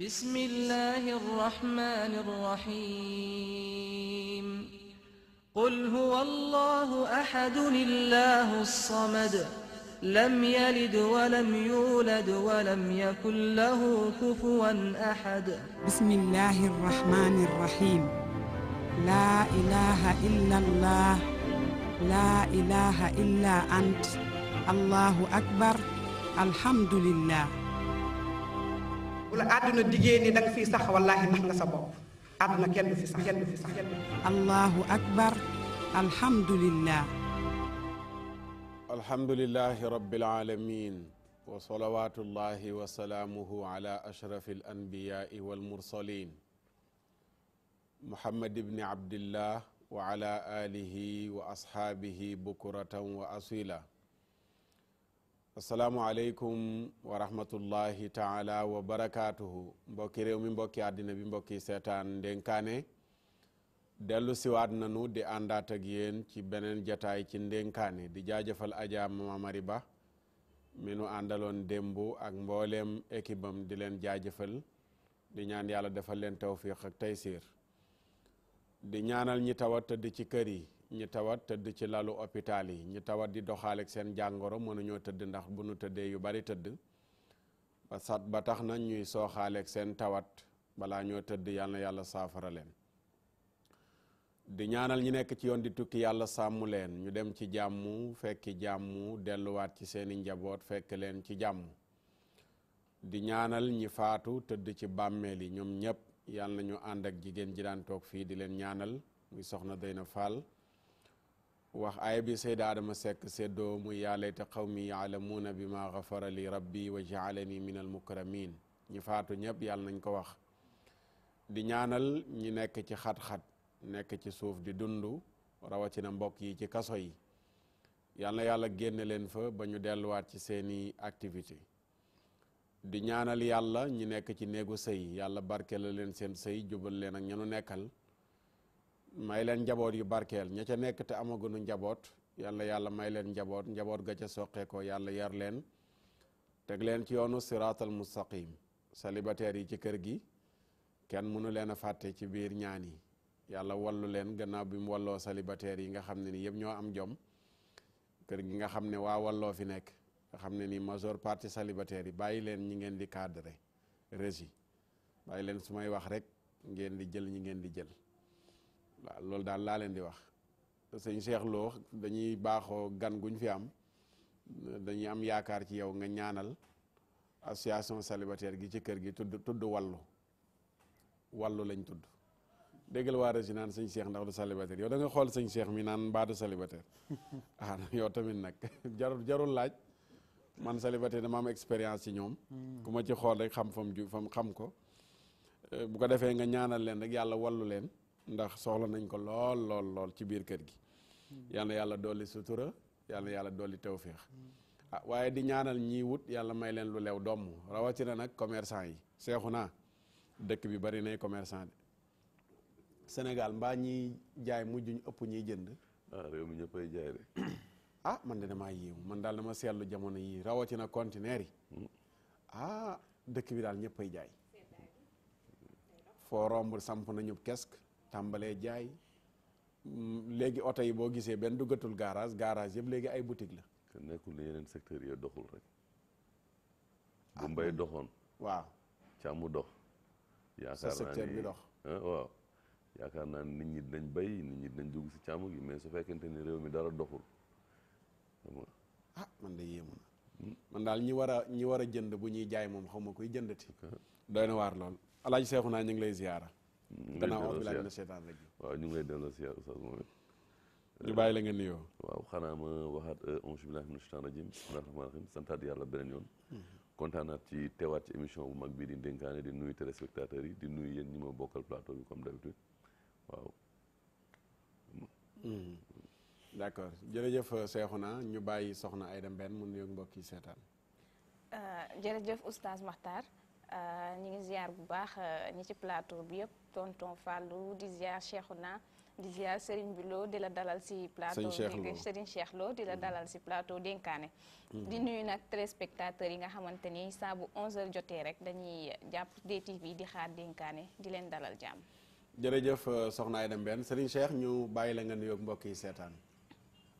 بسم الله الرحمن الرحيم قل هو الله أحد الله الصمد لم يلد ولم يولد ولم يكن له كفوا أحد بسم الله الرحمن الرحيم لا إله إلا الله لا إله إلا أنت الله أكبر الحمد لله wala àdduna diggée ni danga fiy sax wallaahi nax nga sa bopp àdduna kenn du fi sax kenn du fi sax الله أكبر الحمد لله الحمد لله رب العالمين وصلوات الله وسلامه على أشرف الأنبياء والمرسلين محمد بن عبد الله وعلى آله وأصحابه بكرة وأصيلا السلام عليكم ورحمة الله تعالى وبركاته mbokki réew mi mbokki àddina bi mbokki seetaan ndénkaane dellu siwaat nanu di àndaat ak yéen ci beneen jataay ci ndénkaane di jaajëfal Adja Mama Mari Ba mi nu àndaloon démb ak mbooleem équipe am di leen jaajëfal di ñaan yàlla defal leen tawfiq ak taysiir di ñaanal ñi tawat tëdd ci kër yi ñi tawat tëdd ci lalu hôpital yi ñi tawat di doxaaleeg seen jàngoro mënuñoo tëdd ndax bu nu tëddee yu bari tëdd ba tax na ñuy sooxaaleeg seen tawat balaa ñoo tëdd yal na yàlla saafara leen di ñaanal ñi nekk ci yoon di tukki yàlla sàmm leen ñu dem ci jàmm fekki jàmm delluwaat ci seeni njaboot fekk leen ci jàmm di ñaanal ñi faatu tëdd ci bàmmeel yi ñoom ñëpp yal na ñu ànd ak jigéen ji daan toog fii di leen ñaanal muy soxna Dayna Fall wax aaya bi Seyda Adama Seck séddoo muy yaa layta qawmi yaalamuuna bi ma gafara li rabbi wa jaalani min al mukramin ñi faatu ñëpp yàlla nañ ko wax di ñaanal ñi nekk ci xat-xat nekk ci suuf di dund rawatina mbokk yi ci kaso yi yal na yàlla génne leen fa ba ñu delluwaat ci seeni activité di ñaanal yàlla ñi nekk ci néegu sëy yàlla barkeel leen seen sëy jubal leen ak ñanu nekkal may leen njaboot yu barkeel ña ca nekk te amagunu njaboot yàlla may leen njaboot ga ca soqee ko yàlla yar leen teg leen ci yoonu siraatal mustaqim célibataire yi ci kër gi kenn mënu leen a fàtte ci biir ñaan yi yàlla wallu leen gannaaw bi mu walloo célibataire yi nga xam ne ni yëpp ñoo am jom kër gi nga xam ne waa walloo fi nekk nga xam ne ni majeure partie célibataire yi bàyyi leen ñi ngeen di cadré régie bàyyi leen su may wax rek ngeen di jël ñi ngeen di jël waaw loolu daal laa leen di wax sëñ Cheikh Lo dañuy baaxoo gan guñ fi am dañuy am yaakaar ci yow nga ñaanal association célibataire gi ci kër gi tudd wallu lañ tudd déggal waa régi naan sëñ Cheikh ndax du célibataire yow da nga xool sëñ Cheikh mi naan mbaa du célibataire yow tamit nag jarul laaj man célibataire dama am expérience ci ñoom ku ma ci xool rek xam fam xam ko bu ko defee nga ñaanal leen rek yàlla wallu leen ndax soxla nañ ko lool ci biir kër gi yal na yàlla dolli sutura yal na yàlla dolli tawféex waaye di ñaanal ñiy wut yàlla may leen lu lew domm rawatina nag commerçant yi seexu naa dëkk bi bari nay commerçant de Sénégal mbaa ñiy jaay mujjuñ ëpp ñiy jënd réew mi ñëppay jaay de man de damaa yéemu man daal dama seetlu jamono yi rawatina conteneur yi dëkk bi daal ñëppay jaay foo romb samp nañu kesk tàmbalee jaay léegi oto yi boo gisee benn duggatul garage yëpp léegi ay boutique la te nekkul ne yeneen secteur yi doxul rek bu mbay doxoon waaw càmm dox sa secteur bi dox waaw yaakaar naa nit ñi dinañ bay nit ñi dinañ dugg si càmm gi mais su fekkente ni réew mi dara doxul man de yéemu na man daal ñi war a jënd bu ñuy jaay moom xaw ma koy jëndati doy na waar lool alaaji seexu naa ñu ngi lay ziyaara gannaaw auzu billaahi mina sheytaani rajiim waaw ñu ngi lay delloo ziyaar oustaz moom it ñu bàyyi la nga nuyoo waaw xanaa ma waxaat auzu billaahi mina sheytaani rajiim bismillaahi rahmaani rahiim santaat yàlla beneen yoon kontaanaat ci teewaat ci émission bu mag bii di ndénkaane di nuyu téléspectateurs yi di nuyu yéen ñi ma bokkal plateau bi comme d'habitude waaw d'accord jërëjëf Seexuna ñu bàyyi soxna Aïda Mbène mu nuyoog mbokk yi seetaan jërëjëf oustaz Makhtar ñi ngi ziar bu baax ñi ci plateau bi yëpp tonton Fallou di ziar Cheikhouna di ziar Serigne bi Lo di la dalal si plateau Serigne Cheikh Lo di la dalal si plateau dénkaane di nuyu nag téléspectateurs yi nga xamante ni saa bu 11h jotee rek dañuy jàpp DTV di xaar dénkaane di leen dalal jàmm. jërëjëf soxna Aïda Mbène Serigne Cheikh ñu bàyyi la nga nuyoog mbokk yi seetaan.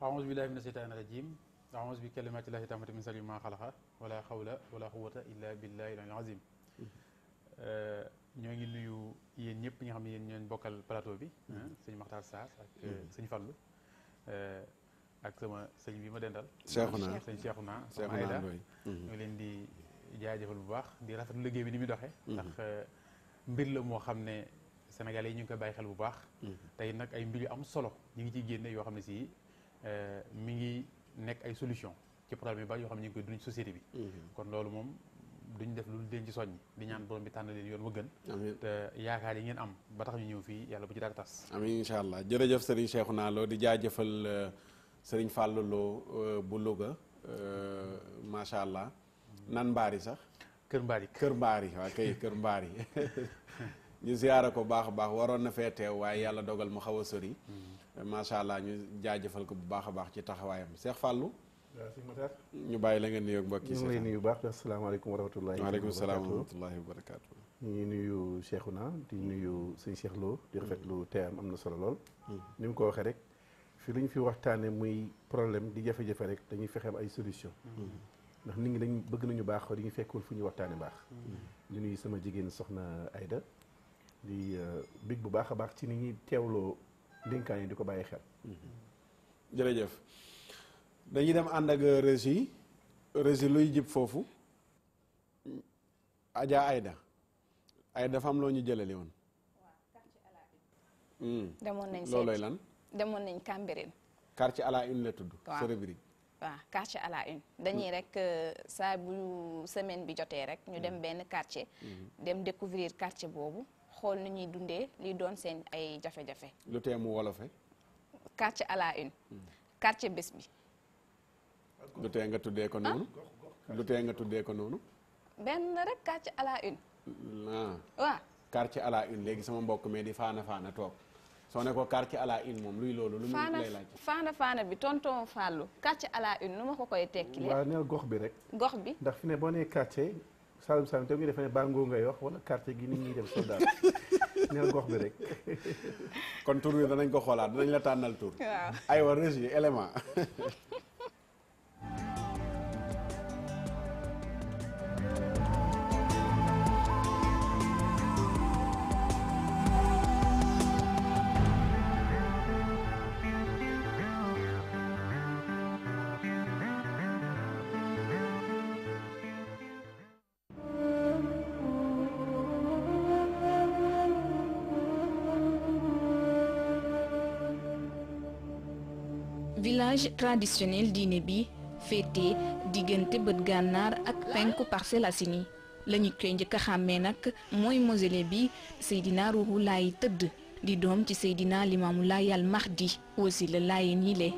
aouzu billahi mina shaytaani rajim aouzu bi kalimatillahi tammati min sharri ma xalaqa wala xawla wala quwwata illa billahi al azim. ñoo ngi nuyu yéen ñëpp ñi nga xam ne yéen ñoo bokkal plateau bi. sëñ Makhtar Sarr ak sëñ Fallou ak sama sëñ bi ma dendal. Cheikhouna sëñ Cheikhouna sama Aïda ñu ngi leen di jaajëfal bu baax di rafetlu liggéey bi ni muy doxee. ndax mbir la moo xam ne Sénégalais yi ñu ngi koy bàyyi xel bu baax. tey nag ay mbir yu am solo ñu ngi ciy génne yoo xam ne si mi ngi nekk ay solution ci problème yu bari yoo xam ne ñu ngi koy dund ci société bi. kon loolu moom. duñ def lu leen ci soññ di ñaan borom bi tànn leen yoon wa gën. amiin te yaakaar yi ngeen am ba tax ñu ñëw fii yàlla bu ci dara tas. amiin incha allah jërëjëf Serigne Cheikhouna Lo di jaajëfal Serigne Fallou Lo bu Louga macha allah. nan mbaari sax. Kër Mbaari Kër Mbaari waa kay Kër Mbaari ñu ziyaara ko baax a baax waroon na fee teew waaye yàlla dogal mu xaw a sori. macha allah ñu jaajëfal ko bu baax a baax ci taxawaayam Cheikh Fallou. waaw sëñ Matar ñu bàyyi la nga nuyoog mbokk yi. ñu ngi lay nuyu bu baax asalaamaaleykum wa rahmatullahi. waaleykum salaam wa rahmatullahi wa barakaatu. ñu ngi nuyu Cheikhouna di nuyu sëñ Cheikh Lo di rafetlu teeyam am na solo lool. ni mu ko waxee rek fi lu ñu fi waxtaanee muy problème di jafe-jafe rek dañuy fexe ay solution ndax nit ñi dañ bëgg nañu baax di ñu fekkul fu ñuy waxtaanee baax. di nuyu sama jigéen soxna Aïda di big bu baax a baax ci ni ñuy teewloo dénkaan yi di ko bàyyi xel. jërëjëf. dañuy dem ànd ak régie luy jib foofu Adja Aïda dafa am loo ñu jëlali woon. demoon nañ loolooy lan. demoon nañ Cambérène. quartier à la une la tudd. waaw sa rubrique. waaw quartier à la une dañuy rek saa bu semaine bi jotee rek ñu dem benn quartier. dem découvrir quartier boobu xool nu ñuy dundee li doon seen ay jafe-jafe. lu tee mu wolofe. quartier à la une. quartier bés bi. lu tee nga tuddee ko noonu. lu tee nga tuddee ko noonu. benn rek quartier à la une. waaw quartier à la une léegi sama mbokk mi di faana toog soo ne ko quartier à la une moom luy loolu. lu mu lay laaj faana bi tonton Fallou quartier à la une nu ma ko koy tekki. waaw neel gox bi rek. gox bi ndax fi ne boo nee quartier Saloum te nga defee ne Bango ngay wax wala quartier gi nit ñi def soldat neel gox bi rek. kon tur bi danañ ko xoolaat danañ la tànnal tur. waaw aywa régie élément. village traditionnel diine bi féete diggante bët gànnaar ak penku Parcelles Assainies la ñu koy njëkk a xàmmee nag mooy mausolée bi Seydina Ruuhu Laay tëdd di doom ci Seydina Limaamu Laay al Mahdi aussi la Laayeen yi le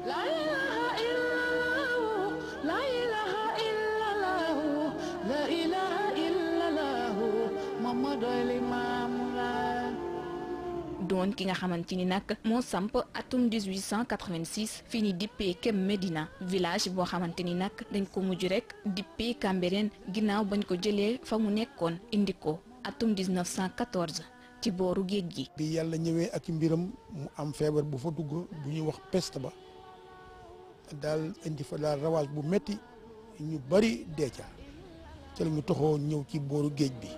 doon ki nga xamante ni nag moo samp atum 1886 fii ni dippee Kem Medina village boo xamante ni nag dañ ko mujj rek dippee Cambérène ginnaaw bañ ko jëlee fa mu nekkoon indi ko atum 1914 ci booru géej gi. bi yàlla ñëwee ak mbiram mu am feebar bu fa dugg bu ñuy wax peste ba daal indi fa daal ravage bu metti ñu bari dee ca ca la ñu toxoo ñëw ci booru géej bi.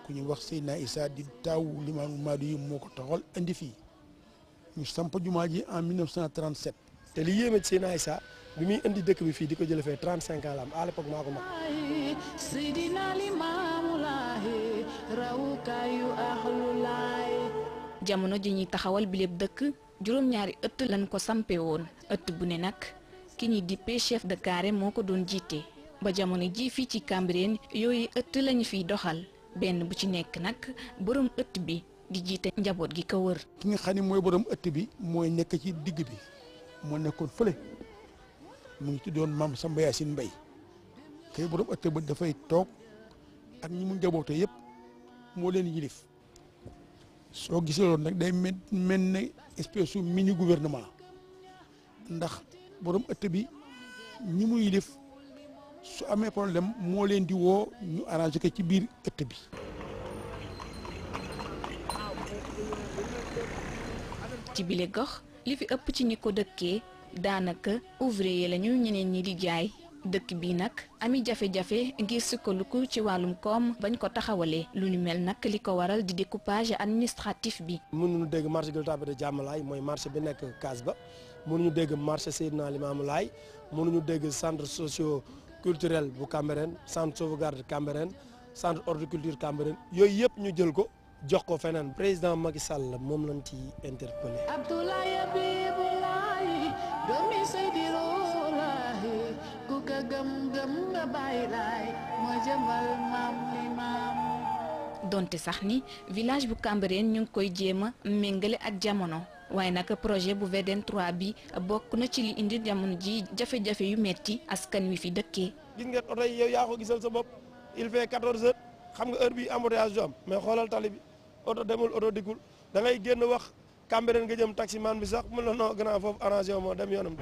ku ñu wax Seydina Issa di taaw Limaamu Mahdi yu moo ko taxawal indi fii ñu samp jumaa ji en 1937. te li yéeme ci Seydina Issa bi muy indi dëkk bi fii di ko jëlee fee 35 ans la am à l'époque maa ko mag. jamono ji ñuy taxawal bi lépp dëkk juróom-ñaari ëtt lañ ko sampe woon ëtt bu ne nag ki ñuy dippee chef de carré moo ko doon jiite ba jamono ji fii ci Cambérène yooyu ëtt lañu fiy doxal benn bu ci nekk nag borom ëtt bi di jiite njaboot gi ko wër. ki nga xam ne mooy borom ëtt bi mooy nekk ci digg bi moo nekkoon fële mu ngi tuddoon Maam Samba Yacine Mbaye kay borom ëtt ba dafay toog ak ñi mu njaboote yëpp moo leen yilif soo gisee loolu nag day mel ne espèce su mini gouvernement ndax borom ëtt bi ñi mu yilif su amee problème moo leen di woo ñu arrangé ko ci biir ëtt bi. ci bile gox li fi ëpp ci ñi ko dëkkee daanaka ouvrier lañu ñeneen ñi di jaay dëkk bi nag ami jafe-jafe ngir sukkandiku ci wàllum koom bañ ko taxawalee lu ñu mel nag li ko waral di découpage administratif bi. mënuñu dégg marché Gueule Tapée de Diamalaye mooy marché bi nekk Kasba mënuñu dégg marché Seydina Limamou Laye mënuñu dégg centre socio culturel bu Cambérène centre sauvegarde Cambérène centre horticulture Cambérène yooyu yëpp ñu jël ko jox ko feneen. président Macky Sall moom lañ ci interpellé. Abdoulaye Abibulaye doomi Seydi Roolaay ku ka gëm nga bàyyi laay moo jëmbal maam li maam. donte sax ni village bu Cambérène ñu ngi koy jéem a méngale ak jamono waaye nag projet bu VDN 3 bi bokk na ci li indi jamono ji jafe-jafe yu metti askan wi fi dëkkee. gis nga oto yi yow yaa ko gisal sa bopp il fait 14 heures xam nga heure bi embouteillage du am mais xoolal tali bi oto demul oto dikkul da ngay génn wax Cambérène nga jëm taximan bi sax mu la noo gannaaw foofu arrangé wu moo dem yoonam.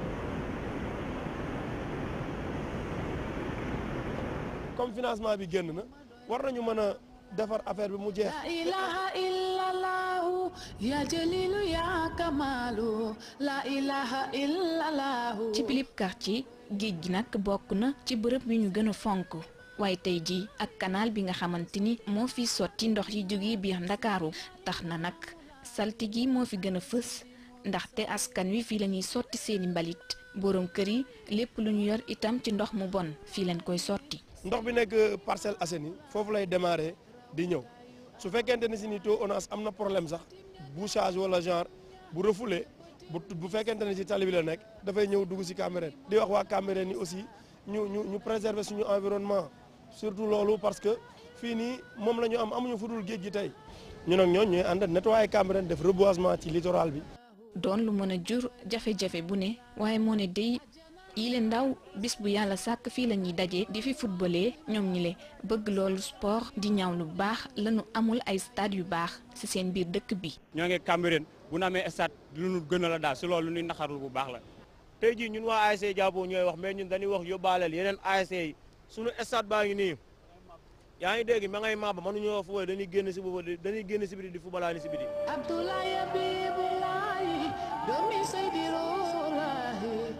comme financement bi génn na war nañu mën a defar affaire bi mu jeex. la ilaha illallahu ya jalilu ya kamalu la ilaha illallahu. ci bilib quartier géej gi nag bokk na ci bërëb yu ñu gën a fonk waaye tey jii ak canal bi nga xamante ni moo fi sotti ndox yi jóge biir Ndakaaru tax na nag salti gi moo fi gën a fës ndaxte askan wi fii la ñuy sotti seeni mbalit borom kër yi lépp lu ñu yor itam ci ndox mu bon fii lañ koy sotti. ndox bi nekk Parcelles Assainies foofu lay démarrer di ñëw su fekkente ni si ni taux ONAS am na problème sax bouchage wala genre bu refoulé bu fekkente ne ci tali bi la nekk dafay ñëw dugg si Cambérène di wax waa Cambérène yi aussi ñu préserver suñu environnement surtout loolu parce que fii nii moom la ñu amuñu fudul géej gi tey ñun ak ñooñu ñooy ànd nettoyer Cambérène def reboisement ci littoral bi. doon lu mën a jur jafe-jafe bu ne waaye moo ne day yile ndaw bis bu yàlla sàkk fii la ñuy daje di fi footballé ñoom ñi le bëgg loolu sport di ñaaw lu baax lañu amul ay stade yu baax ci seen biir dëkk bi. ñoo ngi Cambérène bu ñu amee stade lu ñu gën a la daal si loolu lu ñuy naxarul bu baax la tey jii ñun waa ASC Diabo ñooy wax mais ñun dañuy wax yóbbaaleel yeneen ASC yi suñu stade baa ngi nii yaa ngi dégg ma ngay maaba mënuñoo fooy dañuy génn si boobu dañuy génn si biti di footballaani si biti. Abdoulaye Abibulaye doomi Seydi Roolaay.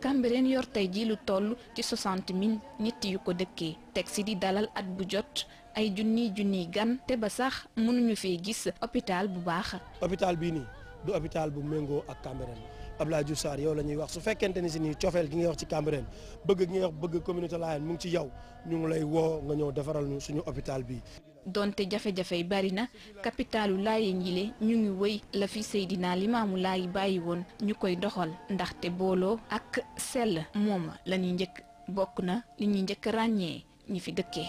Cambérène yor tey ji lu toll ci 60 000 nit yu ko dëkkee teg si di dalal at bu jot ay junniy gan te ba sax mënuñu fee gis hôpital bu baax. hôpital bii nii du hôpital bu méngoo ak Cambérène Abdoulaye Diouf Sarr yow la ñuy wax su fekkente ni si nii cofeel gi ngay wax ci Cambérène bëgg gi ngay wax bëgg communauté Layène mu ngi ci yow ñu ngi lay woo nga ñëw defaral ñu suñu hôpital bii. donte jafe-jafe yi bari na capitalu Layène yile ñu ngi wëy la fi Seydina Limaamu Laay bàyyi woon ñu koy doxal ndaxte booloo ak sell moom la ñuy njëkk bokk na li ñuy njëkk ràññee ñi fi dëkkee.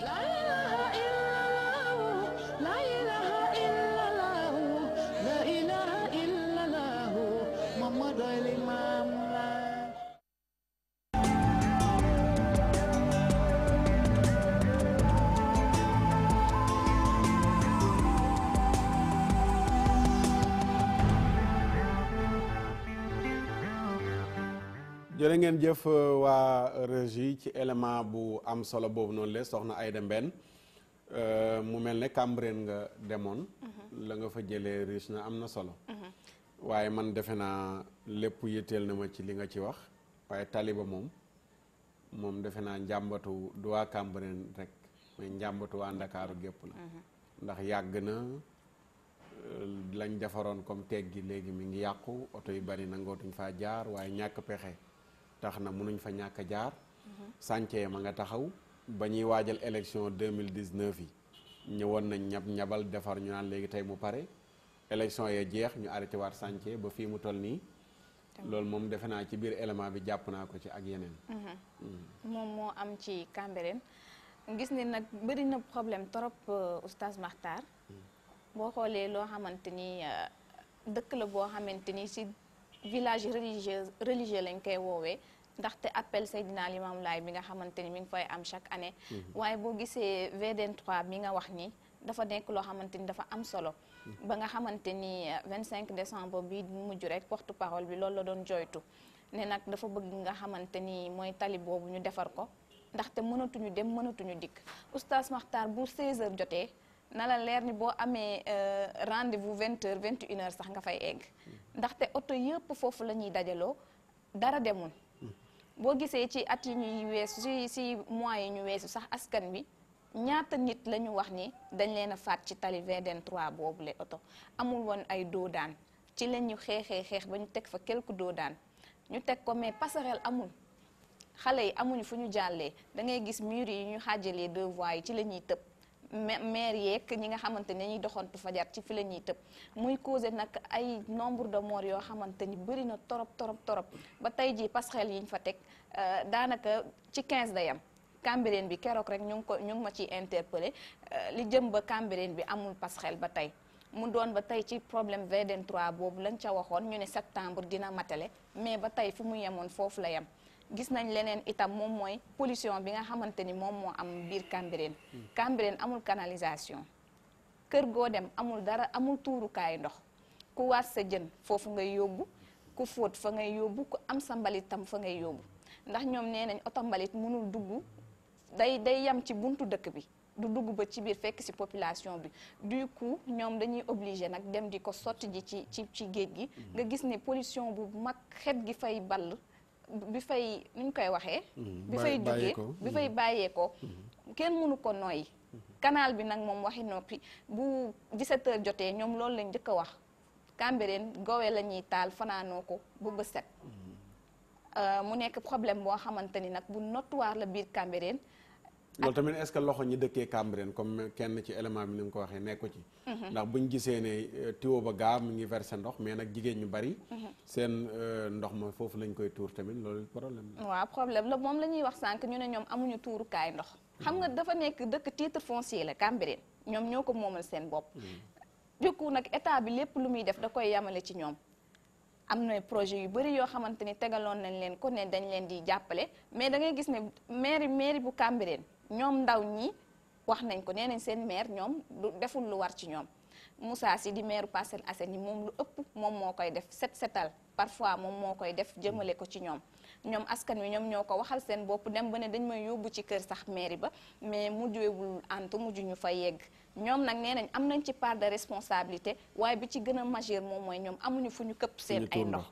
jërë ngeen jëf waa régie ci élément bu am solo boobu noonu la soxna Aïda Mbène mu mel ne Cambérène nga demoon la nga fa jëlee riche na am na solo waaye man defe naa lépp yitteel na ma ci li nga ci wax waaye taliba moom defe naa njàmbatu du waa Cambérène rek mais njàmbatu waa Ndakaaru gépp la ndax yàgg na lañ defaroon comme teeg gi léegi mi ngi yàqu oto yu bari nangootuñ faa jaar waaye ñàkk pexe tax na mënuñ fa ñàkk a jaar sànce ma nga taxaw ba ñuy waajal élection 2019 yi ñëwoon nañ ñabal defar ñu naan léegi tey mu pare élection ya jeex ñu arrêté waat sànce ba fii mu toll nii loolu moom defe naa ci biir élément bi jàpp naa ko ci ak yeneen moom moo am ci Cambérène gis ne nag bëri na problème trop oustaz Makhtar boo xoolee loo xamante ni dëkk la boo xamante ni si village religieux lañ koy woowee ndaxte appel Seydina Limamou Laye bi nga xamante ni mi ngi fay am chaque année. waaye boo gisee VDN 3 bi nga wax ni dafa nekk loo xamante ni dafa am solo. ba nga xamante ni 25 décembre bi mujj rek porte parole bi loolu la doon joytu ne nag dafa bëgg nga xamante ni mooy tali boobu ñu defar ko ndaxte mënatuñu dem mënatuñu dikk oustaz Makhtar bu 16h jotee na la leer ni boo amee rendez-vous 20h 21h sax nga fay egg ndaxte oto yëpp foofu la ñuy dajaloo dara demul. boo gisee ci at yi ñuy weesu si mois yi ñu weesu sax askan bi ñaata nit la ñu wax ni dañ leen a faat ci tali VDN 3 boobu le oto amul woon ay doodaan ci la ñu xeex ba ñu teg fa quelques doodaan ñu teg ko mais passerelle amul xale yi amuñu fu ñu jàllee da ngay gis mur yi ñu xaajalee 2 voies yi ci la ñuy tëb maire yeeg ñi nga xamante ne ñuy doxantu fajar ci fi la ñuy tëb muy causé nag ay nombre de morts yoo xamante ni bëri na torop ba tey jii passerelle yi ñu fa teg daanaka ci 15 day am Cambérène bi keroog rek ñu ngi ma ciy interpellé li jëm ba Cambérène bi amul passerelle ba tey mu doon ba tey ci problème VDN 3 boobu lañ ca waxoon ñu ne septembre dina matale mais ba tey fu mu yemoon foofu la yem gis nañ leneen itam moom mooy pollution bi nga xamante ni moom moo am biir Cambérène Cambérène amul canalisation kër goo dem amul dara amul tuurukaayu ndox ku waas sa jën foofu ngay yóbbu ku fóot fa ngay yóbbu ku am sa mbalit tam fa ngay yóbbu ndax ñoom nee nañ oto mbalit mënul dugg day yam ci buntu dëkk bi du dugg ba ci biir fekk ci population bi du coup ñoom dañuy obligé nag dem di ko sotti ji ci géej gi nga gis ne pollution bu mag xet gi fay ball bi fay nu ñu koy waxee bi fay jugee bi fay bàyyeekoo kenn mënu ko noyyi canal bi nag moom waxi noppi bu 17h jotee ñoom loolu lañ njëkk a wax Cambérène gowe la ñuy taal fanaanoo ko bu bës set mu nekk problème boo xamante ni nag bu notoire la biir Cambérène loolu tamit est-ce que loxo ñi dëkkee Cambérène comme kenn ci élément bi ni nga ko waxee nekk ko ci ndax buñ gisee ne tuyau ba gaa mu ngi versé ndox mais nag jigéen ñu bari seen ndox ma foofu lañ koy tuur tamit loolu problème la waaw problème la moom la ñuy wax sànq ñu ne ñoom amuñu tuurukaay ndox xam nga dafa nekk dëkk titre foncier la Cambérène ñoom ñoo ko moomal seen bopp jukku nag état bi lépp lu muy def da koy yamale ci ñoom am na projet yu bëri yoo xamante ni tegaloon nañ leen ko ne dañ leen di jàppale mais da ngay gis ne mairie bu Cambérène ñoom ndaw ñi wax nañ ko nee nañ seen maire ñoom du deful lu war ci ñoom Moussa Sy di maire Parcelles Assainies moom lu ëpp moom moo koy def setal parfois moom moo koy def jëmale ko ci ñoom askan wi ñoom ñoo ko waxal seen bopp dem ba ne dañ may yóbbu ci kër sax mairie ba mais mujjewul antu mujj ñu fa yegg ñoom nag nee nañ am nañ ci part de responsabilité waaye bi ci gën a majeur moom mooy ñoom amuñu fu ñu këpp seen ay ndox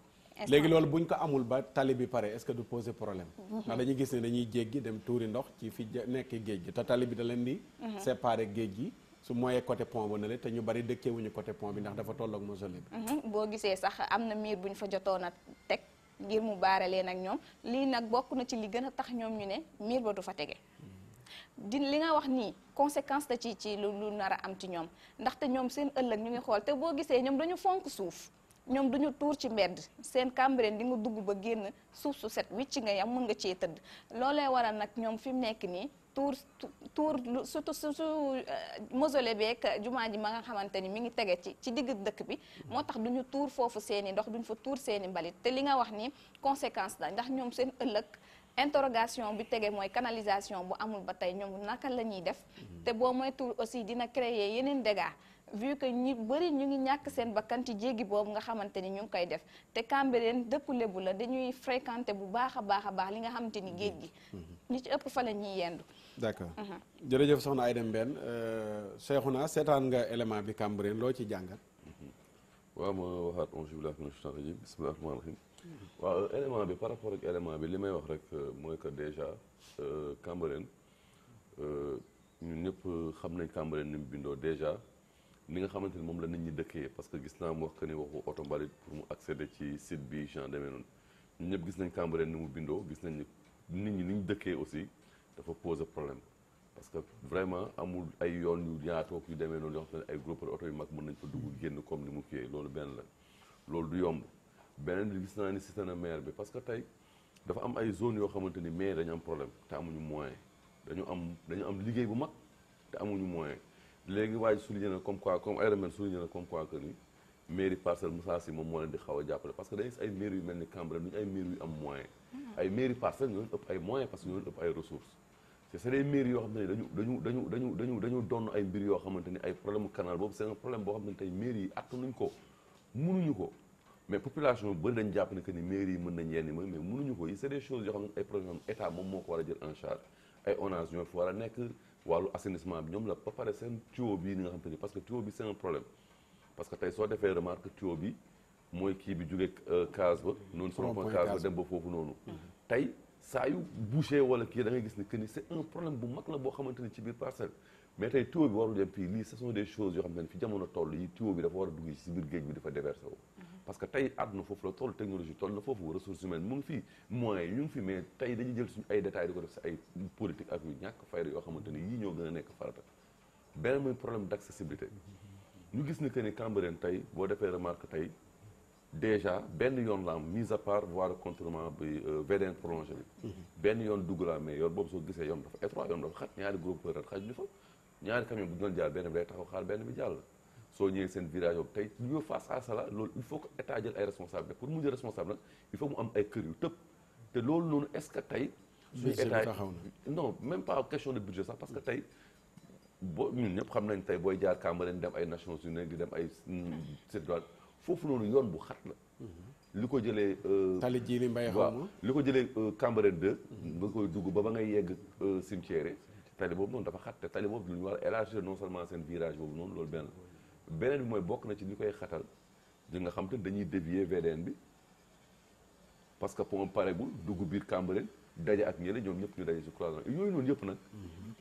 léegi loolu buñ ko amul ba tali bi pare est-ce que du poser problème ndax dañuy gis ne dañuy jéggi dem tuuri ndox ci fi nekk géej gi te tali bi da leen di séparer géej gi su mooyee côté pont ba na le te ñu bari dëkkeewuñu côté pont bi ndax dafa tolloog mausolée bi boo gisee sax am na miir bu ñu fa jotoon a teg ngir mu baare leen ak ñoom lii nag bokk na ci li gën a tax ñoom ñu ne miir ba du fa tege li nga wax nii conséquence la ci lu nar a am ci ñoom ndaxte ñoom seen ëllëg ñu ngi xool te boo gisee ñoom dañu fonk suuf ñoom duñu tuur ci mbedd seen Cambérène di nga dugg ba génn suuf su set wicc nga yam mën nga cee tëdd loolee waral nag ñoom fi mu nekk nii tuur surtout su mausolée beeg jumaa ji ma nga xamante ni mi ngi tege ci digg dëkk bi moo tax duñu tuur foofu seeni ndox duñu fa tuur seeni mbalit te li nga wax ni conséquence la ndax ñoom seen ëllëg interrogation bi tege mooy canalisation bu amul ba tey ñoom naka la ñuy def te boo moytuwul aussi dina créer yeneen dégâts vu que ñu bëri ñu ngi ñàkk seen bakkan ci jéggi boobu nga xamante ni ñu ngi koy def te Cambérène dëkku lébu la dañuy fréquenter bu baax a baax li nga xamante ni géej gi ñi ci ëpp fa la ñuy yendu d'accord jërëjëf soxna Aïda Mbène Cheikhouna seetaan nga élément bi Cambérène loo ci jàngat waaw ma waxaat auzu billaahi mina shaytaani rajiim bismillaahi rahmaani rahiim waaw élément bi par rapport ak élément bi li may wax rek mooy que déjà Cambérène ñun ñëpp xam nañ Cambérène ni mu bindoo déjà li nga xamante ni moom la nit ñi dëkkee parce que gis naa mu wax que ni waxu oto mbalit pour mu accéder ci site bi genre demee noonu ñun ñëpp gis nañ Cambérène ni mu bindoo gis nañ ni nit ñi ni ñu dëkkee aussi dafa poser problème parce que vraiment amul ay yoon yu yaatoog yu demee noonu yoo xam ne ay gros oto yu mag mën nañ fa dugg génn comme ni mu kiyee loolu benn la loolu du yomb beneen bi gis naa ni cité na maire bi parce que tey dafa am ay zone yoo xamante ni maire dañu am problème te amuñu moyen dañu am liggéey bu mag te amuñu moyen léegi waaye souligné na comme quoi comme ay remède souligné na comme quoi que ni mairie Parcelles Moussa Sy moom moo leen di xaw a jàppale parce que dañuy gis ay mairie yu mel ni Cambérène duñu ay mairie yu am moyen ay mairie Parcelles ñoo leen ëpp ay moyens parce que ñoo leen ëpp ay ressources c'est des mairies yoo xam ne dañu doon ay mbir yoo xamante ni ay problème canal boobu c'est un problème boo xam ne tey mairie yi attanuñ ko mënuñu ko mais population bëri dañ jàpp ne que ni mairie yi mën nañ yenn mooy mais mënuñu ko yi c'est des choses yoo xam ne ay problème état moom moo ko war a jël en charge ay ONAS ñoo fi war a nekk wàllu assainissement bi ñoom la ba pare seen tuyau bii ni nga xamante ni parce que tuyau bi c'est un problème parce que tey soo defee remarque tuyau bi mooy kii bi jógee case ba noonu solo point case ba dem ba foofu noonu tey saa yu bouché wala kii da ngay gis ne que ni c'est un problème bu mag la boo xamante ni ci biir parcelle mais tey tuyau bi warul dem fii lii ce sont des choses yoo xam ne fi jamono toll yi tuyau bi dafa war a dugg ci biir géej bi dafa déversé wu parce que tey àdduna foofu la toll technologie toll na foofu ressources humaines mu ngi fii moyens yi ñu ngi fi mais tey dañuy jël suñu ay détails di ko def si ay politique ak yu ñàkk fayda yoo xamante ni yii ñoo gën a nekk farata beneen mooy problème d'accessibilité ñu gis ni que ni Cambérène tey boo defee remarque tey déjà benn yoon la am mise à part voie de contournement bi VDN prolongé bi benn yoon dugg la mais yoon boobu soo gisee yoon dafa étroit yoon dafa xat ñaari groupe peurat xaj ñu fa ñaari camion bu ñu doon jaar benn bi day taxaw xaar benn bi jàll soo ñëwee seen virage boobu tey ñu face à ça loolu il faut que état jël ay responsabilités pour mu jël responsable nag il faut mu am ay kër yu tëb te loolu noonu est-ce que tey suñu état non même pas question de budget sax parce que tey boo ñun ñëpp xam nañ tey booy jaar Cambérène dem ay Nations Unies di dem ay Sénégal foofu noonu yoon bu xat la li ko jëlee tali ji li mbay xaw waaw li ko jëlee Cambérène 2 nga koy dugg ba ngay yegg cimetière tali boobu noonu dafa xat te tali boobu lu ñu war a élargir non seulement seen virage boobu noonu loolu beneen bi mooy bokk na ci li koy xatal di nga xam te dañuy dévier VDN bi parce que pont paregul dugg biir Cambérène daje ak ñële ñoom ñëpp ñu daje ci croisement yooyu noonu yëpp nag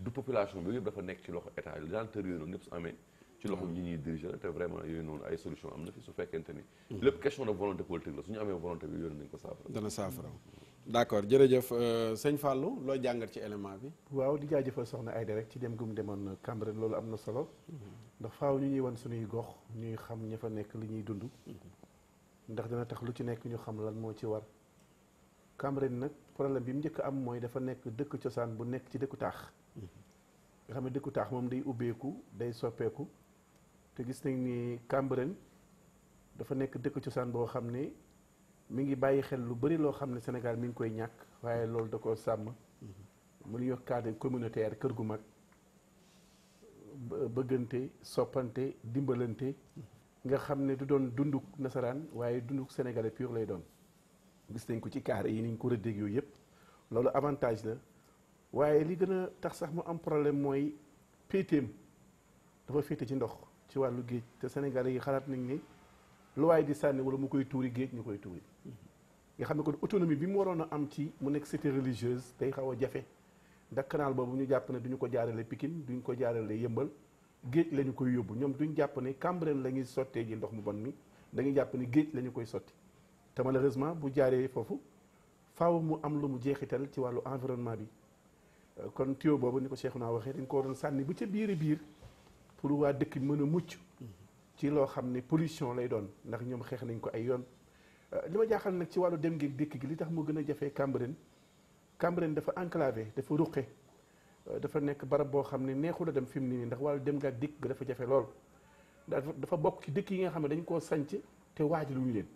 du population bi yooyu yëpp dafa nekk ci loxo état lenteur yooyu noonu ñëpp su amee ci loxo ñi ñuy diriger la te vraiment yooyu noonu ay solution am na fi su fekkente ni lépp question de volonté politique la su ñu amee volonté bi yooyu nañ ko saafara dana saafara d'accord jërëjëf sëñ Fallou loo jàngat ci élément bi waaw di jaajëfal soxna Aïda rek ci dem gu mu demoon Cambérène loolu am na solo ndax faaw ñu ñuy wan suñuy gox ñuy xam ña fa nekk li ñuy dund ndax dina tax lu ci nekk ñu xam lan moo ci war Cambérène nag problème bi mu njëkk am mooy dafa nekk dëkk cosaan bu nekk ci dëkku taax nga xam ne dëkku taax moom day ubbeeku day soppeeku te gis nañ ni Cambérène dafa nekk dëkk cosaan boo xam ne mi ngi bàyyi xel lu bari loo xam ne Sénégal mi ngi koy ñàkk waaye loolu da koo sàmm mu ñu wax cadre communautaire kër gu mag bëggante soppante dimbalante nga xam ne du doon dunduk nasaraan waaye dunduk sénégalais pur lay doon gis nañ ko ci carré yi niñ ko rëddeeg yooyu yëpp loolu avantage la waaye li gën a tax sax mu am problème mooy péetéem dafa féete ci ndox ci wàllu géej te sénégalais yi xalaat nañ ni lu waaye di sànni wala mu koy tuuri géej ñu koy tuuri nga xam ne kon autonomie bi mu waroon a am ci mu nekk cité religieuse day xaw a jafe ndax canal boobu ñu jàpp ne duñu ko jaarale Pikine duñ ko jaarale Yëmbal géej la ñu koy yóbbu ñoom duñ jàpp ne Cambérène la ñuy sottee ji ndox mu bon mi dañuy jàpp ne géej la ñu koy sotti te malheureusement bu jaaree foofu faaw mu am lu mu jeexital ci wàllu environnement bi kon tuyau boobu ni ko Cheikhouna waxee dañ ko waroon sànni bu ca biir pour waa dëkk bi mën a mucc ci loo xam ne pollution lay doon ndax ñoom xeex nañ ko ay yoon li ma jaaxal nag ci wàllu dem gi dëkk gi li tax mu gën a jafee Cambérène dafa enclavé dafa ruqe dafa nekk barab boo xam ne neexul a dem fi mu ne nii ndax wàllu dem nga dikk ga dafa jafe lool dafa bokk ci dëkk yi nga xam ne dañ koo sanc te waajaluñu leen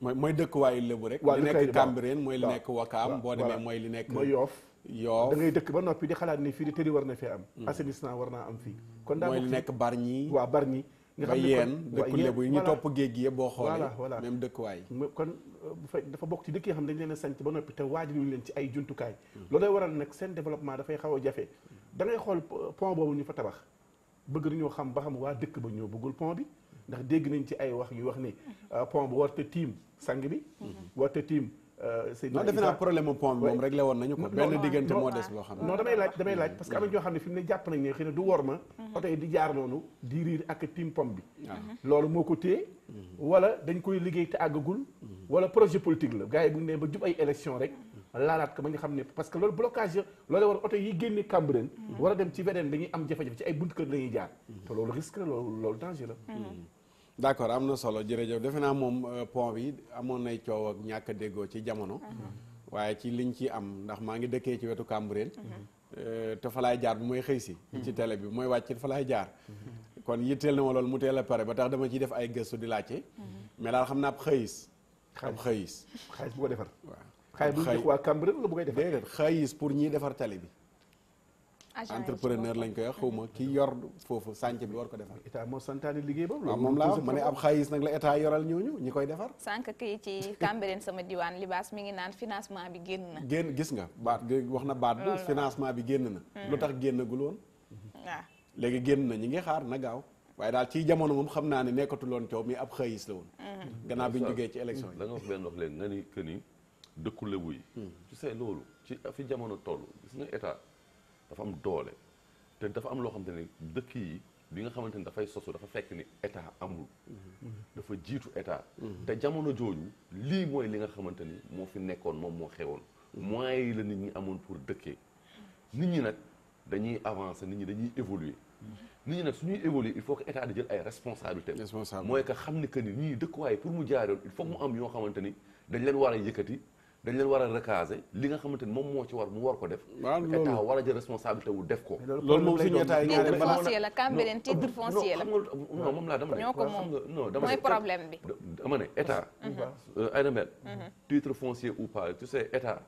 mooy dëkkuwaayu lébu rek li nekk Cambérène mooy li nekk Wakaam boo demee mooy li nekk mooy Yoof da ngay dëkk ba noppi di xalaat ni fii di tëri war na fee am assainissement war naa am fii kon daa mooy li nekk Bargny waaw Bargny nga xam ne yéen dëkku lébu yi ñu topp géej gi yëpp boo xoolee voilà même dëkkuwaay kon bu fekk dafa bokk ci dëkk yoo xam ne dañ leen a sanc ba noppi te waajaluñu leen ci ay jumtukaay loolu lay waral nag seen développement dafay xaw a jafe da ngay xool pont boobu ñu fa tabax bëgg nañoo xam ba xam waa dëkk ba ñoo bëggul pont bi ndax dégg nañ ci ay wax yu wax ni pont bu warta tiim sang bi warta tiim non defe naa problème mu pont bi moom réglé woon nañu ko benn diggante moo des boo xam ne non damay laaj parce que am na ñoo xam ne fi mu ne jàpp nañ ne xëy na du wor ma oto yi di jaar noonu di riir ak tiim pont bi loolu moo ko téye wala dañ koy liggéey te àggagul wala projet politique la gars yi bu ñu nee ba jub ay élection rek laalaat ko ba nga xam ne parce que loolu blocage ya loolu war oto yi génne Cambérène war a dem ci VDN dañuy am jafe-jafe ci ay buntu kër lañuy jaar te loolu risque la loolu danger la d'accord am na solo jërëjëf defe naa moom pont bi amoon nay coow ak ñàkk a déggoo ci jamono waaye ci liñ ci am ndax maa ngi dëkkee ci wetu Cambérène te fa laay jaar bu mooy xëy si ci télé bi mooy wàcc fa laay jaar kon yitteel na ma loolu mu teel a pare ba tax dama ciy def ay gëstu di laajte mais daal xam naa ab xëyis xaalis bu ko defar waaw xaalis bu jox waa Cambérène la bu koy defar déedéet xëyis pour ñiy defar tali bi entrepreneur lañ koy wax xawma ki yor foofu chantier bi war ko defar état moo santaane liggéey boobu waaw moom laa wax ma ne ab xaalis nag la état yoral ñooñu ñi koy defar sànq kii ci Cambérène sama diwaan libaas mi ngi naan financement bi génn na gis nga baat wax na baat bi financement bi génn na lu tax génnagul woon waaw léegi génn na ñi ngi xaar na gaaw waaye daal ci jamono moom xam naa ne nekkatuloon coow mais ab xëyis la woon gannaaw bi ñu jógee ci élection yi da nga wax benn wax léegi nga ni que ni dëkku Lebu yi tu sais loolu ci fi jamono toll gis nga état dafa am doole te dafa am loo xamante ni dëkk yi bi nga xamante ni dafay sosu dafa fekk ni état amul dafa jiitu état te jamono jooju lii mooy li nga xamante ni moo fi nekkoon moom moo xewoon moyens yi la nit ñi amoon pour dëkkee nit ñi nag dañuy avancer nit ñi dañuy évoluer nit ñi nag suñuy évoluer il faut que état di jël ay responsabilités mooy que xam ni que ni ñii dëkkuwaay pour mu jaar yoon il faut que mu am yoo xamante ni dañ leen war a yëkkati dañ leen war a recaser li nga xamante ni moom moo ci war mu war ko def état war a jël responsabilité wu def ko loolu moom suñu état yi titre foncier la Cambérène titre foncier la non moom laa dama ne ñoo ko moom non dama mooy problème bi dama ne état ay demel titre foncier ou pas tu sais état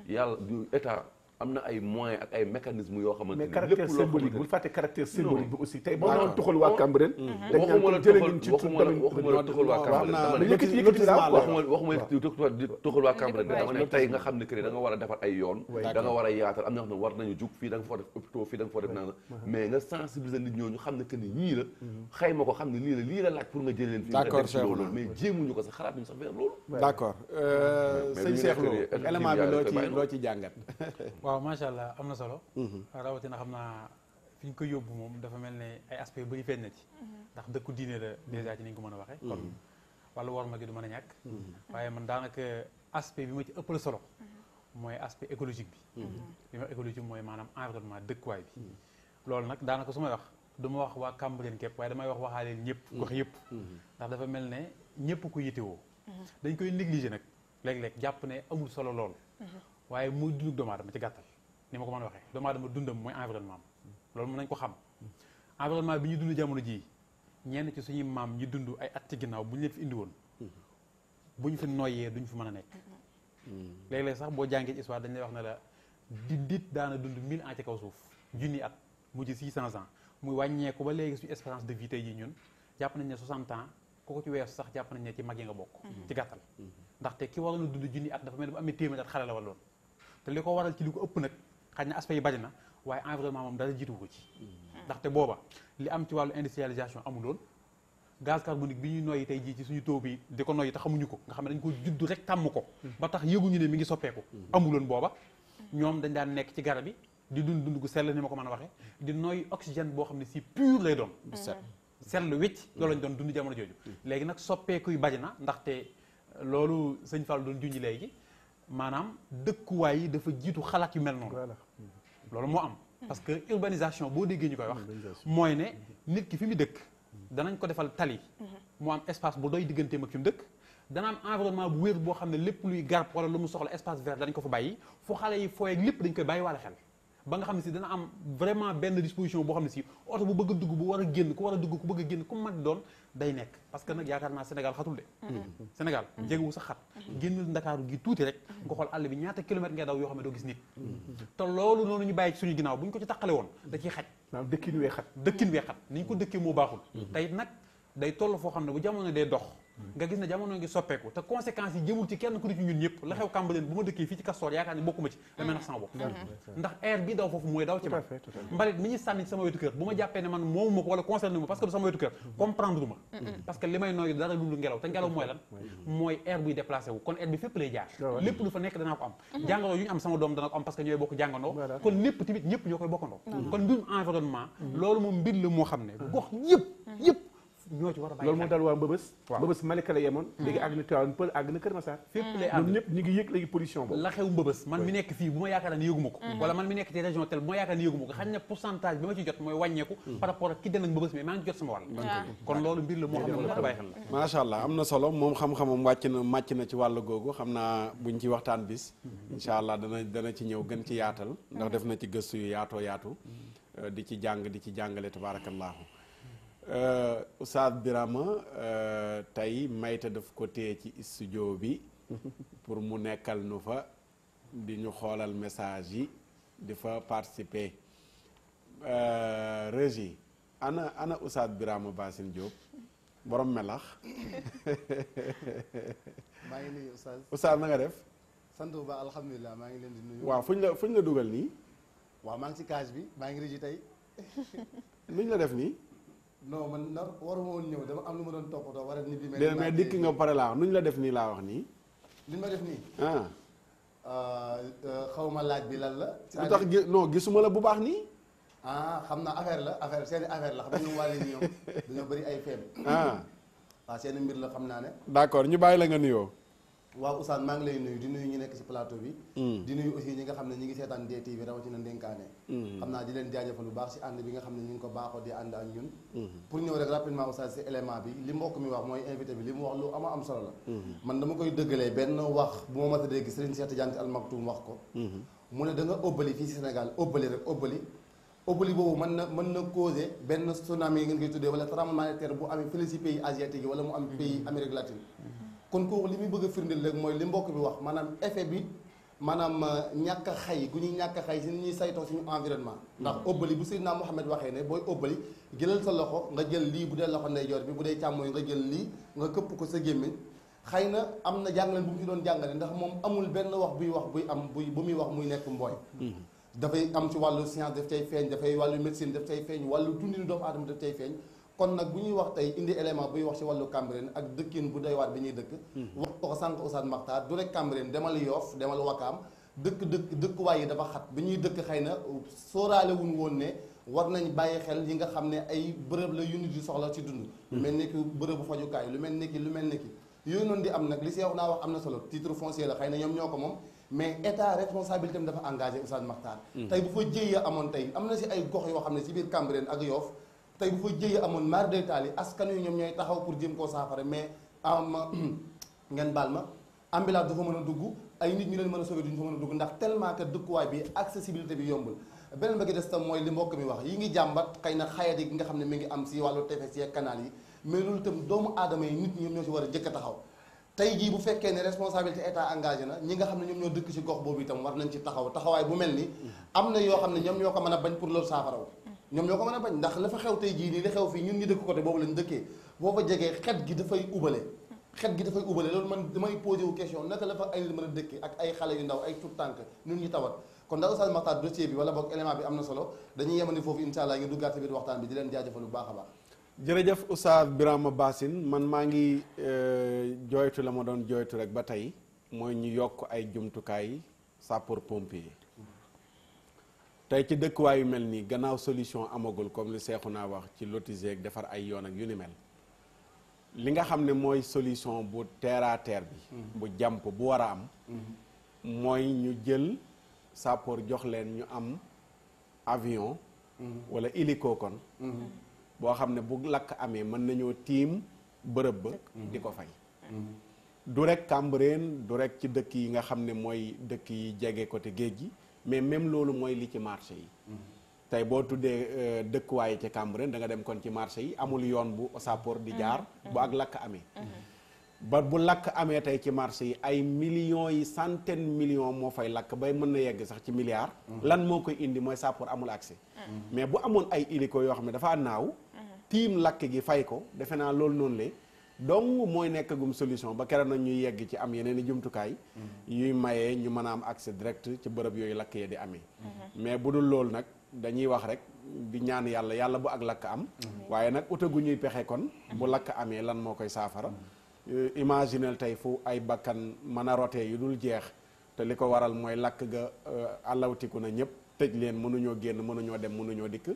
yàlla du état am na ay moyens ak ay mécanismes yoo xamante ni mais caractère symbolique bul fàtte caractère symbolique bi aussi tey boo doon tuxal waa Cambérène waxuma la tuxal waa Cambérène waxuma tuxal waa Cambérène dama ne tey nga xam ne que da nga war a defar ay yoon da nga war a yaatal am na xam ne war nañu jug fii da nga fa def hôpitaux fii da nga fa def naa mais nga sensibiliser nit ñooñu xam ne que ni ñii la xayma ko xam ne lii la laaj pour nga jël leen fii nga def ci loolu mais jéemuñu ko sax xalaat ñu sax vers loolu d'accord sëñ Cheikh Lo élément bi loo ci jàngat waaw macha allah am na solo rawatina xam naa fi ñu ko yóbbu moom dafa mel ne ay aspect yu bëri feeñ na ci ndax dëkku diine la dèjà ci ni ñu ko mën a waxee kon wàllu worma gi du mën a ñàkk waaye man daanaka aspect bi ma ci ëppal solo mooy aspect écologique bi li ma écologique mooy maanaam environnement dëkkuwaay bi loolu nag daanaka su may wax du ma wax waa Cambérène képp waaye damay wax waxaaleen ñëpp gox yëpp ndax dafa mel ne ñëpp ko yittewoo dañ koy négliger nag léeg-léeg jàpp ne amul solo lool waaye muy dundug doomu aadama ci gàttal ni ma ko mën a waxee doomu aadama dundam mooy environnement am loolu mën nañ ko xam environnement bi ñu dund jamono jii ñenn ci suñuy maam ñi dund ay at ci ginnaaw bu ñu leen fi indi woon bu ñu fi noyyee duñ fi mën a nekk léeg-léeg sax boo jàngee histoire dañ lay wax ne la dit daana dund 1000 ans ci kaw suuf junni at mujj 600 ans muy wàññeeku ba léegi suñu espérance de vie tey jii ñun jàpp nañ ne 60 ans ku ko ci weesu sax jàpp nañ ne ci mag yi nga bokk ci gàttal ndaxte ki waroon a dund junni at dafa mel ne bu amee téeméer at xale la waloon te li ko waral ci li ko ëpp nag xëy na aspect yi bari na waaye environnement moom dara jiitu ko ci ndaxte booba li am ci wàllu industrialisation amuloon gaz carbonique bi ñuy noyyi tey jii ci suñu taw bi di ko noyyi te xamuñu ko nga xam ne dañ ko judd rek tàmm ko ba tax yëguñu ne mi ngi soppeeku amuloon booba ñoom dañ daan nekk ci garab yi di dund gu sell ni ma ko mën a waxee di noyyi oxygène boo xam ne si pur lay doon sell wécc loolu lañ doon dund jamono jooju léegi nag soppeeku yu bari na ndaxte loolu sëñ Fall doon junj léegi maanaam dëkkuwaay yi dafa jiitu xalaat yu mel noonu loolu moo am parce que urbanisation boo déggee ñu koy wax mooy ne nit ki fi mu dëkk danañ ko defal tali mu am espace bu doy digganteem ak fi mu dëkk dana am environnement bu wér boo xam ne lépp luy garab wala lu mu soxla espace vert dañ ko fa bàyyi fu xale yi fooy ak lépp dañ koy bàyyi wala xel ba nga xam ne si dana am vraiment benn disposition boo xam ne si oto bu bëgg a dugg bu war a génn ku war a dugg ku bëgg a génn ku mag doon day nekk parce que nag yaakaar naa Sénégal xatul de Sénégal jégewu sax xat génnal Ndakaaru gi tuuti rek nga xool àll bi ñaata kilomètre ngay daw yoo xam ne doo gis nit te loolu noonu ñu bàyyi ci suñu ginnaaw bu ñu ko ci taqale woon da ciy xaj dëkkin wee xat ni ñu ko dëkkee moo baaxul te it nag day toll foo xam ne bu jamono day dox nga gis ne jamono ngi soppeeku te conséquences yi jëmul ci kenn ku di ci ñun ñëpp la xew Cambérène bu ma dëkkee fii ci Castor yaakaar ni bokkuma ci damay nax sama bopp ndax air bi daw foofu mooy daw ci man mbalit mi ñu sànni ci sama wetu kër bu ma jàppee ne man moomu ma ko wala concerné ma parce que du sama wetu kër comprendre ma parce que li may nooyu dara lu ngelaw te ngelaw mooy lan mooy air buy déplacé wu kon air bi fépp lay jaar lépp lu fa nekk danaa ko am jàngoro yu ñu am sama doom dana ko am parce que ñooy bokk jàngandoo kon lépp tamit ñëpp ñoo koy bokkandoo kon mbirum environnement loolu moom mbir la moo xam ne gox yëpp ñoo ci war a bàyyi loolu moo dal waa Mbëbës Mbëbës Malika la yemoon léegi àgg na Tivaouane Peulh àgg na Kër Massar fépp lay àgg ñoom ñëpp ñu ngi yëg léegi pollution boobu la xew Mbëbës man mi nekk fii bu ma yaakaar ne yëguma ko wala man mi nekk ci région tel bu ma yaakaar ne yëguma ko xañ na pourcentage bi ma ci jot mooy wàññeeku par rapport ak ki den ak Mbëbës mais maa ngi jot sama wàll kon loolu mbir la moo xam ne la bàyyi xel la macha allah am na solo moom xam-xamam màcc na ci wàll googu xam naa buñ ci waxtaan bis incha allah dana ci ñëw gën ci yaatal ndax def na ci gëstu yu yaatoo yaatu di ci jàng di ci jàngale tabaarakallaahu Oustaz Birama tey Mayta daf ko téye ci studio bi pour mu nekkal nu fa di ñu xoolal message yi di fa participer Régie ana Oustaz Birama Bassine Diop borom melax maa ngi nuyu Oustaz. Oustaz na nga def. sant bu baax alhamdulilah maa ngi leen di nuyu. waaw fuñ la dugal nii. waaw maa ngi ci cage bi maa ngi Régie tey. nuñ la def nii. non man nar waruma woon ñëw dama am lu ma doon toppatoo war a nit bi. mais dikk nga pare laa wax nuñ la def nii laa wax nii. li ma def nii. xaw ma laaj bi lan la. lu tax gisuma la bu baax nii. xam naa affaire seeni affaire la xam nga ñoom waa léegi ñoom dañoo bëri ay feeb. waaw seeni mbir la xam naa ne. d'accord ñu bàyyi la nga nuyoo. waaw Oustaz maa ngi lay nuyu di nuyu ñu nekk ci plateau bi. di nuyu aussi ñi nga xam ne ñi ngi seetaan DTV rawatina Ndenkaane. xam naa di leen jaajëfal bu baax ci ànd bi nga xam ne ñu ngi ko baaxoo di ànd ak ñun. pour ñëw rek rapidement Oustaz ci élément bi li mbokk mi wax mooy invité bi li mu wax lu am solo la. man dama koy dëggalee benn wax bu ma mës a dégg Serigne Cheikh Tidiane Al Maktoum wax ko. mu ne da nga óbbali fii ci Sénégal óbbali rek óbbali boobu mën na causer benn tsunami yi ngeen koy tuddee wala tremblement de terre bu amee fële ci pays asiatique yi wala mu am pays Amérique latine. kon kooku li muy bëgg a firndeel rek mooy li mbokk bi wax maanaam effet bi maanaam ñàkk a xay gu ñuy ñàkk a xay si ñuy saytoo suñu environnement. ndax óbbali bu Seydina Mohamed waxee ne booy óbbali jëlal sa loxo nga jël lii bu dee loxo ndeyjoor bi bu dee càmmooñ nga jël lii nga këpp ko sa gémmiñ xëy na am na jàngale bu mu ci doon jàngale ndax moom amul benn wax bu muy wax muy nekk mbooy. dafay am ci wàllu science daf cay feeñ dafay wàllu médecine daf cay feeñ wàllu dundinu doomu aadama daf cay feeñ kon nag bu ñuy wax tey indi élément buy wax ci wàllu Cambérène ak dëkkin bu doy waat bi ñuy dëkk wax ko sànq Oustaz Makhtar du rek Cambérène demal Yoff demal Wakaam dëkkuwaay yi dafa xat bi ñuy dëkk xëy na sóoraale wuñ woon ne war nañ bàyyi xel yi nga xam ne ay bërëb la yu nit di soxla ci dund lu mel ni ki bërëbu fajukaay lu mel ni ki yooyu noonu di am nag li si wax naa wax am na solo titre foncier la xëy na ñoom ñoo ko moom mais état responsabilité am dafa engagé Oustaz Makhtar tey bu fa jëyee amoon tey am na si ay gox yoo xam ne si biir Cambérène ak Yoff tey bu fa jëyee amoon mar de taal yi askan wi ñoom ñooy taxaw pour jéem koo saafara mais ngeen baal ma ambulance dafa mën a dugg ay nit ñu leen mën a sauver duñu fa mën a dugg ndax tellement que dëkkuwaay bi accessibilité bi yombul beneen ba gi des tam mooy li mbokk mi wax yi ngi jàmbat xëy na xayat yi nga xam ne mi ngi am si wàllu tefes yi canal yi mais loolu itam doomu aadama yi nit ñi ñoom ñoo si war a jëkk a taxaw tey jii bu fekkee ne responsabilité état engagé na ñi nga xam ne ñoom ñoo dëkk ci gox boobu itam war nañ ci taxawaay bu mel ni am na yoo xam ne ñoom ñoo ko mën a bañ pour loolu saafaraw ñoom ñoo ko mën a bañ ndax la fa xew tey jii nii li xew fii ñun ñi dëkk côté boobu lañ dëkkee boo fa jegee xet gi dafay ubale loolu man damay posé wu question naka la fa ay nit mën a dëkkee ak ay xale yu ndaw ay tout tànk ñun ñu tawat kon ndax Oustaz Makhtar dossier bi wala boog élément bi am na solo dañuy yemani foofu insha allah ngi duggaat ci biir waxtaan bi di leen jaajëfal bu baax a baax jërëjëf Oustaz Birama Bassine man maa ngi jooytu la ma doon jooytu rek ba tey mooy ñu yokk ay jumtukaay sapeur pompier tey ci dëkkuwaay yu mel nii gannaaw solution amagul comme li seexu naa wax ci lotisé ak defar ay yoon ak yu ni mel li nga xam ne mooy solution bu terre à terre bi bu jàmp bu war a am mooy ñu jël sapeur jox leen ñu am avion wala hélico kon boo xam ne bu lakk amee mën nañoo tiim bërëb ba di ko fay du rek Cambérène du rek ci dëkk yi nga xam ne mooy dëkk yi jege côté géej gi mais même loolu mooy li ci marché yi tey boo tuddee dëkkuwaay ci Cambérène da nga dem kon ci marché yi amul yoon bu sapeur di jaar bu ak lakk amee ba bu lakk amee tey ci marché yi ay millions yi centaine millions moo fay lakk bay mën na yegg sax ci milliards lan moo koy indi mooy sapeur amul accès mais bu amoon ay hélico yoo xam ne dafa naaw tiim lakk gi fay ko defe naa loolu noonu le donc mooy nekkagum solution ba keroog nag ñuy yegg ci am yeneen i jumtukaay yuy mayee ñu mën a am accès direct ci bërëb yooyu lakk ya di amee mais bu dul loolu nag dañuy wax rek di ñaan yàlla bu ak lakk am waaye nag utagu ñuy pexe kon bu lakk amee lan moo koy saafara imaginel tey fu ay bakkan mën a rotee yu dul jeex te li ko waral mooy lakk ga àllawtiku na ñëpp tëj leen mënuñoo génn mënuñoo dem mënuñoo dikk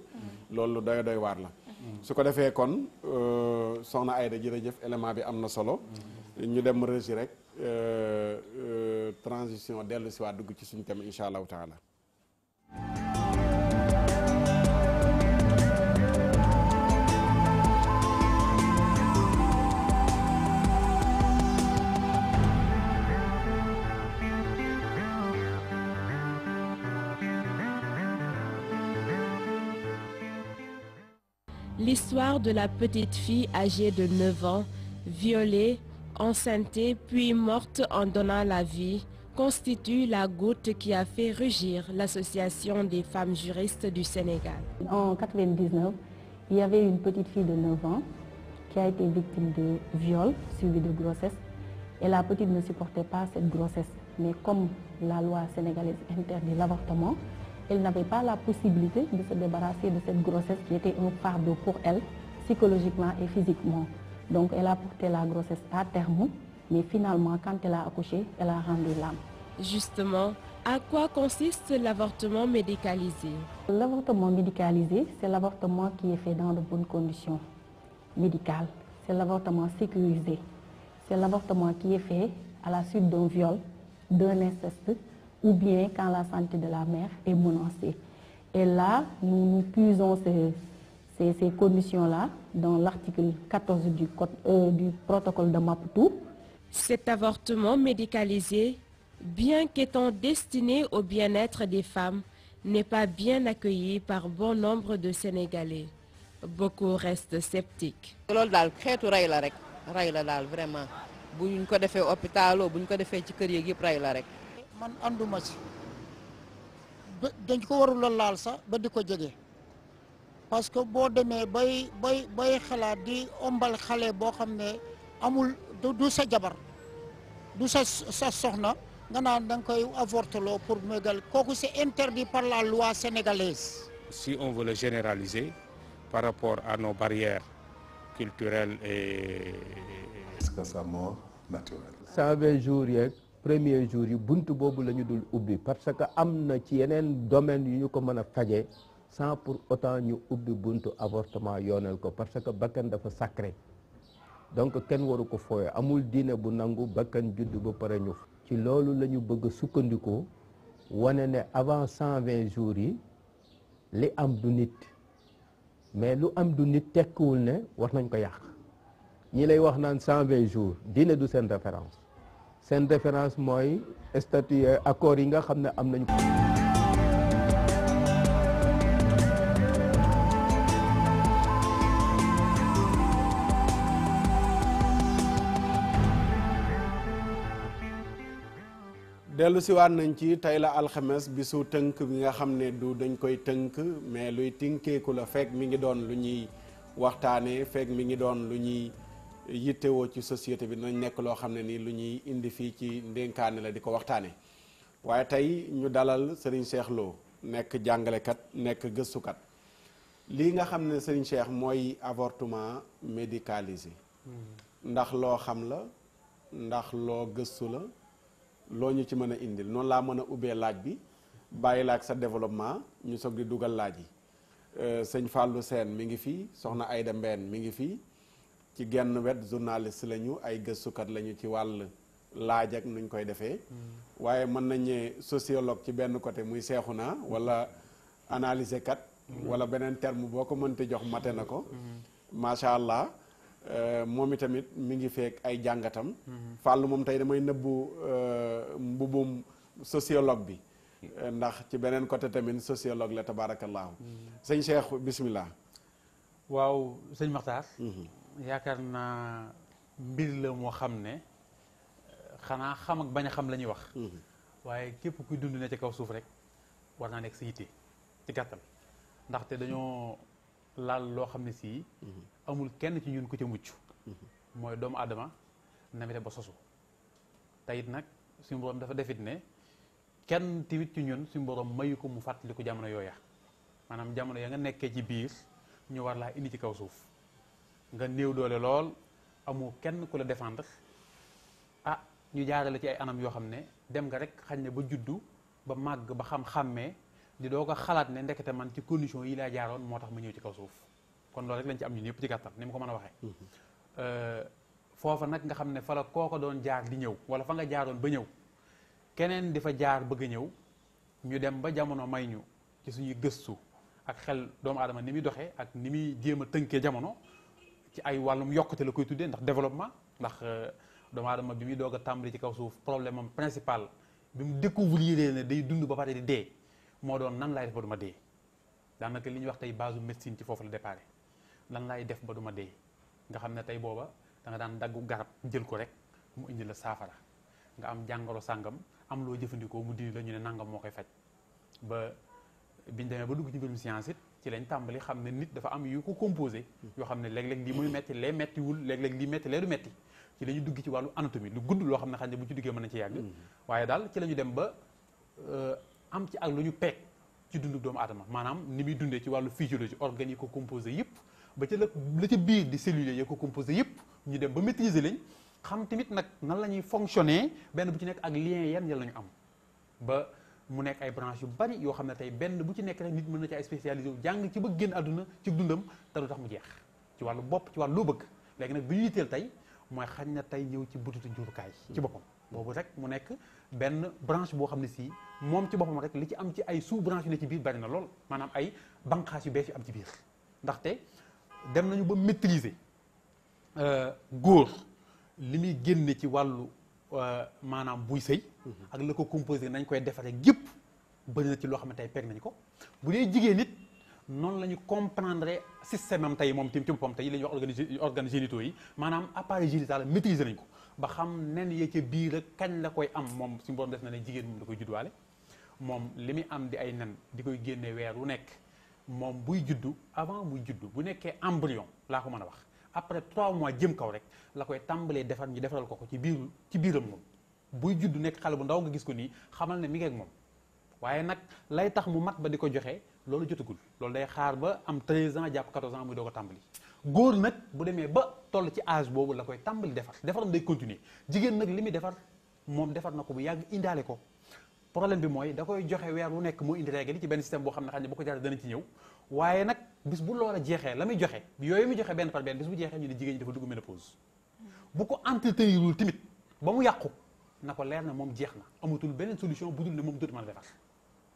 loolu doy waar la su ko defee kon soxna Aïda jërëjëf élément bi am na solo ñu dem régi rek transition dellu si waat dugg ci suñu thème insha allahu taala L'histoire de la petite fille âgée de 9 ans, violée, enceintée puis morte en donnant la vie, constitue la goutte qui a fait rugir l'Association des femmes juristes du Sénégal. En 1999, il y avait une petite fille de 9 ans qui a été victime de viol suivi de grossesse. Et la petite ne supportait pas cette grossesse. Mais comme la loi sénégalaise interdit l'avortement, elle n'avait pas la possibilité de se débarrasser de cette grossesse qui était un fardeau pour elle, psychologiquement et physiquement. Donc elle a porté la grossesse à terme, mais finalement, quand elle a accouché, elle a rendu l'âme. Justement, à quoi consiste l'avortement médicalisé? L'avortement médicalisé, c'est l'avortement qui est fait dans de bonnes conditions médicales. C'est l'avortement sécurisé. C'est l'avortement qui est fait à la suite d'un viol, d'un inceste, ou bien quand la santé de la mère est menacée. Et là, nous puisons ces conditions-là dans l'article 14 du protocole de Maputo. Cet avortement médicalisé, bien qu'étant destiné au bien-être des femmes, n'est pas bien accueilli par bon nombre de Sénégalais. Beaucoup restent sceptiques. loolu daal xeetu rey la rek rey la daal vraiment bu ñu ko defee hôpital bu ñu ko defee ci kër yeeg yëpp rey la rek. man ànduma ci dañ ko warul a laal sax ba di ko jege parce que boo demee bay xalaat di ombal xale boo xam ne amul du sa jabar du sa soxna nga naan da nga koy avorteloo pour mégal kooku c'est interdit par la loi sénégalaise. Si on veut le généraliser par rapport à nos barrières culturelles et... jusqu'à sa mort naturelle. 120 jours yeeg premier jour yi buntu boobu la ñu dul ubbi parce que am na ci yeneen domaine yu ñu ko mën a faje sans pour autant ñu ubbi buntu avortement yoonal ko parce que bakkan dafa sacré donc kenn waru ko fooye amul diine bu nangu bakkan judd ba pare ñu ci loolu la ñu bëgg a sukkandiku wane ne avant 120 jours yi li am du nit mais lu am du nit tekkiwul ne war nañ ko yàq ñi lay wax naan 120 jours diine du seen référence seen référence mooy statut accord yi nga xam ne am nañu ko. dellu siwaat nañ ci tey la alxames bisu tënk bi nga xam ne du dañ koy tënk mais luy tinkeeku la fekk mi ngi doon lu ñuy waxtaanee fekk mi ngi doon lu ñuy yittewoo ci société bi dinañ nekk loo xam ne nii lu ñuy indi fii ci ndénkaane la di ko waxtaane waaye tey ñu dalal Serigne Cheikh Lo nekk jàngalekat nekk gëstukat lii nga xam ne Serigne Cheikh mooy avortement médicalisé ndax loo xam la ndax loo gëstu la loo ñu ci mën a indil noonu laa mën a ubbee laaj bi bàyyi la ak sa développement ñu soog di dugal laaj yi sëñ Fallou Sène mi ngi fii soxna Aïda Mbène mi ngi fii ci genn wet journaliste lañu ay gëstukat lañu ci wàll laaj ak nuñ koy defee waaye mën nañ ne sociologue ci benn côté muy Seexuna wala analyser kat wala beneen terme boo ko mënte jox mate na ko macha allah moom itamit mi ngi fekk ay jàngatam Fallou moom tey damay nëbbu mbubum sociologue bi ndax ci beneen côté tamit sociologue la tabaarakallaahu sëñ Cheikh bismillah. waaw sëñ Makhtar yaakaar naa mbir la moo xam ne xanaa xam ak bañ a xam la ñuy wax waaye képp kuy dund ne ci kaw suuf rek war naa nekk sa yitte ci gàttal ndaxte dañoo laal loo xam ne sii amul kenn ci ñun ku ca mucc mooy doomu aadama namite ba sosu teyit nag suñu borom dafa defit ne kenn tamit ci ñun suñu borom mayu ko mu fàttaliku jamono yooya maanaam jamono ya nga nekkee ci biir ñu war laa indi ci kaw suuf nga néew doole lool amoo kenn ku la défendre ah ñu jaarale ci ay anam yoo xam ne dem nga rek xañ ne ba juddu ba màgg ba xam-xàmmee di doo ko xalaat ne ndekete man ci condition yi laa jaaroon moo tax ma ñëw ci kaw suuf kon loolu rek lañ ci am ñun yëpp ci gàttal ni ma ko mën a waxee foofa nag nga xam ne fa la kooko doon jaar di ñëw wala fa nga jaaroon ba ñëw keneen di fa jaar bëgg a ñëw ñu dem ba jamono may ñu ci suñuy gëstu ak xel doomu aadama ni muy doxee ak ni muy jéem a tënkee jamono ci ay wàllum yokkute la koy tuddee ndax développement ndax doomu aadama bi muy doog a tàmbali ci kaw suuf problème am principal bi mu découvrir ne day dund ba pare di dee moo doon nan laay def ba du ma dee daanaka li ñuy wax tey base médecine ci foofu la déparé lan laay def ba du ma dee nga xam ne tey booba da nga daan daggu garab jël ko rek mu indi la saafara nga am jàngoro sàngam am loo jëfandikoo mu dindi la ñu ne nangam moo koy faj ba biñ demee ba dugg ci mbirum science it ci lañ tàmbali xam ne nit dafa am yu ko composé yoo xam ne léeg-léeg lii muy metti lee mettiwul léeg-léeg lii metti lee du metti ci la ñu dugg ci wàllu anatomie lu gudd loo xam ne xam ne bu ñu ci duggee mën na ci yàgg waaye daal ci la ñu dem ba am ci ak lu ñu peeg ci dundu doomu aadama maanaam ni muy dundee ci wàllu physiologie organes yi ko composé yëpp ba ca la ca biir di cellules yi ko composé yëpp ñu dem ba maîtriser lañ xam tamit nag nan la ñuy fonctionner benn bu ci nekk ak lien yan la ñu am ba mu nekk ay branches yu bari yoo xam ne tey benn bu ci nekk rek nit mën na ci ay spécialisé wu jàng ci ba génn àdduna ci dundam te du tax mu jeex ci wàllu bopp ci wàllu loo bëgg léegi nag bi ñu yitteel tey mooy xañ na tey ñëw ci butitu njurukaay ci boppam boobu rek mu nekk benn branche boo xam ne si moom ci boppam rek li ci am ci ay sous branche yu ne ci biir bari na lool maanaam ay banqaas yu bees yu am ci biir ndaxte dem nañu ba maîtriser góor li muy génne ci wàllu maanaam buy sëy ak la ko composé nañ koy defaree gépp bëri na ci loo xam ne tey peg nañ ko bu dee jigéen nit noonu la ñu comprendre système am tey moom tim ci boppam tey li ñuy wax organes génitaux yi maanaam appareil génital maîtriser nañ ko ba xam nen yee ca biir ak kañ la koy am moom suñu borom def na ne jigéen moom da koy juddwaale moom li muy am di ay nen di koy génne weer wu nekk moom buy juddu avant muy juddu bu nekkee embryon laa ko mën a wax après 3 mois jëm kaw rek la koy tàmbalee defar ñu defaral ko ci biiram moom buy juddu nekk xale bu ndaw nga gis ko nii xamal ne mi ngi ak moom waaye nag lay tax mu mat ba di ko joxe loolu jotagul loolu day xaar ba am 13 ans jàpp 14 ans muy doo ko tàmbali góor nag bu demee ba toll ci âge boobu la koy tàmbali defaram day continuer jigéen nag li muy defar moom defar na ko bu yàgg indaale ko problème bi mooy da koy joxe weer wu nekk moo indi règle ci benn système boo xam ne xam ne bu ko jaaree dana ci ñëw waaye nag bis bu loola jeexee la muy joxe yooyu muy joxe benn par benn bis bu jeexee ñu ne jigéen ñi dafa dugg ménopause bu ko entretenirul tamit ba mu yàqu na ko leer na moom jeex na amatul beneen solution bu dul ne moom dootu mën a defar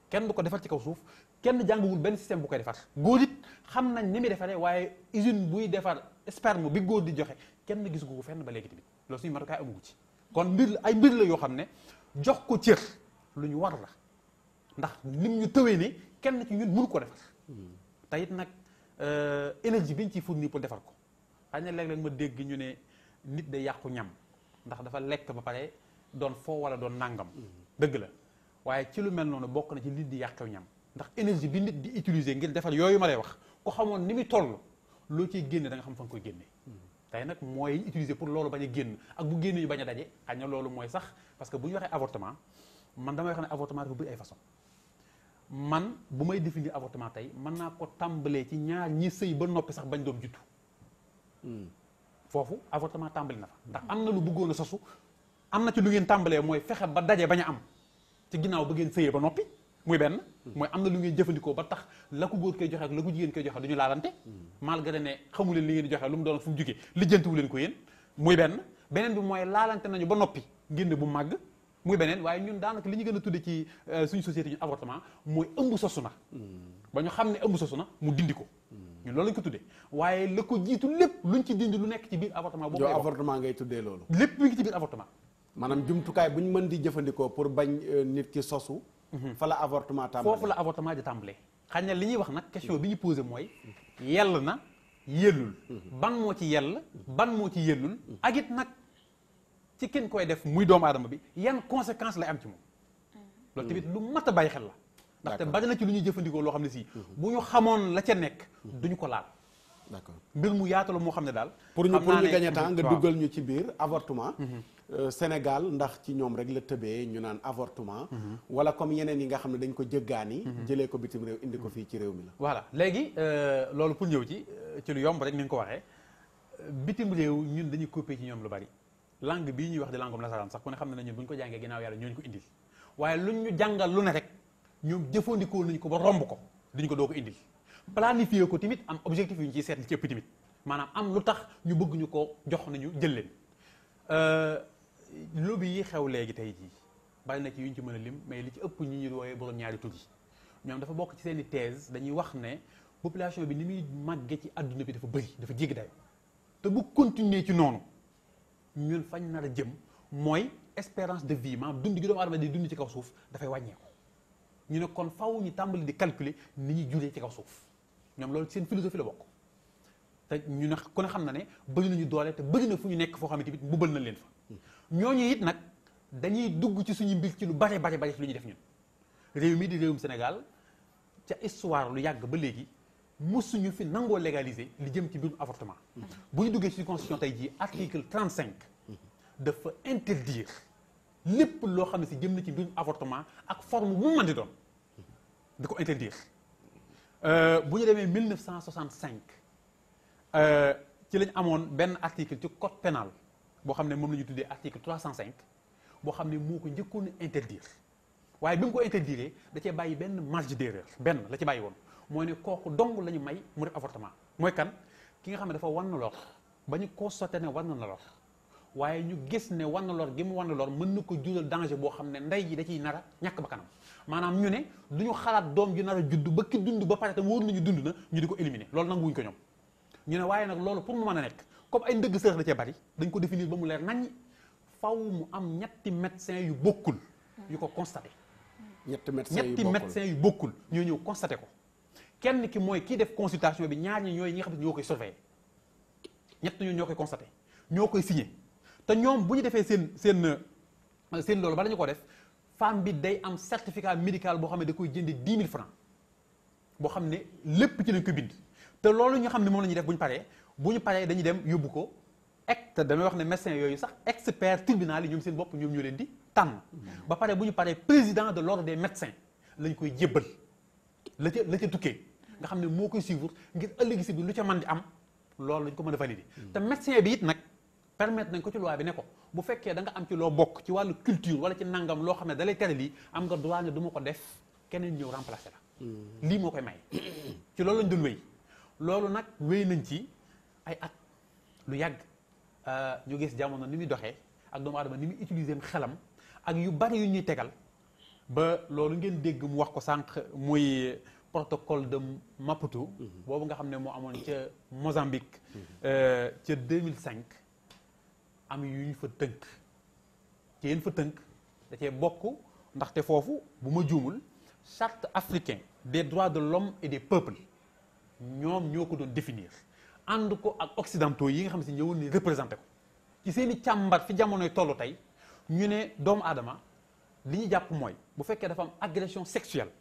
kenn du ko defar ci kaw suuf kenn jànguwul benn système bu koy defar góor it xam nañ ni muy defaree waaye usine buy defar sperme bi góor di joxe kenn gis ko fenn ba léegi tamit loolu suñu matukaay amugu ci kon mbir la yoo xam ne jox ko cër lu ñu war la ndax nim ñu tëwee ne kenn ci ñun mënu ko defar te it nag énergie biñ ciy fournir pour defar ko xëy na léeg-léeg ma dégg ñu ne nit day yàqu ñam ndax dafa lekk ba pare doon foo wala doon nàngam dëgg la waaye ci lu mel noonu bokk na ci nit di yàqew ñam ndax énergie bi nit di utiliser ngir defar yooyu ma lay wax ku xamoon ni muy toll loo ciy génne da nga xam fa nga koy génne tey nag mooy utiliser pour loolu bañ a génn ak bu génne yu bañ a daje xëy na loolu mooy sax parce que bu ñu waxee avortement man damay wax ne avortement dafa bëri ay façon man bu may définir avortement tey mën naa ko tàmbalee ci ñaar ñi sëy ba noppi sax bañ doom juddu foofu avortement tàmbali na fa ndax am na lu bëggoon a sosu am na ci lu ngeen tàmbalee mooy fexe ba daje bañ a am ci ginnaaw ba ngeen sëyee ba noppi muy benn mooy am na lu ngeen jëfandikoo ba tax la ko góor koy joxe ak la ko jigéen koy joxe du ñu laalante malgré ne xamu leen li ngeen di joxe lu mu doon fu mu jugee lijjantiwu leen ko yéen muy benn beneen bi mooy laalante nañu ba noppi génn bu màgg muy beneen waaye ñun daanaka li ñu gën a tudde ci suñu société ñu avortement mooy ëmb sosu na ba ñu xam ne ëmb sosu na mu dindi ko ñun loolu lañ ko tuddee waaye la ko jiitu lépp luñ ci dindi lu nekk ci biir avortement boobu avortement ngay tuddee loolu lépp mi ngi ci biir avortement maanaam jumtukaay bu ñu mën di jëfandikoo pour bañ nit ki sosu fa la avortement tàmbalee foofu la avortement di tàmbalee xañ na li ñuy wax nag question bi ñu posé mooy yell na yellul ban moo ci yell ban moo ci yellul ak it nag ci kenn koy def muy doomu aadama bi yan conséquence lay am ci moom loolu tamit lu mat a bàyyi xel la ndaxte bari na ci lu ñuy jëfandikoo loo xam ne si bu ñu xamoon la ca nekk duñu ko laal d'accord mbir mu yaatu la moo xam ne daal pour ñu gagner temps nga duggal ñu ci biir avortement Sénégal ndax ci ñoom rek la tëbee ñu naan avortement wala comme yeneen yi nga xam ne dañ ko jëggaani jëlee ko bitim réew indi ko fii ci réew mi la voilà léegi loolu pour ñëw ci lu yomb rek ni nga ko waxee bitim réew ñun dañuy copier ci ñoom lu bari langue bii ñuy wax di langue nasaraan sax ku ne xam ne ñun bu ñu ko jàngee ginnaaw yàlla ñooñu ko indil waaye luñ ñu jàngal lu ne rek ñoom jëfandikoo nañ ko ba romb ko diñ ko doo ko indil planifier ko tamit am objectif yu ñu ciy seet li ci ëpp tamit maanaam am lu tax ñu bëgg ñu ko jox nañu jël leen lobby yi xew léegi tey jii bari na ci yu ñu ci mën a lim mais li ci ëpp ñi ñu wooyee borom ñaari tur yi ñoom dafa bokk ci seen i thèse dañuy wax ne population bi ni muy màggee ci àdduna bi dafa bëri dafa jéggi dayo te bu continuer ci noonu ñun fañ nar a jëm mooy espérance de vie maanaam dund gi doomu aadama di dund ci kaw suuf dafay wàññeeku ñu ne kon faw ñu tàmbali di calculer ni ñuy juree ci kaw suuf ñoom loolu seen philosophie la bokk te ñu ne ku ne xam na ne bëri nañu doole te bëri na fu ñu nekk foo xam ne tamit mbubal nañ leen fa ñooñu it nag dañuy dugg ci suñu mbir ci lu bare bare bare ci lu ñuy def ñun réew mi di réewum Sénégal ca histoire lu yàgg ba léegi musuñu fi nangoo légaliser li jëm ci mbirum avortement bu ñu duggee ci constitution tey jii article 35 dafa interdire lépp loo xam ne si jëm na ci mbirum avortement ak forme bu mu mën di doon da ko interdire bu ñu demee 1965 ci lañ amoon benn article ci code pénal boo xam ne moom la ñu tuddee article 305 boo xam ne moo ko njëkkoon a interdire waaye bi mu ko interdire da cee bàyyi benn marge d'erreur benn la ci bàyyi woon mooy ne kooku dong la ñu may mu def avortement mooy kan ki nga xam ne dafa wan na lor ba ñu constaté ne wan na lor waaye ñu gis ne wan na lor gi mu wan na lor mën na ko jural danger boo xam ne ndey ji da ciy nar a ñàkk ba kanam maanaam ñu ne du ñu xalaat doom ji nar a judd ba ki dund ba pare tam wóor nañu dund na ñu di ko éliminer loolu nanguwuñ ko ñoom ñu ne waaye nag loolu pour mu mën a nekk comme ay ndëgg sërëx da cee bari dañ ko définir ba mu leer naññ faw mu am ñetti médecin yu bokkul yu ko constaté ñetti médecin yu bokkul ñoo ñëw constaté ko kenn ki mooy kii def consultation bi ñaar ñi ñooy ñi nga xam ne ñoo koy surveiller ñett ñoo koy constaté ñoo koy signé te ñoom bu ñu defee seen loolu ba dañu ko def femme bi day am certificat médical boo xam ne da koy jënde 10 000 francs boo xam ne lépp ci lañ ko bind te loolu ñu xam ne moom la ñuy def bu ñu paree dañuy dem yóbbu ko te damay wax ne médecin yooyu sax expert tribunal yi ñoom seen bopp ñoom ñoo leen di tànn ba pare bu ñu paree président de l'ordre des médecins lañ koy jébbal la ca tukkee nga xam ne moo koy suivre ngir ëllëgi si bi lu ca mën di am loolu lañ ko mën a valider te médecin bi it nag permettre nañ ko ci loi bi ne ko bu fekkee da nga am ci loo bokk ci wàllu culture wala ci nangam loo xam ne da lay tere lii am nga droit ne du ma ko def keneen ñëw remplacer la lii moo koy may ci loolu lañ doon wéy loolu nag wéy nañ ci ay at lu yàgg ñu gis jamono ni muy doxee ak doomu aadama ni muy utiliser xelam ak yu bari yu ñuy tegal ba loolu ngeen dégg mu wax ko sànq muy protocole de Maputo boobu nga xam ne moo amoon ca Mozambique ca 2005 am yu ñu fa tënk ci yéen fa tënk da cee bokk ndaxte foofu bu ma juumul charte africain des droits de l'homme et des peuples ñoom ñoo ko doon définir ànd ko ak occidentaux yi nga xam ne si ñëwoon ni représenté ko ci seen i càmbar fi jamonoy tollu tey ñu ne doomu aadama li ñu jàpp mooy bu fekkee dafa am agression sexuelle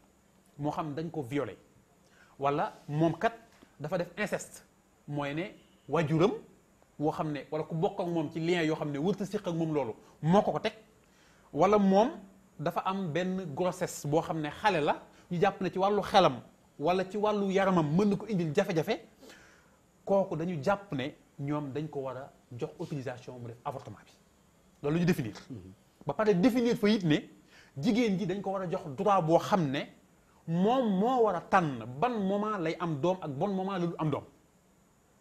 moo xam dañ ko violé wala moom kat dafa def inceste mooy ne wajuram woo xam ne wala ku bokk ak moom ci lien yoo xam ne wërta siq ak moom loolu moo ko teg wala moom dafa am benn grossesse boo xam ne xale la ñu jàpp ne ci wàllu xelam wala ci wàllu yaramam mën na ko indil jafe-jafe kooku dañu jàpp ne ñoom dañ ko war a jox autorisation mu def avortement bi loolu ñu définir ba pare définir fa it ne jigéen ji dañ ko war a jox droit boo xam ne moom moo war a tànn ban moment lay am doom ak bon moment la du am doom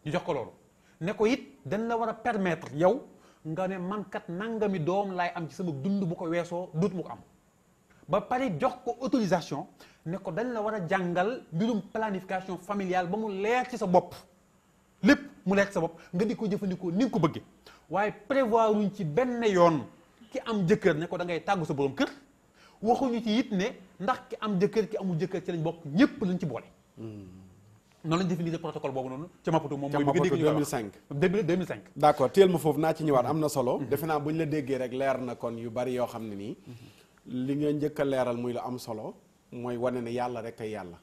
ñu jox ko loolu ne ko it dañ la war a permettre yow nga ne man kat nangami doom laay am ci sama dund bu ko weesoo dut mu ko am ba pare jox ko autorisation ne ko dañ la war a jàngal mbirum planification familiale ba mu leer ci sa bopp lépp mu leer ci sa bopp nga di ko jëfandikoo ni nga ko bëggee waaye prévoir wuñ ci benn yoon ki am jëkkër ne ko da ngay tàggu sa borom kër waxuñu ci it ne ndax ki am jëkkër ki amul jëkkër ci lañ bokk ñépp lañ ci boole. noonu lañ définir protocole boobu noonu ca Maputo moom mooy bi nga dégg 2005 2005 d'accord teel ma foofu naa ci ñëwaat am na solo defe naa bu ñu la déggee rek leer na kon yu bari yoo xam ne nii li nga njëkk a leeral muy lu am solo mooy wane ne yàlla rek ay yàlla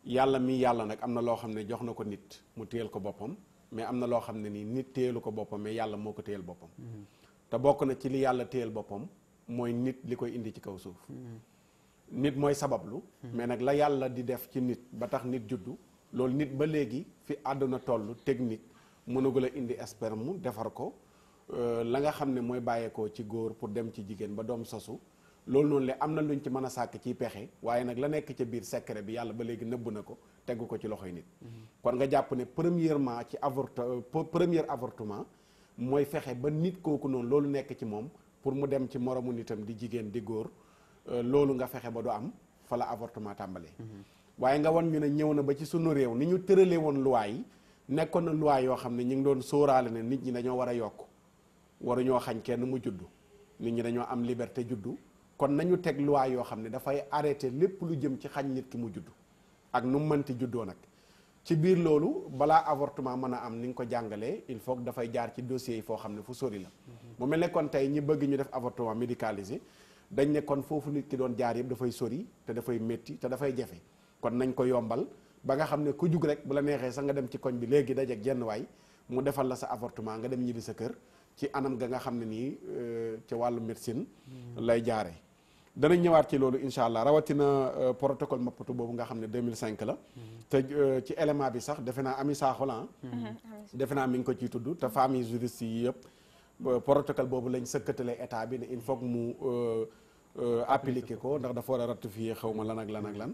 yàlla mi yàlla nag am na loo xam ne jox na ko nit mu téyel ko boppam mais am na loo xam ne nii nit téyelu ko boppam mais yàlla moo ko téyel boppam te bokk na ci li yàlla téyel boppam mooy nit li koy indi ci kaw suuf nit mooy sabablu mais nag la yàlla di def ci nit ba tax nit juddu loolu nit ba léegi fi àdduna toll technique mënagul a indi sperme defar ko la nga xam ne mooy bàyyeekoo ci góor pour dem ci jigéen ba doom sosu loolu noonu le am na luñ ci mën a sàkk ciy pexe waaye nag la nekk ca biir secret bi yàlla ba léegi nëbb na ko tegu ko ci loxoy nit kon nga jàpp ne premièrement ci premier avortement mooy fexe ba nit kooku noonu loolu nekk ci moom pour mu dem ci moromu nitam di jigéen di góor loolu nga fexe ba du am fa la avortement tàmbalee waaye nga wan ñu ne ñëw na ba ci sunu réew ni ñu tëralee woon loi yi nekkoon na loi yoo xam ne ñu ngi doon sóoraale ne nit ñi dañoo war a yokk waruñoo xañ kenn mu juddu nit ñi dañoo am liberté juddu kon nañu teg loi yoo xam ne dafay arrêté lépp lu jëm ci xañ nit ki mu juddu ak nu mu mënti juddoo nag ci biir loolu balaa avortement mën a am ni nga ko jàngalee il faut que dafay jaar ci dossiers yi foo xam ne fu sori la mu mel ne kon tey ñi bëgg ñu def avortement médicalisé dañ ne kon foofu nit ki doon jaar yëpp dafay sori te dafay métti te dafay jafe kon nañ ko yombal ba nga xam ne ku jug rek bu la neexee sax nga dem ci koñ bi léegi dajeeg jenn waay mu defal la sa avortement nga dem ñibbi sa kër ci anam ga nga xam ne nii ci wàllu médecine lay jaaree. danañ ñëwaat ci loolu incha allah rawatina protocole Maputo boobu nga xam ne 2005 la. te ci élément bi sax defe naa Ami Sakho la defe naa mi ngi ko ciy tudd te famille juriste yi yëpp protocole boobu lañ sëkkatalee état bi ne il faut que mu appliquer ko ndax dafa war a ratifier xaw ma lan ak lan ak lan.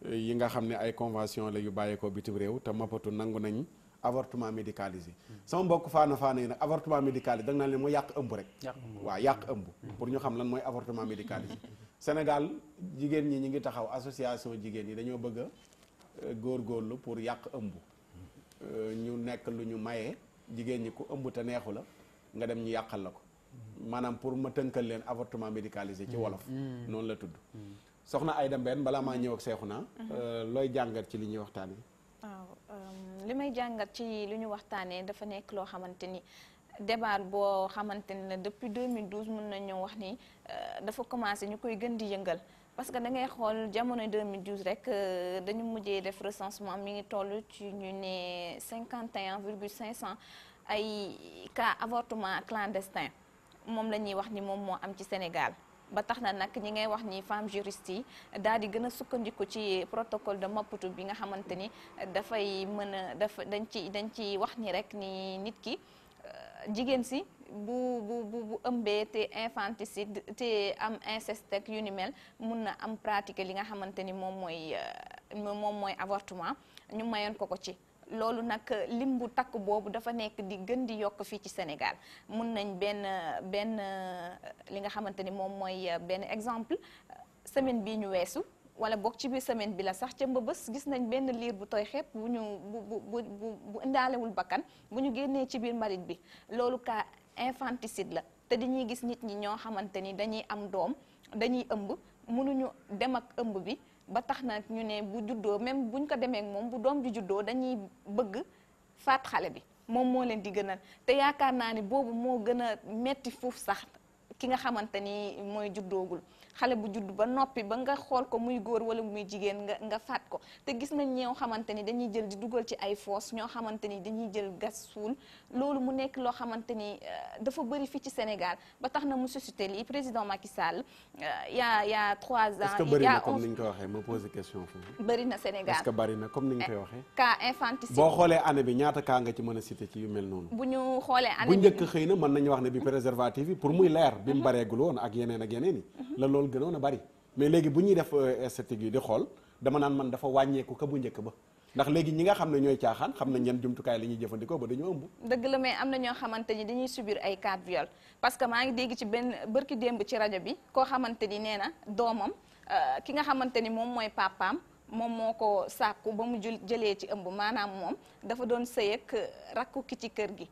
yi nga xam ne ay convention la yu bàyyeekoo bitim réew te Maputo nangu nañ avortement médicalisé. sama mbokk faana yi nag avortement médicalisé da nga naan leen mooy yàq ëmb rek. waaw yàq ëmb. pour ñu xam lan mooy avortement médicalisé. Sénégal jigéen ñi ngi taxaw association jigéen ñi dañoo bëgg a góorgóorlu pour yàq ëmb. ñu nekk lu ñu maye jigéen ñi ku ëmb te neexu la nga dem ñu yàqal la ko maanaam pour ma tënkal leen avortement médicalisé ci wolof. noonu la tudd. soxna Aïda Mbène balaa maa ñëw ak Seexuna looy jàngat ci li ñuy waxtaanee. waaw li may jàngat ci li ñu waxtaanee dafa nekk loo xamante ni débat boo xamante ne depuis 2012 mën nañu wax ni dafa commencé ñu koy gën di yëngal parce que da ngay xool jamono 2012 rek dañu mujjee def recensement mi ngi toll ci ñu ne 51,500 ay cas avortement clandestin moom la ñuy wax ni moom moo am ci Sénégal. ba tax na nag ñi ngay wax ni femme juriste yi daal di gën a sukkandiku ci protocole de Maputo bi nga xamante ni dafay mën a dañ ci wax ni rek ni nit ki jigéen si bu ëmbee te infanticide te am inceste ak yu ni mel mun na am pratiquer li nga xamante ni moom mooy avortement ñu mayoon ko ci. loolu nag lim bu takk boobu dafa nekk di gën di yokk fii ci Sénégal mun nañ benn li nga xamante ni moom mooy benn exemple semaine bii ñu weesu wala boog ci biir semaine bi la sax ca Mbëbës gis nañ benn liir bu tooy xepp bu indaalewul bakkan bu ñu génnee ci biir mbalit bi loolu cas infanticide la te dañuy gis nit ñi ñoo xamante ni dañuy am doom dañuy ëmb mënuñu dem ak ëmb bi ba tax na ñu ne bu juddoo même buñ ko demee ak moom bu doom ji juddoo dañuy bëgg faat xale bi moom moo leen di gënal te yaakaar naa ni boobu moo gën a metti fuuf sax ki nga xamante ni mooy juddoogul xale bu judd ba noppi ba nga xool ko muy góor wala muy jigéen nga faat ko te gis nañ ñoo xamante ni dañuy jël di dugal ci ay fosse ñoo xamante ni dañuy jël gas suul loolu mu nekk loo xamante ni dafa bëri fii ci Sénégal ba tax na mu suscité lii président Macky Sall y a 3 ans. est-ce que bëri na comme ni ñu koy waxee ma posé question foofu. bëri na Sénégal est-ce que bëri na comme ni ñu koy waxee. cas infanticide boo xoolee année bi ñaata cas nga ci mën a cité ci yu mel noonu. bu ñu xoolee année bu njëkk xëy na mën nañu wax ne bi préservatif yi pour muy leer bi mu bareegul woon ak yeneen yi la loolu gënoon a bari mais léegi bu ñuy def esthétique yi di xool dama naan man dafa wàññeeku ka bu njëkk ba ndax léegi ñi nga xam ne ñooy caaxaan xam nañ yan jumtukaay la ñuy jëfandikoo ba dañoo ëmb. dëgg la mais am na ñoo xamante ni dañuy subir ay cas de viol parce que maa ngi dégg ci benn bërki démb ci rajo bi koo xamante ni nee na doomam ki nga xamante ni moom mooy papaam moom moo ko sàkku ba mu jëlee ci ëmb maanaam moom dafa doon sëy ak rakku ki ci kër gi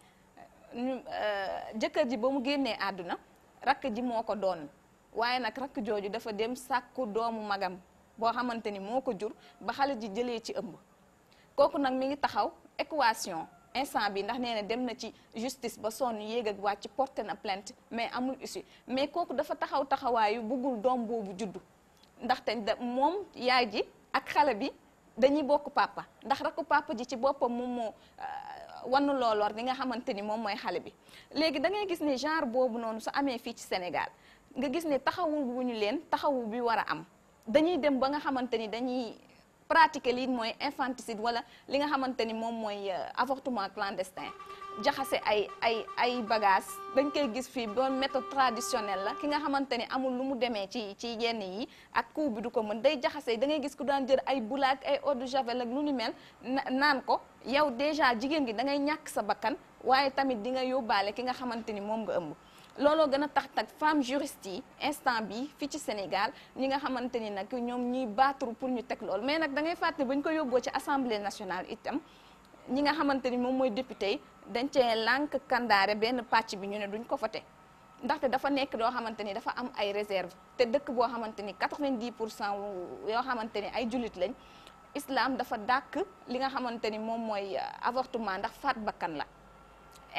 jëkkër ji ba mu génnee àdduna rakk ji moo ko doon waaye nag rakk jooju dafa dem sàkku doomu magam boo xamante ni moo ko jur ba xale ji jëlee ci ëmb kooku nag mi ngi taxaw équation instant bi ndax nee na dem na ci justice ba sonn yéeg ak wàcc porté na plainte mais amul issue mais kooku dafa taxawaayu bëggul doom boobu juddu ndaxte moom yaay ji ak xale bi dañuy bokk papa ndax rakku papa ji ci boppam moom moo wannu looloor li nga xamante ni moom mooy xale bi léegi da ngay gis ne genre boobu noonu su amee fii ci Sénégal nga gis ne taxawu bu ñu leen taxawu bi war a am dañuy dem ba nga xamante ni dañuy pratiquer lii mooy infanticide wala li nga xamante ni moom mooy avortement clandestin jaxase ay bagages dañ koy gis fii ba méthode traditionnelle la ki nga xamante ni amul lu mu demee ci yenn yi ak coup bi du ko mën day jaxase da ngay gis ku daan jël ay bulaak ay eau de javel ak lu ni mel naan ko yow déjà jigéen gi da ngay ñàkk sa bakkan waaye tamit di nga yóbbaale ki nga xamante ni moom nga ëmb looloo gën a tax nag femme juriste yi instant bi fii ci Sénégal ñi nga xamante ni nag ñoom ñuy battre pour ñu teg loolu mais nag da ngay fàtte ba ñu ko yóbboo ci assemblée nationale itam ñi nga xamante ni moom mooy député yi dañ cee lànk kandaare benn pàcc bi ñu ne duñ ko voté ndaxte dafa nekk doo xamante ni dafa am ay réserve te dëkk boo xamante ni 90% yoo xamante ni ay jullit lañ islam dafa dàkk li nga xamante ni moom mooy avortement ndax faat bakkan la.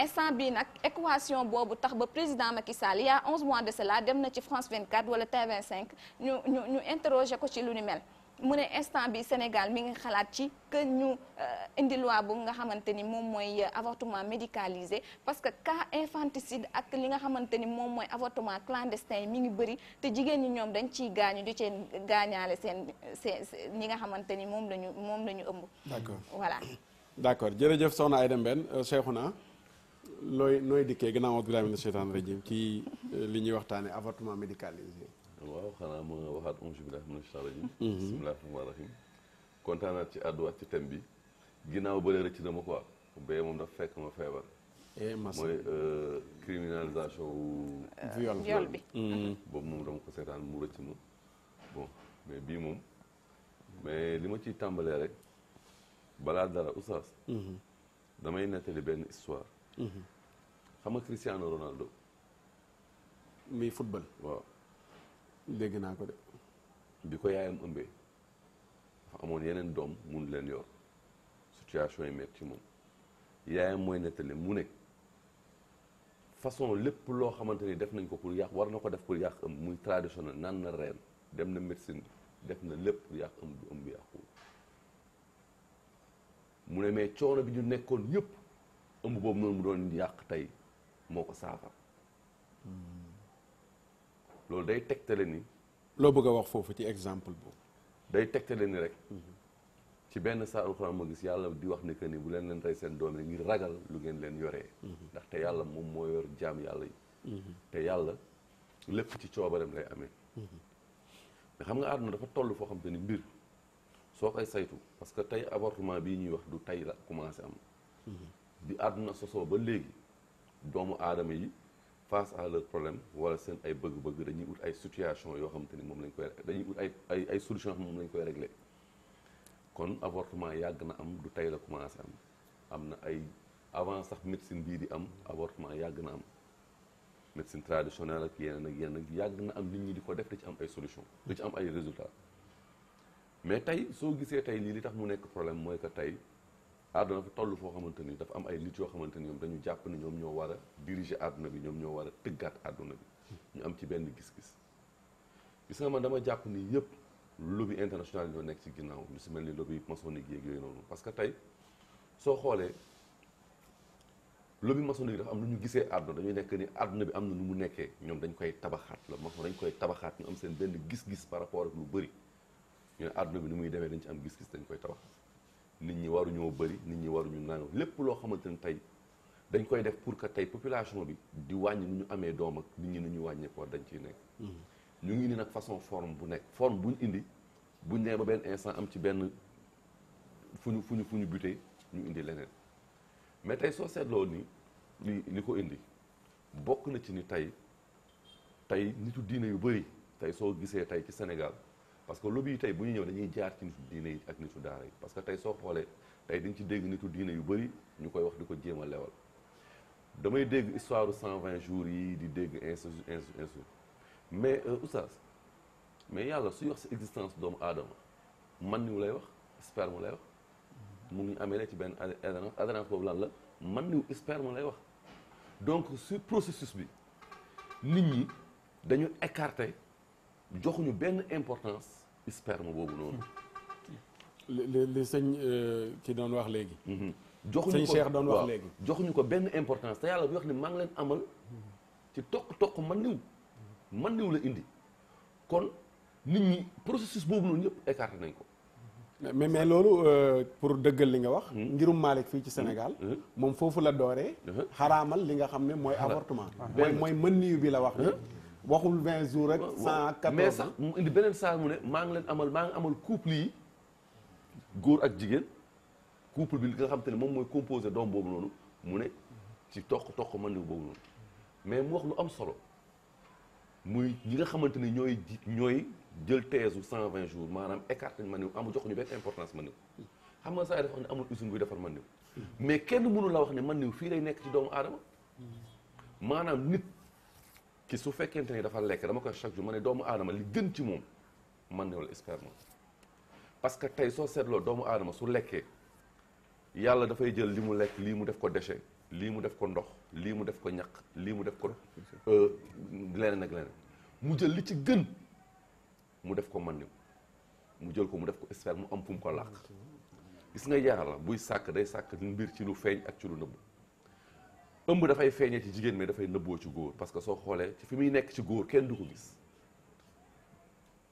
instant bi nag équation boobu tax ba président Macky Sall il y a 11 mois de cela dem na ci France 24 wala TV5 ñu interroger ko ci lu ni mel mu ne instant bi Sénégal mi ngi xalaat ci que ñu indi loi bu nga xamante ni moom mooy avortement médicalisé parce que cas infanticide ak li nga xamante ni moom mooy avortement clandestin yi mi ngi bëri te jigéen ñi ñoom dañ ciy gaañu di cee gaañaale seen ñi nga xamante ni moom la ñu ëmb. d'accord voilà. d'accord jërëjëf soxna Aïda Mbène Cheikhouna nooy dikkee gannaaw auzu billaahi mina sheytaani rajiim ci li ñuy waxtaane avortement médicalisé. waaw xanaa ma waxaat auzu billaahi mina sheytaani rajiim. bismillaahi rahmaani rahiim. kontaanaat ci àdduwaat ci thème bi ginnaaw bële rëcc na ma quoi ba moom dafa fekk ma feebar. mooy criminalisation wu. viol bi boobu moom dama ko seetaan mu rëcc ma bon mais bii moom mais li ma ciy tàmbalee rek balaa dara oustaz. damay nettali benn histoire. xam nga Cristiano Ronaldo. muy football. waaw. dégg naa ko de. bi ko yaayam ëmbee dafa amoon yeneen doom mun leen yor situation yi metti ci moom yaayam mooy nettali mu ne façon lépp loo xamante ni def nañ ko pour yàq war na ko def pour yàq ëmb muy traditionnel naan na reen dem na médecine def na lépp pour yàq ëmb du ëmb yàquwul mu ne mais coono bi ñu nekkoon yëpp ëmb boobu noonu mu doon yàq tey moo ko saafara loolu day tegtale ni. loo bëgg a wax foofu ci exemple boobu. day tegtale ni rek. ci benn saa alxuraan ma gis yàlla di wax ni que ni bu leen rey seen doom yi ngir ragal lu ngeen leen yoree. ndaxte yàlla moom moo yor jaam yàlla yi. te yàlla lépp ci coobareem lay amee. mais xam nga àdduna dafa toll foo xam te ni mbir soo koy saytu parce que tey avortement bii ñuy wax du tey la commencé am. bi àdduna sosoo ba léegi doomu aadama yi face à leur problème wala seen ay bëgg-bëgg dañuy ut ay situation yoo xamante ni moom lañ koy dañuy ut ay solution yoo xam moom lañ koy régler kon avortement yàgg na am du tey la commencé am na ay avant sax médecine bii di am avortement yàgg na am médecine traditionnelle ak yeneen ak yàgg na am nit ñi di ko def da ci am ay solution da ci am ay résultats mais tey soo gisee tey lii li tax mu nekk problème mooy que tey àdduna dafa toll foo xamante ni dafa am ay nit yoo xamante ni ñoom dañu jàpp ni ñoom ñoo war a diriger àdduna bi ñoom ñoo war a tëggaat àdduna bi ñu am ci benn gis-gis gis nga man dama jàpp ni yëpp lobby international ñoo nekk ci ginnaaw lu si mel ni lobby maçonnique yeeg yooyu noonu parce que tey soo xoolee lobby maçonnique dafa am lu ñu gisee àdduna dañuy nekk ni àdduna bi am na nu mu nekkee ñoom dañ koy tabaxaat la maçon dañ koy tabaxaat ñu am seen benn gis-gis par rapport ak lu bëri ñu ne àdduna bi ni muy demee dañ ci am gis-gis dañ koy tabaxaat nit ñi waruñoo bëri nit ñi waruñu naan lépp loo xamante ni tey dañ koy def pour que tey population bi di wàññi nu ñu amee doom ak nit ñi nu ñu wàññeekoo dañ ciy nekk. ñu ngi indi nag façon forme bu nekk forme bu ñu indi buñ nee ba benn instant am ci benn fu ñu buté ñu indi leneen mais tey soo seetloo ni li ko indi bokk na ci ni tey nitu diine yu bëri tey soo gisee tey ci Sénégal. parce que lobby yi tey bu ñu ñëw dañuy jaar ci nitu diine yi ak nitu daara yi parce que tey soo xoolee tey dañ ci dégg nitu diine yu bëri ñu koy wax di ko jéem a lewal damay dégg histoire 120 jours yi di dégg insu mais oustaz mais yàlla suy wax si existence doomu aadama man niw lay wax sperme lay wax mu ngi amee ci benn adhérence boobu lan la man niw sperme lay wax donc sur processus bi nit ñi dañu écarté joxuñu benn importance sperme boobu noonu. li sëñ ki doon wax léegi. joxuñu ko sëñ Cheikh doon wax léegi. joxuñu ko benn importance te yàlla bu wax ni maa ngi leen amal ci toq man niw la indi kon nit ñi processus boobu noonu ñëpp écarté nañ ko. mais loolu pour dëggal li nga wax. ngirum Malick fii ci Sénégal. moom foofu la dooree. xaraamal li nga xam ne mooy avortement. mooy mën niw bi la wax. waxul 20 jours rek 114 mais sax mu indi beneen saa mu ne maa ngi amal couple yi góor ak jigéen couple bi li nga xam te ne moom mooy composé doom boobu noonu mu ne ci toq mën niw boobu noonu mais mu wax lu am solo muy ñi nga xamante ni ñooy jël teesu 120 jours maanaam écarté mën niw amul joxuñu benn importance mën niw xam nga saa yi dafa wax ne amul usine buy defar mën niw mais kenn mënu la wax ne mën niw fii lay nekk ci doomu aadama maanaam nit ki su fekkente ni dafa lekk dama koy chaque jour ma ne doomu aadama li gën ci moom man ne wala sperme parce que tey soo seetloo doomu aadama su lekkee yàlla dafay jël li mu lekk lii mu def ko déchet lii mu def ko ndox lii mu def ko ñaq lii mu def ko leneen ak leneen mu jël li ci gën mu def ko mandiw mu jël ko mu def ko sphère mu am fu mu ko làq gis nga yàlla buy sàkk day sàkk mbir ci lu feeñ ak ci lu nëbbu ëmb dafay feeñee ci jigéen mais dafay nëbboo ci góor parce que soo xoolee ci fi muy nekk ci góor kenn du ko gis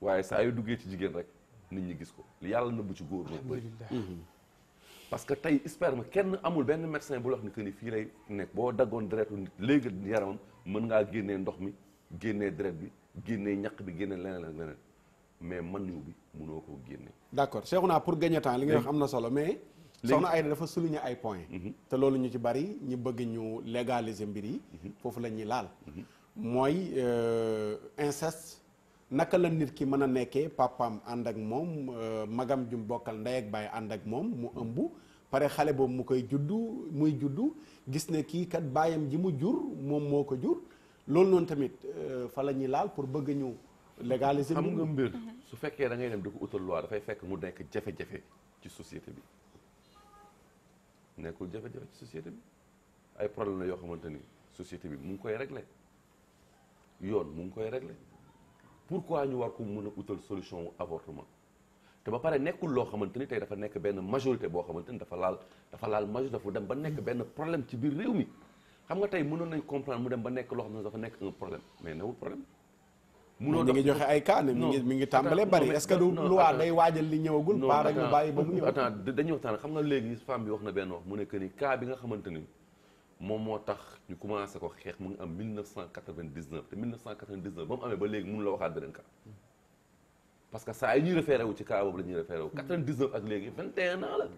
waaye saa yu duggee ci jigéen rek nit ñi gis ko li yàlla nëbbu ci góor moo bëri parce que tey sperme kenn amul benn médecin bu la wax ni que ni fii lay nekk boo daggoon deretu nit léegi yaramam mën ngaa génnee ndox mi génnee deret bi génnee ñaq bi génnee leneen ak leneen mais man yu bi mënoo koo génne. d'accord Cheikhouna pour gagner temps li nga wax am na solo mais. soxna Aïda dafa souligner ay points. te loolu ñu ci bari ñu bëgg ñu légaliser mbir yi. foofu la ñuy laal. mooy inceste naka la nit ki mën a nekkee papaam ànd ak moom magam jum bokkal ndey ak baay ànd ak moom mu ëmb pare xale boobu mu koy muy juddu gis ne kii kat baayam ji mu jur moom moo ko jur loolu noonu tamit fa la ñuy laal pour bëgg ñu légaliser. xam nga mbir su fekkee da ngay dem di ko utal loi dafay fekk mu nekk jafe-jafe ci société bi nekkul jafe-jafe ci société bi ay problème la yoo xamante ni société bi mu ngi koy régler yoon mu ngi koy régler pourquoi ñu war ko mën a utal solution wu avortement te ba pare nekkul loo xamante ni tey dafa nekk benn majorité boo xamante ni dafa laal majorité dafa dem ba nekk benn problème ci biir réew mi xam nga tey mënoon nañ comprendre mu dem ba nekk loo xam ne dafa nekk un problème mais newul problème. munoo ngi joxe ay cas ne mi ngi tàmbalee bari est-ce que du loi day waajal li ñëwagul. pas rek ñu bàyyi ba mu ñëw. attends dañuy waxtaan xam nga léegi femme bi wax na benn wax mu ne que ni cas bi nga xamante ni moom moo tax ñu commencé ko xeex mu ngi am 1999 te 1999 ba mu amee ba léegi mënu la waxaat beneen cas parce que saa yi ñuy référé wu ci cas boobu la ñuy référé wu 99 ak léegi 21 ans la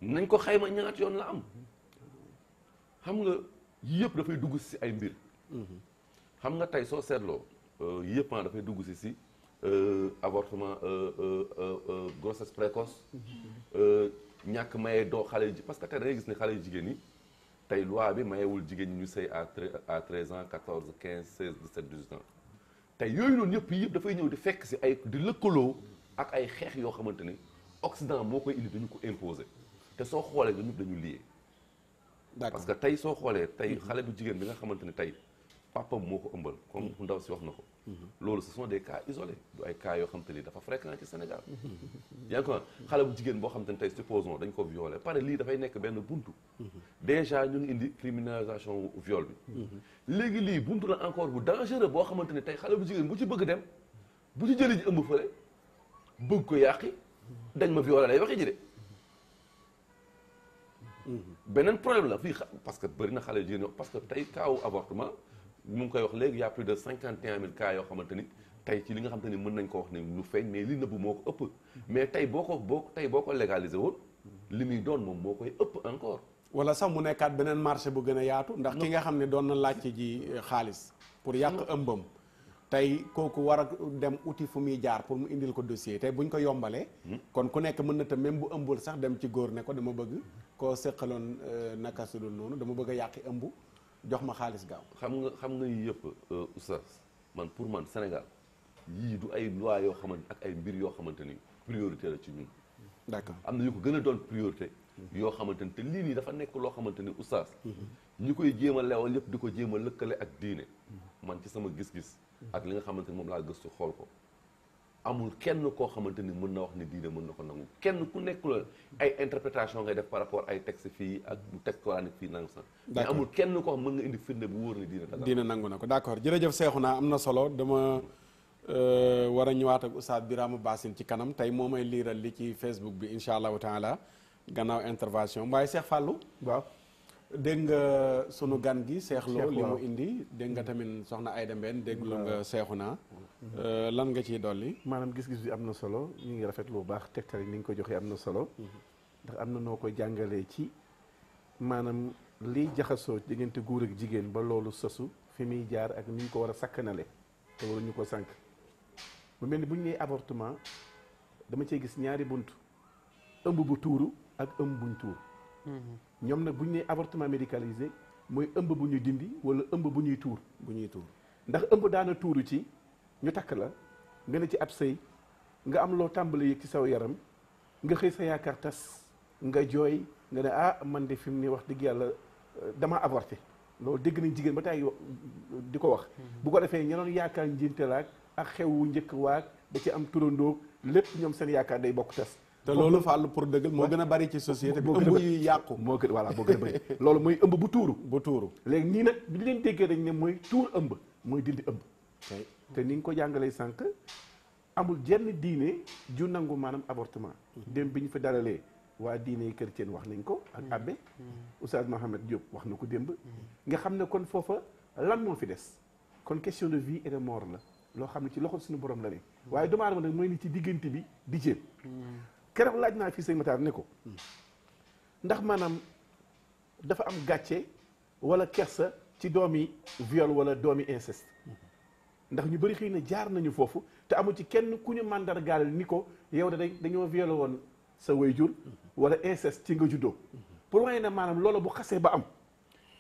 nañ ko xayma ñaat yoon la am xam nga yëpp dafay dugg si ay mbir. xam nga tey soo seetloo yëpp dafay dugg si avortement grossesse précoce ñàkk maye doo xale ji parce que tey da ngay gis ne xale yu jigéen ñi tey loi bi mayewul jigéen ñi ñu sëy à 13 ans 14 15 16 17 18 ans tey yooyu noonu yëpp dafay ñëw di fekk si ay di lëkkaloo ak ay xeex yoo xamante ni Occident moo koy indi dañu ko imposer te soo xoolee ñun ñëpp dañu lié. parce que tey soo xoolee tey xale bu jigéen bi nga xamante ni tey papam moo ko ëmbal comme ndaw si wax na ko loolu ce sont des cas isolés du ay cas yoo xam te ni dafa fréquent ci Sénégal yaa ngi ko xale bu jigéen boo xam te ni tey supposons dañ ko violé pare lii dafay nekk benn buntu déjà ñu ngi indi criminalisation viol bi léegi lii buntu la encore bu dangereux boo xamante ni tey xale bu jigéen bu ci bëgg dem bu ci jëli ji ëmb fële bëgg ko yàqi dañ ma violé lay waxi ji de beneen problème la fii parce que bëri na xale yu jigéen parce que tey kaawu avortement mu ngi koy wax léegi y' a plus de 51 000 cas yoo xamante ni tey ci li nga xamante ni mën nañ ko wax ne lu feeñ mais li nëbb moo ko ëpp mais tey boo ko légaliser woon li muy doon moom moo koy ëpp encore. wala sax mu nekkaat beneen marché bu gën a yaatu. ndax ki nga xam ne doon na laajte ji xaalis. pour yàq ëmbam. tey kooku war a dem uti fu muy jaar pour mu indil ko dossier tey buñ ko yombalee. kon ku nekk mën na te même bu ëmbul sax dem ci góor ne ko dama bëgg koo seqaloon naka su dul noonu dama bëgg a yàqi ëmb. jox ma xaalis gaaw xam nga yii yëpp oustaz man pour man Sénégal yii du ay loi yoo xamante ak ay mbir yoo xamante ni priorité la ci ñun. d'accord am na yu ko gën a doon priorité. yoo xamante ni te lii nii dafa nekk loo xamante ni oustaz. ñi koy jéem a lewal yëpp di ko jéem a lëkkale ak diine. man ci sama gis-gis. ak li nga xamante ni moom laa gëstu xool ko. amul kenn koo xamante ni mën na wax ni diine mën na ko nangu kenn ku nekk la ay interprétation ngay def par rapport ay texte fii ak texte coranique fii nangu sax mais amul kenn koo xam mën nga indi firnde bu wóor ni diine nangu na ko d'accord jërëjëf Cheikhouna am na solo dama war a ñëwaat ak Oustaz Birama Bassine ci kanam tey moo may liiral li ci Facebook bi incha allahu taala gannaaw intervention waaye Cheikh Fallou waaw dégg nga sunu gan gi Cheikh Lo li mu indi dégg nga tamit soxna Aïda Mbène déglu nga Cheikhouna lan nga ciy dolli. maanaam gis-gis bi am na solo ñu ngi rafetlu bu baax tegtal yi ni nga ko joxee am na solo. ndax am na noo koy jàngalee ci maanaam liy jaxasoo diggante góor ak jigéen ba loolu sosu fi muy jaar ak ni ñu ko war a sakkanale te waruñu ko sànq. bu mel ni bu ñu nee avortement dama cee gis ñaari bunt ëmb bu tuuru ak ëmb buñ tuur. ñoom nag bu ñu nee avortement médicalisé mooy ëmb bu ñuy dindi wala ëmb bu ñuy tuur. bu ñuy tuur ndax ëmb daana tuuru ci. ñu takk la nga ne ci ab sëy nga am loo tàmbali yëg ci saw yaram nga xëy sa yaakaar tas nga jooy nga ne ah man de fi mu ne wax dëgg yàlla dama avorté loolu dégg nañ jigéen ba tey di ko wax bu ko defee ñenoon yaakaar njinte laak ak xew wu njëkk waak da ci am turandoo lépp ñoom seen yaakaar day bokk tas te loolu fàll pour dëggal moo gën a bari ci société bi ëmb yu yàqu moo gën voilà moo gën a bari loolu mooy ëmb bu tuuru léegi nii nag bi ñu leen déggee dañ ne mooy tuur ëmb mooy dindi ëmb te ni nga ko jàngalee sànq amul jenn diine ju nangu maanaam avortement dem bi ñu fa dalalee waa diine yi chrétien wax nañ ko ak abbé Oustaz Mohamed Diop wax na ko démb nga xam ne kon foofa lan moo fi des kon question de vie et de mort la loo xam ne ci loxo suñu borom la ne waaye doomu aadama nag mooy ni ci diggante bi di jéem keroog laaj naa fii sëñ Matar ne ko ndax maanaam dafa am gàcce wala kersa ci doomi viol wala doomi inceste ndax ñu bëri xëy na jaar nañu foofu te amu ci kenn ku ñu màndargaal ni ko yow da dañoo violé woon sa waajur wala inceste ci nga juddoo pour waaye ne maanaam loolu bu xasee ba am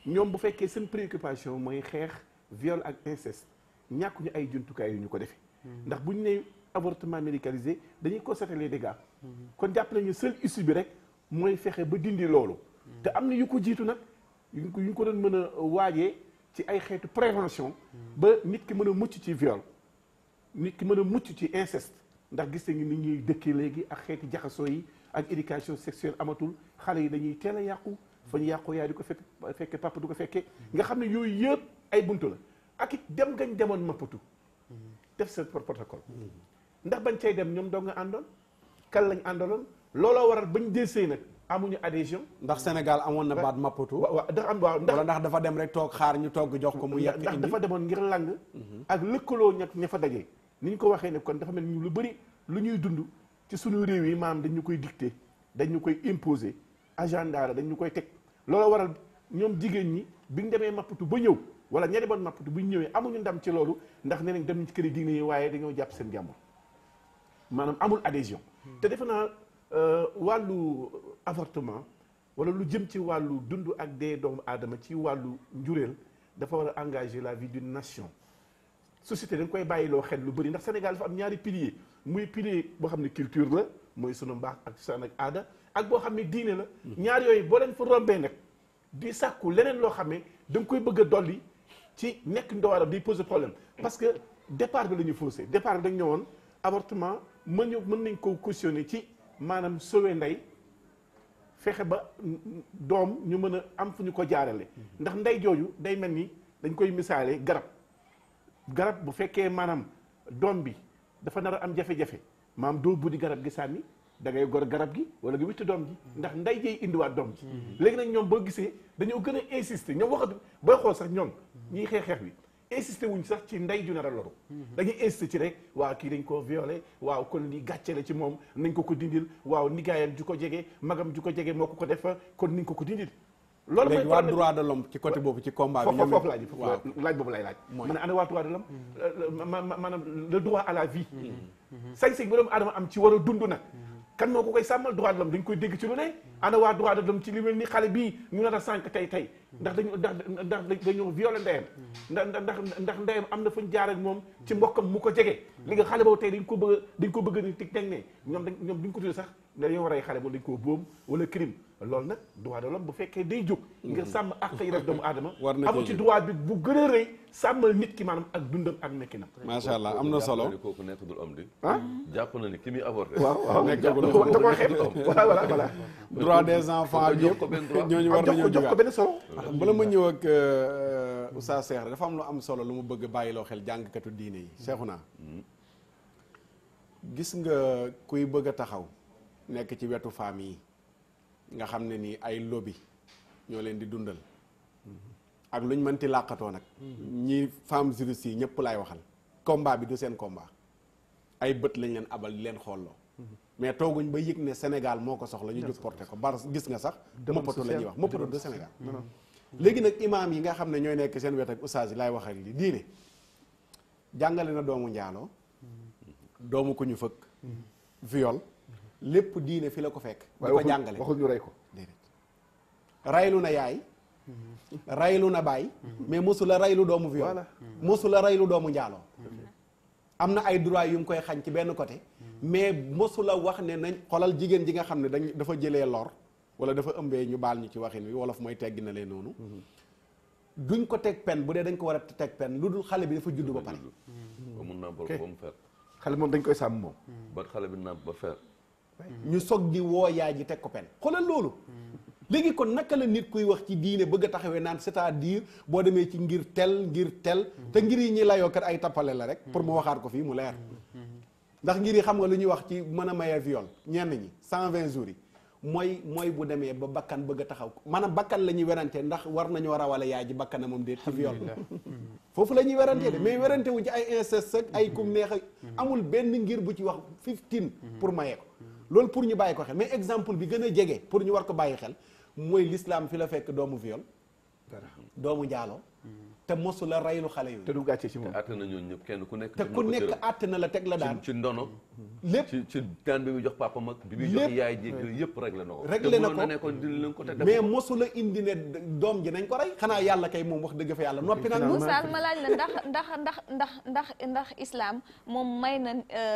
ñoom bu fekkee seen préoccupation mooy xeex viol ak inceste ñàkkuñu ay jumtukaay yu ñu ko defee ndax bu ñu nee avortement médicalisé dañuy constater les dégâts kon jàpp nañu seul issue bi rek mooy fexe ba dindi loolu te am na yu ko jiitu nag yu ko doon mën a waajee ci ay xeetu prévention ba nit ki mën a mucc ci viol nit ki mën a mucc ci inceste ndax gis nga ni ñuy dëkkee léegi ak xeeti jaxasoo yi ak éducation sexuelle amatul xale yi dañuy teel a yàqu fa ñu yàqu yaay di ko fekke papa du ko fekkee nga xam ne yooyu yëpp ay buntu la ak it dem ngañ demoon mappatu def seen protocole ndax bañ cay dem ñoom doo nga àndoon kan lañ àndaloon looloo waral bañ desee nag amuñu adhésion ndax Sénégal amoon na baat mappatu waaw ndax am waaw wala ndax dafa dem rek toog xaar ñu togg jox ko mu yekk indi ndax dafa demoon ngir lang ak lëkkaloo ña fa dajee ni ñu ko waxee ne kon dafa mel ni lu bëri lu ñuy dund ci suñu réew yi maanaam dañu koy dicté dañu koy imposer agenda la dañu koy teg loolu waral ñoom jigéen ñi biñ demee mappatu ba ñëw wala ña demoon mappatu bu ñu ñëwee amuñu ndam ci loolu ndax nee nañ dem nañ ci kër yi diine yi waaye dañoo jàpp seen jàmbur maanaam amul adhésion te defe naa wàllu avortement wala lu jëm ci wàllu dund ak dee doomu aadama ci wàllu njureel dafa war a engager la vie d'une nation société dañ koy bàyyiloo xel lu bëri ndax Sénégal dafa am ñaari pilier muy pilier boo xam ne culture la mooy sunu mbaax ak saan ak aada ak boo xam ne diine la ñaar yooyu boo leen fa rombee nag di sàkku leneen loo xam ne da nga koy bëgg a dolli ci nekk ndooram di poser problème parce que départ bi la ñu faussé départ bi dañ ñëwoon avortement mën nañ ko cautionner ci maanaam sauver ndey fexe ba doom ñu mën a am fu ñu ko jaarale ndax ndey jooju day mel ni dañ koy misaale garab bu fekkee maanaam doom bi dafa nar a am jafe-jafe maanaam doo buddi garab gi sànni da ngay gor garab gi wala nga witti doom ji ndax nday jey indiwaat doom ji léegi nag ñoom boo gisee dañoo gën a insister ñoom waxatu booy xool sax ñoom ñiy xeex bi insister wuñ sax ci nday ju nar a loru dañuy insister ci rek waaw kii dañ koo violé waaw kon lii gàcce la ci moom nañ ko dindil waaw nigaayam ju ko jege magam ju ko jege moo ko def kon nañ ko dindil loolu mooy waa droit de l'homme ci côté boobu ci combat bi foofu laaj boobu lay laaj ma ne ana waa droit de l'homme maanaam le droit à la vie sañ-sañ bu doomu aadama am ci war a dund nag kan moo ko koy sàmmal droit de l'homme dañ koy dégg ci lu ne ana waa droit de l'homme ci li mel ni xale bii ñu nar a sànq tey ndax dañoo violé ndeyam ndax ndeyam am na fuñ jaar ak moom ci mbokkam mu ko jege li nga xale boobu tey dañ ko bëgg ni tig teg ne ñoom duñ ko tuddee sax dañoo war a xale boobu dañ koo boom wala crime loolu nag droit de l'homme bu fekkee day jóg ngir sàmm ak yi rek doomu aadama amu ci droit bi bu gën a rëy sàmmal nit ki maanaam ak dundam ak nekkinam macha allah am na solo kooku nekkul homme di jàpp na ni ki muy avorté waaw nekkagul da koo xeeb voilà droit des enfants bi ñooñu war nañoo jox ko benn solo bala ma ñëw ak Oustaz Cheikh dafa am lu am solo lu mu bëgg bàyyiloo xel jàngkatu diine yi Cheikhouna gis nga kuy bëgg a taxaw nekk ci wetu famille yi nga xam ne nii ay lobby ñoo leen di dundal ak luñ mënti làqatoo nag ñi femmes juristes yi ñëpp laay waxal combat bi du seen combat ay bët lañ leen abal di leen xoolloo mais tooguñ ba yëg ne Sénégal moo ko soxla ñu jóg porté ko bar gis nga sax moppatu la ñuy wax moppatu du Sénégal léegi nag imaam yi nga xam ne ñooy nekk seen wet ak oustaz yi laay waxal li diine jàngale na doomu njaaloo doomu ku ñu fëkk viol lépp diine fi la ko fekk di ko jàngale waxul ñu rey ko déedéet raylu na yaay raylu na baay mais mosu la raylu doomu viol mosu la raylu doomu njaaloo am na ay droit yu mu koy xañ ci benn côté mais mosula wax ne nañ xolal jigéen ji nga xam ne dafa jëlee lor wala dafa ëmbee ñu baal ñu ci waxin wi wolof mooy teggi na leen noonu duñ ko teg pen bu dee dañ ko war a teg pen lu dul xale bi dafa judd ba pare mun naa bol ba mu fer xale moom dañ koy sàmm moom ba xale bi nàmp ba fer ñu soog di woo yaay ji teg ko pen xoolal loolu léegi kon naka la nit kuy wax ci diine bëgg a taxawee naan c'est-à-dire boo demee ci ngir tel te ngir yi ñi layoo kat ay tappale la rek pour mu waxaat ko fii mu leer ndax ngir yi xam nga lu ñuy wax ci mën a maye viol ñenn ñi 120 jours yi mooy bu demee ba bakkan bëgg a taxaw maanaam bakkan la ñuy werante ndax war nañoo rawale yaay ji bakkana moom déet ci viol foofu la ñuy werante de mais werante wu ci ay inceste ak ay kum neex amul benn ngir bu ci wax 15 pour maye ko loolu pour ñu bàyyi ko xel mais exemple bi gën a jege pour ñu war ko bàyyi xel mooy l'islam fi la fekk doomu viol doomu njaaloo te mosu la raylu xale yooyu te du gàcce ci moom te àtte na ñooñu ñëpp kenn ku nekk te ku nekk àtte na la teg la daan ci ndono lépp ci daan bi muy jox papa mag bi muy jox yaay jéeg yooyu yëpp réglé na ko réglé na ko ne ko dindi leen ko te mais mosu la indi ne doom ji nañ ko rey xanaa yàlla kay moom wax dëgg fa yàlla noppi nag Oustaz ma laaj la ndax islam moom may na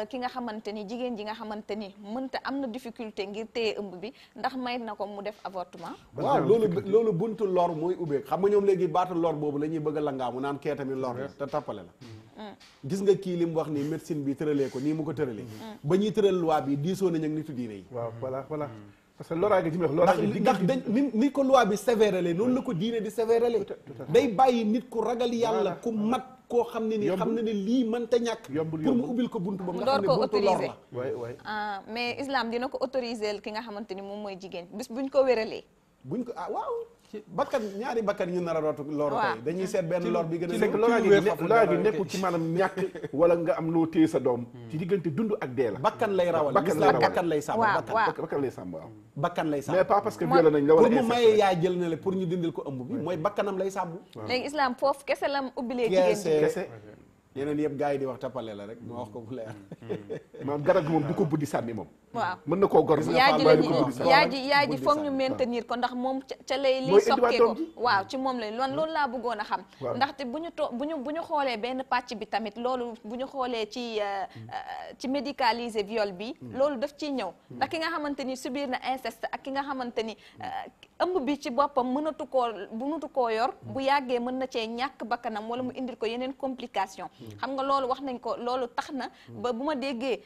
ki nga xamante ni jigéen ji nga xamante ni mënta am na difficulté ngir téye ëmb bi ndax may na ko mu def avortement waaw loolu buntu lor mooy ubbeek xam nga ñoom léegi baatu lor boobu la ñuy bëgg a langaamu naan kee tamit lor te tappale la gis nga kii li mu wax nii médecine bi tëralee ko nii mu ko tëralee ba ñuy tëral loi bi diisoo nañ ak nitu diine yi waaw voilà parce que loraange ji muy wax loraange ndax dañ ni ko loi bi sévérale noonu la ko diine di sévérale day bàyyi nit ku ragal yàlla ku mat koo xam ne ni xam na ne lii mënta ñàkk pour mu ubbil ko buntu boobu nga xam ne buntu lor la mais islam dina ko autoriser ki nga xamante ni moom mooy jigéen bis buñ ko wéralee buñ ko waaw bakkan ñaari bakkan ñu nar a rootu loru tey dañuy seet benn lor bi gën a loraange gi nekkul ci maanaam ñàkk wala nga am loo téye sa doom ci diggante dund ak dee la bakkan lay rawal bakkan lay sàmm bakkan lay sàmm waaw bakkan lay sàmm mais pas parce que violé nañ la pour mu mayee yaa jël na le pour ñu dindil ko ëmb bi mooy bakkanam lay sàmm léegi islam foofu kese la ubbilee jigéen kese yeneen yëpp gars yi di wax tappale la rek ma wax ko bu leer maanaam garab gi moom du ko buddi sànni moom waaw mën na koo gor yaa ji foog ñu maintenir ko ndax moom ca lay liy sokkee ko waaw ci moom lañ loolu laa bëggoon a xam ndaxte bu ñu xoolee benn pàcc bi tamit loolu bu ñu xoolee ci médicaliser viol bi loolu daf ciy ñëw ndax ki nga xamante ni subir na inceste ak ki nga xamante ni ëmb bi ci boppam mënatu koo yor bu yàggee mën na cee ñàkk bakkanam wala mu indil ko yeneen complication xam nga loolu wax nañ ko loolu tax na ba bu ma déggee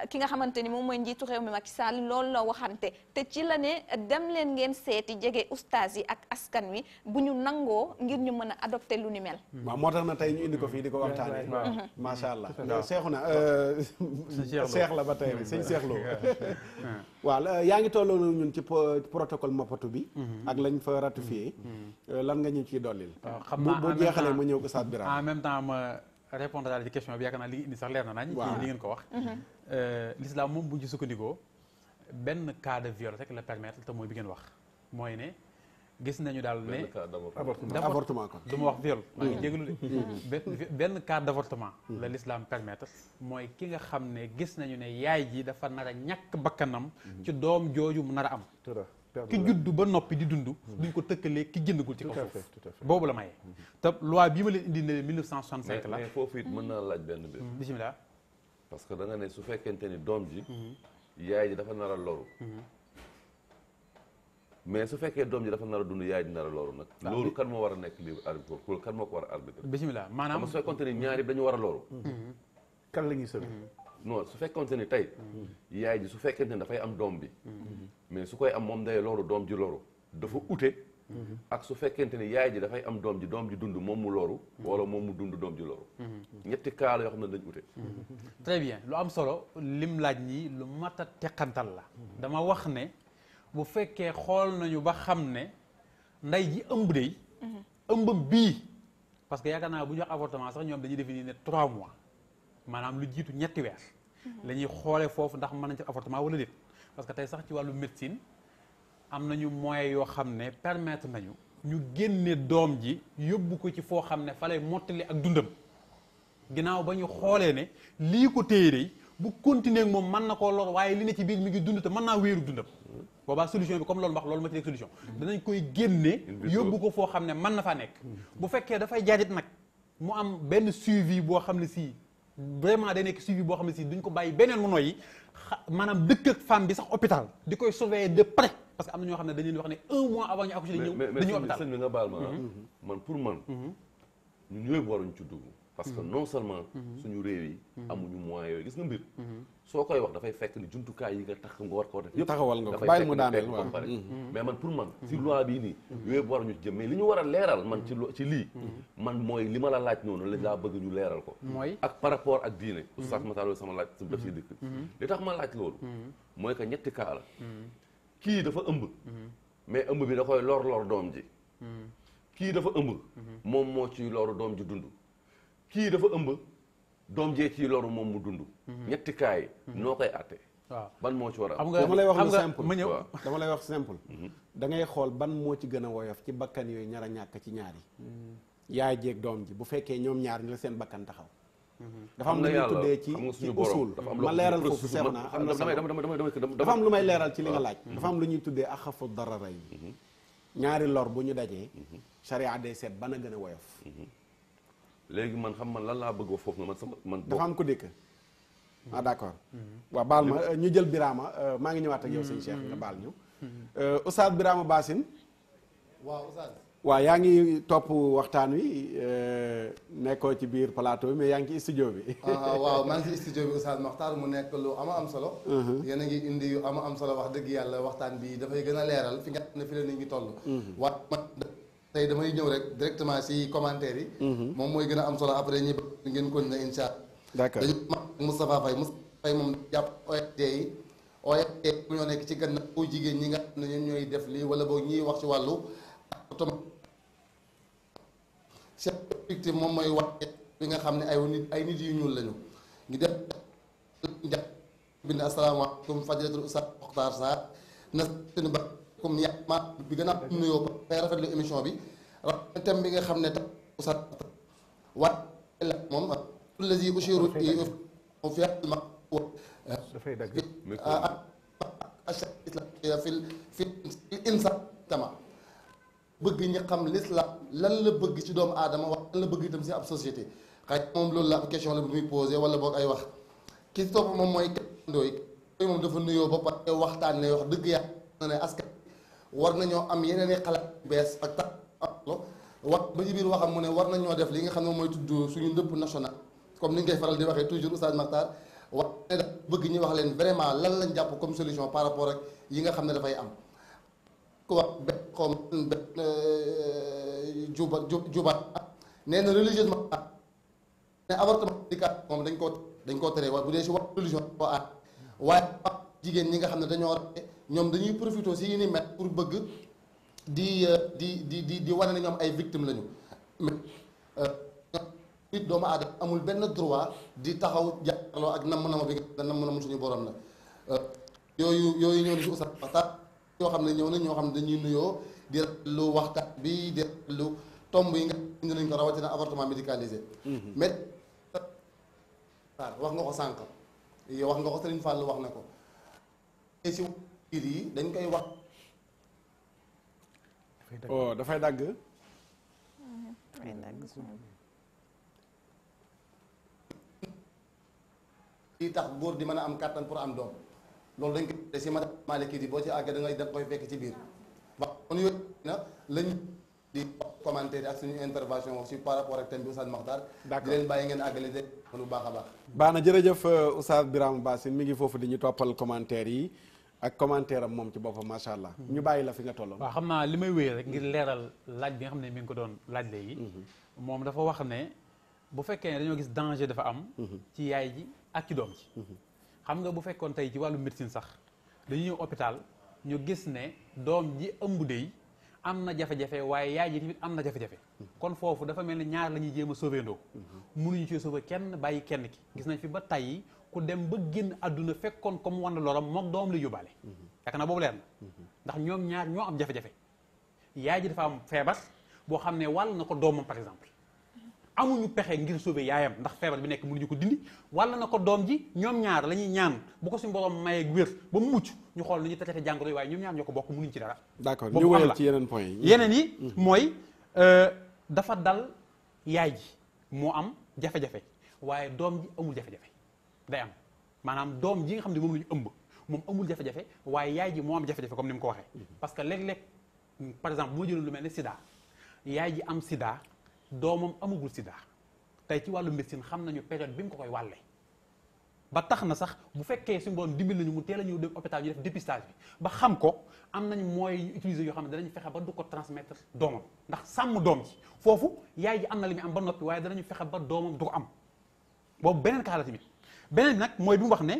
ki nga xamante ni moom mooy njiitu réew mi Macky Sall loolu la waxante te ci la ne dem leen ngeen seeti jege ustaas yi ak askan wi bu ñu nangoo ngir ñu mën a adopté lu ni mel waaw moo tax na tey ñu indi ko fii di ko waxtaanee macha allah seexu na seex la ba tey rek sëñ Seex Lo waaw yaa ngi tolloon ñun ci protocole Maputo bi ak lañ fa ratifié lan nga ñu ciy dollil boo jeexalee ma ñëw Oustaz Birame en même temps ma répondre daal ci question bi yaakaar naa li nga indi sax leer na nañ ci li ngeen ko wax l'islam moom buñ ci sukkandikoo benn cas de viol rek la permettre te mooy bi ngeen wax mooy ne gis nañu daal ne avortement kon du ma wax viol maa ngi jégalu de benn cas d'avortement la l'islam permettre mooy ki nga xam ne gis nañu ne yaay ji dafa nar a ñàkk bakkanam ci doom jooju mu nar a am ki juddu ba noppi di dund duñ ko tëkkalee ki jëndagul ci kaw foofu boobu la maye te loi bii ma leen indi ne 1965 la mais foofu it mën naa laaj benn bi bismillah parce que da nga ne su fekkente ni doom ji yaay ji dafa nar a loru mais su fekkee doom ji dafa nar a dund yaay ji nar a loru nag loolu kan moo war a nekk libre arbitre kan moo ko war a arbitre bismillah maanaam su fekkonte ni ñaari dañu war a loru kan la ñuy sël non su fekkonte ni tey yaay ji su fekkente ni dafay am doom bi mais su koy am moom day loru doom ji loru dafa ute ak su fekkente ni yaay ji dafay am doom ji dund moom mu loru wala moom mu dund doom ji loru ñetti cas la yoo xam ne dañ ute très bien lu am solo lim laaj nii lu mat a teqantal la dama wax ne bu fekkee xool nañu ba xam ne nday ji ëmb day ëmbam bii parce que yaakaar naa bu ñu wax avortement sax ñoom dañuy définir ne 3 mois maanaam lu jiitu ñetti weer la ñuy xoolee foofu ndax mën nañ ci avortement wala déet parce que tey sax ci wàllu médecine am nañu moyens yoo xam ne permettre nañu ñu génne doom ji yóbbu ko ci foo xam ne fa lay mottali ak dundam ginnaaw ba ñu xoolee ne lii ko téye day bu continuer ak moom mën na koo lor waaye li ne ci biir mi ngi dund te mën naa wéeru dundam boobaa solution bi comme loolu wax loolu ma ci nekk solution danañ koy génne yóbbu ko foo xam ne mën na faa nekk bu fekkee dafay jaajit nag mu am benn suivi boo xam ne si vraiment day nekk suivi boo xam ne si duñ ko bàyyi beneen mu noyyi maanaam dëkk ak femme bi sax hôpital di koy surveiller de près parce que am na ñoo xam ne dañu leen wax ne 1 mois avant ñu accoucher di ñëw dañuy hôpital mais sëñ bi nga baal ma man pour man ñun yooyu waruñ ci dugg parce que non seulement suñu réew yi amuñu moyens yooyu gis nga mbir soo koy wax dafay fekk ni jumtukaay yi nga tax nga war koo def yëpp taxawal nga ko bàyyi mu daaneel waaw mais man pour man si loi bii nii yooyu waruñu ci jëm mais li ñu war a leeral man ci lii man mooy li ma la laaj noonu la laa bëgg ñu leeral ko mooy ak par rapport ak diine oustaz Matar sama laaj su def si dëkk li tax ma laaj loolu mooy que ñetti cas la kii dafa ëmb mais ëmb bi da koy lor doom ji kii dafa ëmb moom moo ci loru doom ji dund kii dafa ëmb doom jee ci loru moom mu dund ñetti kaay noo koy àtte waaw ban moo ci war a am dama lay wax lu simple ma ñëw dama lay wax simple da ngay xool ban moo ci gën a woyof ci bakkan yooyu ñaar a ñàkk ci ñaar yi yaay jeeg doom ji bu fekkee ñoom ñaar ñu la seen bakkan taxaw dafa am lu ñuy tuddee ci usul ma leeral foofu seex naa am na dafa am lu may leeral ci li nga laaj dafa am lu ñuy tuddee axafu dararay ñaari lor bu ñu dajee charia day seet ban a gën a woyof léegi man xam man lan laa bëgg wax foofu nga man dafa am ko dëkk ah d'accord waaw baal ma ñu jël Birama maa ngi ñëwaat ak yow sëñ Cheikh nga baal ñu Oustaz Birama Bassine waaw Oustaz waaw yaa ngi topp waxtaan wi nekkoo ci biir plateau bi mais yaa ngi ci studio bi waaw maa ngi ci studio bi Oustaz Makhtar mu nekk lu am solo yéen a ngi indi yu am solo wax dëgg yàlla waxtaan bi dafay gën a leeral fi nga xam ne fi la nit ñi toll waaye man tey damay ñëw rek directement ci commentaire yi moom mooy gën a am solo après ñi ngeen kon na insha Allah d'accord dañu Moustapha Faye moom jàpp ONG bu ñoo nekk ci gannaaw jigéen ñi nga xam ne ñoom ñooy def lii wala boog ñiy wax ci wàllu chef victime moom mooy wax bi nga xam ne ay nit yu ñuul lañu ñu def bind asalaamaaleykum fajratul Oustaz Makhtar Sarr na seen ba comme ma bi gën a nuyoo ba fay rafetlu émission bi rafetlu thème bi nga xam ne tam Oustaz waaye la moom allazi ushiru fi dafay dagg fi insan tama bëgg ñi xam l'islam lan la bëgg ci doomu aadama wax lan la bëgg itam ci ab société xëy moom loolu la question la bu muy posé wala boog ay wax ki topp moom mooy ndooy moom dafa nuyoo ba pare waxtaan ne wax dëgg yàlla ne askan war nañoo am yeneen i xalaat yu bees ak tax wax ba ci biir waxam mu ne war nañoo def li nga xam ne mooy tudd suñu ndëpp national comme ni ñu koy faral di waxee toujours Oustaz Makhtar wax ne da bëgg ñu wax leen vraiment lan lañ jàpp comme solution par rapport ak yi nga xam ne dafay am ku wax benn xaw ma juba nee na religieusement ne avortement médical moom dañ koo tere waaye bu dee si wax religion koo aat waaye jigéen ñi nga xam ne dañoo rate ñoom dañuy profité si yi ni met pour bëgg di wane ne ñoom ay victimes lañu mais nit doomu aadama amul benn droit di taxaw jàkkaarloo ak namm bi nga namm suñu borom la yooyu ñëw na si Oustaz Makhtar yoo xam ne ñëw na ñoo xam ne dañuy nuyoo di lu waxtaan bi di lu tomb yi nga indi nañ ko rawatina avortement médicalisé mais wax nga ko sànq wax nga ko Serigne Fall wax na ko si biir yi dañ koy wax dafay dagg lii tax góor di mën a am kàttan pour am doom loolu dañ koy si madame Maliki boo ci àggee da koy fekk ci biir wax kon yooyu na lañ di commentaire ak suñu intervention aussi par rapport ak thème bi Oustaz Makhtar di leen bàyyi ngeen àggale de bu baax a baax baax na jërëjëf Oustaz Birama Bassine mi ngi foofu di ñu toppal commentaire yi ak commentaire am moom ci boppam macha allah ñu bàyyi la fi nga tolloon waaw xam naa li may wéy rek ngir leeral laaj bi nga xam ne mi ngi ko doon laaj léegi moom dafa wax ne bu fekkee ne dañoo gis danger dafa am ci yaay ji ak ci doom ji xam nga bu fekkoon tey ci wàllu médecine sax dañuy ñëw hôpital ñu gis ne doom ji ëmb dey am na jafe-jafe waaye yaay ji tamit am na jafe-jafe kon foofu dafa mel ni ñaar la ñuy jéem a sauver ndoo mënuñu ci sauver kenn bàyyi kenn ki gis nañ fi ba tey ku dem ba génn àdduna fekkoon comme wan loram moom doom la yóbbaale yaakaar naa boobu leer na ndax ñoom ñaar ñoo am jafe-jafe yaay ji dafa am feebar boo xam ne wàll na ko doomam par exemple amuñu pexe ngir sauver yaayam ndax feebar bi nekk mënuñu ko dindi wala na ko doom ji ñoom ñaar la ñuy ñaan bu ko suñu borom mayee wér ba mu mucc ñu xool nu ñuy traité jàngoro yi waaye ñoom ñaar ñoo ko bokk mënuñu ci dara. d'accord ñu wéyal ci yeneen point yi. yeneen yi mooy dafa dal yaay ji moo am jafe-jafe waaye doom ji amul jafe-jafe day am maanaam doom ji nga xam ne moom la ñu ëmb moom amul jafe-jafe waaye yaay ji moo am jafe-jafe comme ni mu ko waxee parce que léeg-léeg par exemple bu ma jëloon lu mel ne sida yaay ji am sida doomam amagul sida tey ci wàllu médecine xam nañu période bi mu ko koy wàlle ba tax na sax bu fekkee suñu borom dimbil nañu mu teel a ñëw dem hôpital ñu def dépistage bi ba xam ko am nañ mooy utiliser yoo xam ne danañu fexe ba du ko transmettre doomam ndax sàmm doom ji foofu yaay ji am na li muy am ba noppi waaye danañu fexe ba doomam du ko am boobu beneen cas la tamit beneen bi nag mooy bi mu wax ne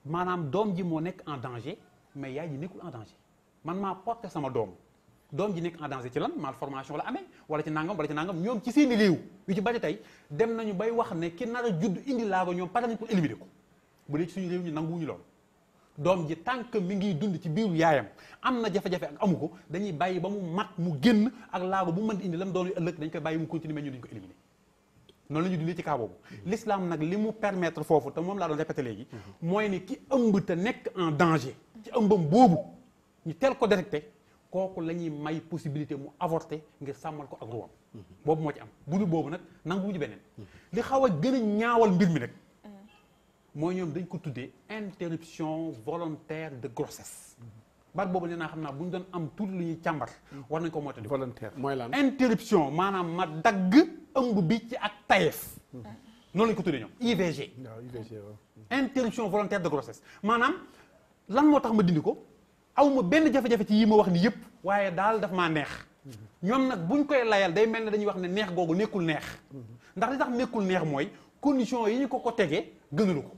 maanaam doom ji moo nekk en danger mais yaay ji nekkul en danger man maa porté sama doom ji nekk en danger ci lan malformation la amee wala ci nangam ñoom ci seeni réew yu ci bari tey dem nañu bay wax ne ki nar a judd indi laago ñoom pare nañ pour éliminer ko bu dee ci suñu réew ñu nanguwuñu loolu doom ji tant que mi ngi dund ci biiru yaayam am na jafe-jafe ak amu ko dañuy bàyyi ba mu mat mu génn ak laago bu mën di indi lam doon ëllëg dañ koy bàyyi mu continuer mais ñu dañ ko éliminer noonu la ñuy dundee ci cas boobu l'islam nag li mu permettre foofu te moom laa doon répété léegi mooy ne ki ëmb te nekk en danger ci ëmbam boobu ñu teel ko détecté kooku la ñuy may possibilité mu avorter ngir sàmmal ko ak ruwam boobu moo ci am bu dul boobu nag nanguwuñu beneen li xaw a gën a ñaawal mbir mi nag mooy ñoom dañ ko tuddee interruption volontaire de grossesse baat boobu nee naa xam naa bu ñu doon am tout lu ñuy càmbar war nañ ko moytandi volontaire mooy lan interruption maanaam ma dagg ëmb bi ci ak tayeef noonu lañ ko tuddee ñoom IVG interruption volontaire de grossesse maanaam lan moo tax ma dindi ko awma benn jafe-jafe ci yi ma wax ni yëpp waaye daal daf maa neex ñoom nag buñ koy layal day mel ne dañuy wax ne neex googu nekkul neex ndax li tax nekkul neex mooy condition yi ñu ko tegee gënalu ko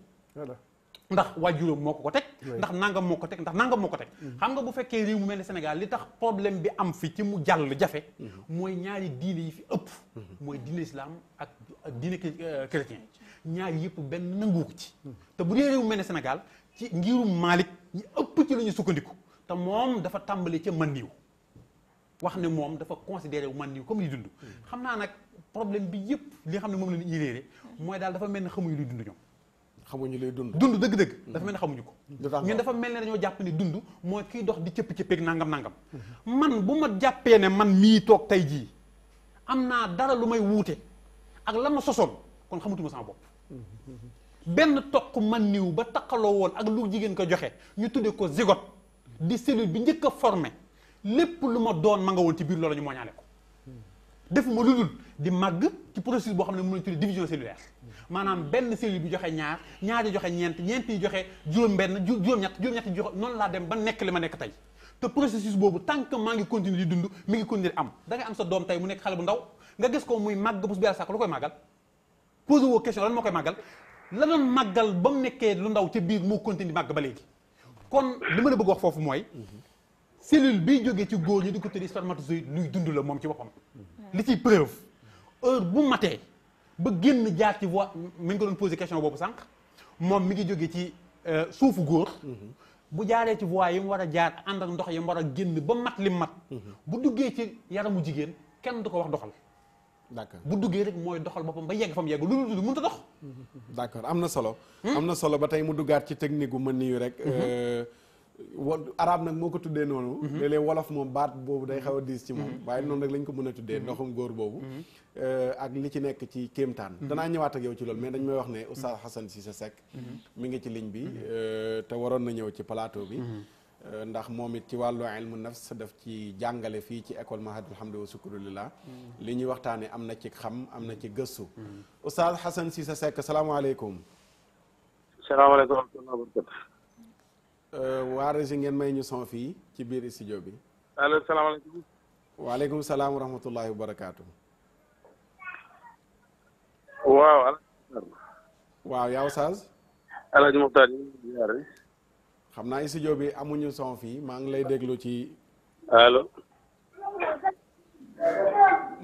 ndax waajuram moo ko teg ndax nangam moo ko teg ndax nangam moo ko teg xam nga bu fekkee réew mu mel ne Sénégal li tax problème bi am fi ci mu jàll jafe mooy ñaari diine yi fi ëpp mooy diine islam ak diine chrétien ñaari yëpp benn nangu ko ci te bu dee réew mu mel ne Sénégal ci ngirum Malik ñi ëpp ci la ñu sukkandiku te moom dafa tàmbali ca mandiw wax ne moom dafa considéré wu mandiw comme li dund xam naa nag problème bi yëpp li nga xam ne moom la nit ñi réere mooy daal dafa mel ne xamuñu luy dund ñoom xamuñu luy dund dëgg-dëgg dafa mel ne xamuñu ko ñun dafa mel ne dañoo jàpp ne dund mooy kiy dox di cëpp-cëppeeg nangam man bu ma jàppee ne man mii toog tey jii am naa dara lu may wuute ak la ma sosoon kon xamatuma sama bopp benn toq man niw ba taqaloo woon ak lu jigéen ko joxe ñu tuddee ko zygote di cellule bi njëkk a formé lépp lu ma doon ma nga woon ci biir loolu ñu mooñaale ko defuma lu dul di màgg ci processus boo xam ne mën nañu tuddee division cellulaire maanaam benn cellule bi joxe ñaar yi joxe ñeent yi joxe juróom-benn juróom-ñett yi joxe noonu laa dem ba nekk li ma nekk tey te processus boobu tant que maa ngi continuer di dund mi ngi continuer am da ngay am sa doom tey mu nekk xale bu ndaw nga gis ko muy màgg bés bu yàlla sàkk lu koy màggal posé woo question lan moo koy màggal la doon màggal ba mu nekkee lu ndaw ca biir moo continue màgg ba léegi kon li ma la bëgg wax foofu mooy cellule biy jógee ci góor ñi di ko tuddee spermatozoïde luy dund la moom ci boppam li ciy preuve heure bu matee ba génn jaar ci voie mi ngi ko doon posé question boobu sànq moom mi ngi jógee ci suufu góor bu jaaree ci voie yi mu war a jaar ànd ak ndox yi mu war a génn ba mat li mat bu duggee ci yaramu jigéen kenn du ko wax doxal d'accord bu duggee rek mooy doxal boppam ba yegg fa mu yegg lu dul mënut a dox d'accord am na solo am na solo ba tey mu duggaat ci technique gu mën niyu rek arab nag moo ko tuddee noonu léeg-léeg wolof moom baat boobu day xaw a diis ci moom waaye noonu rek lañ ko mën a tuddee ndoxum góor boobu ak li ci nekk ci kéemtaan danaa ñëwaat ak yow ci loolu mais dañ may wax ne Oustaz Assane Cissé Seck mi ngi ci ligne bi te waroon na ñëw ci plateau bi ndax moom it ci wàllu ilmu nafs daf ci jàngale fii ci école mahadul hamdi wa sukurulillah li ñuy waxtaane am na ci xam am na ci gëstu Oustaz Assane Cissé Seck salaamaaleykum salaamaaleykum wa rahmatulah wa barakatuh waa Rési ngeen may ñu son fii ci biir studio bi allo salaamaaleykum waaleykum salaam wa rahmatullahi wa barakaatu waaw yaa Oustaz Alaaji Muxtaar xam naa studio bi amuñu son fii maa ngi lay déglu ci allo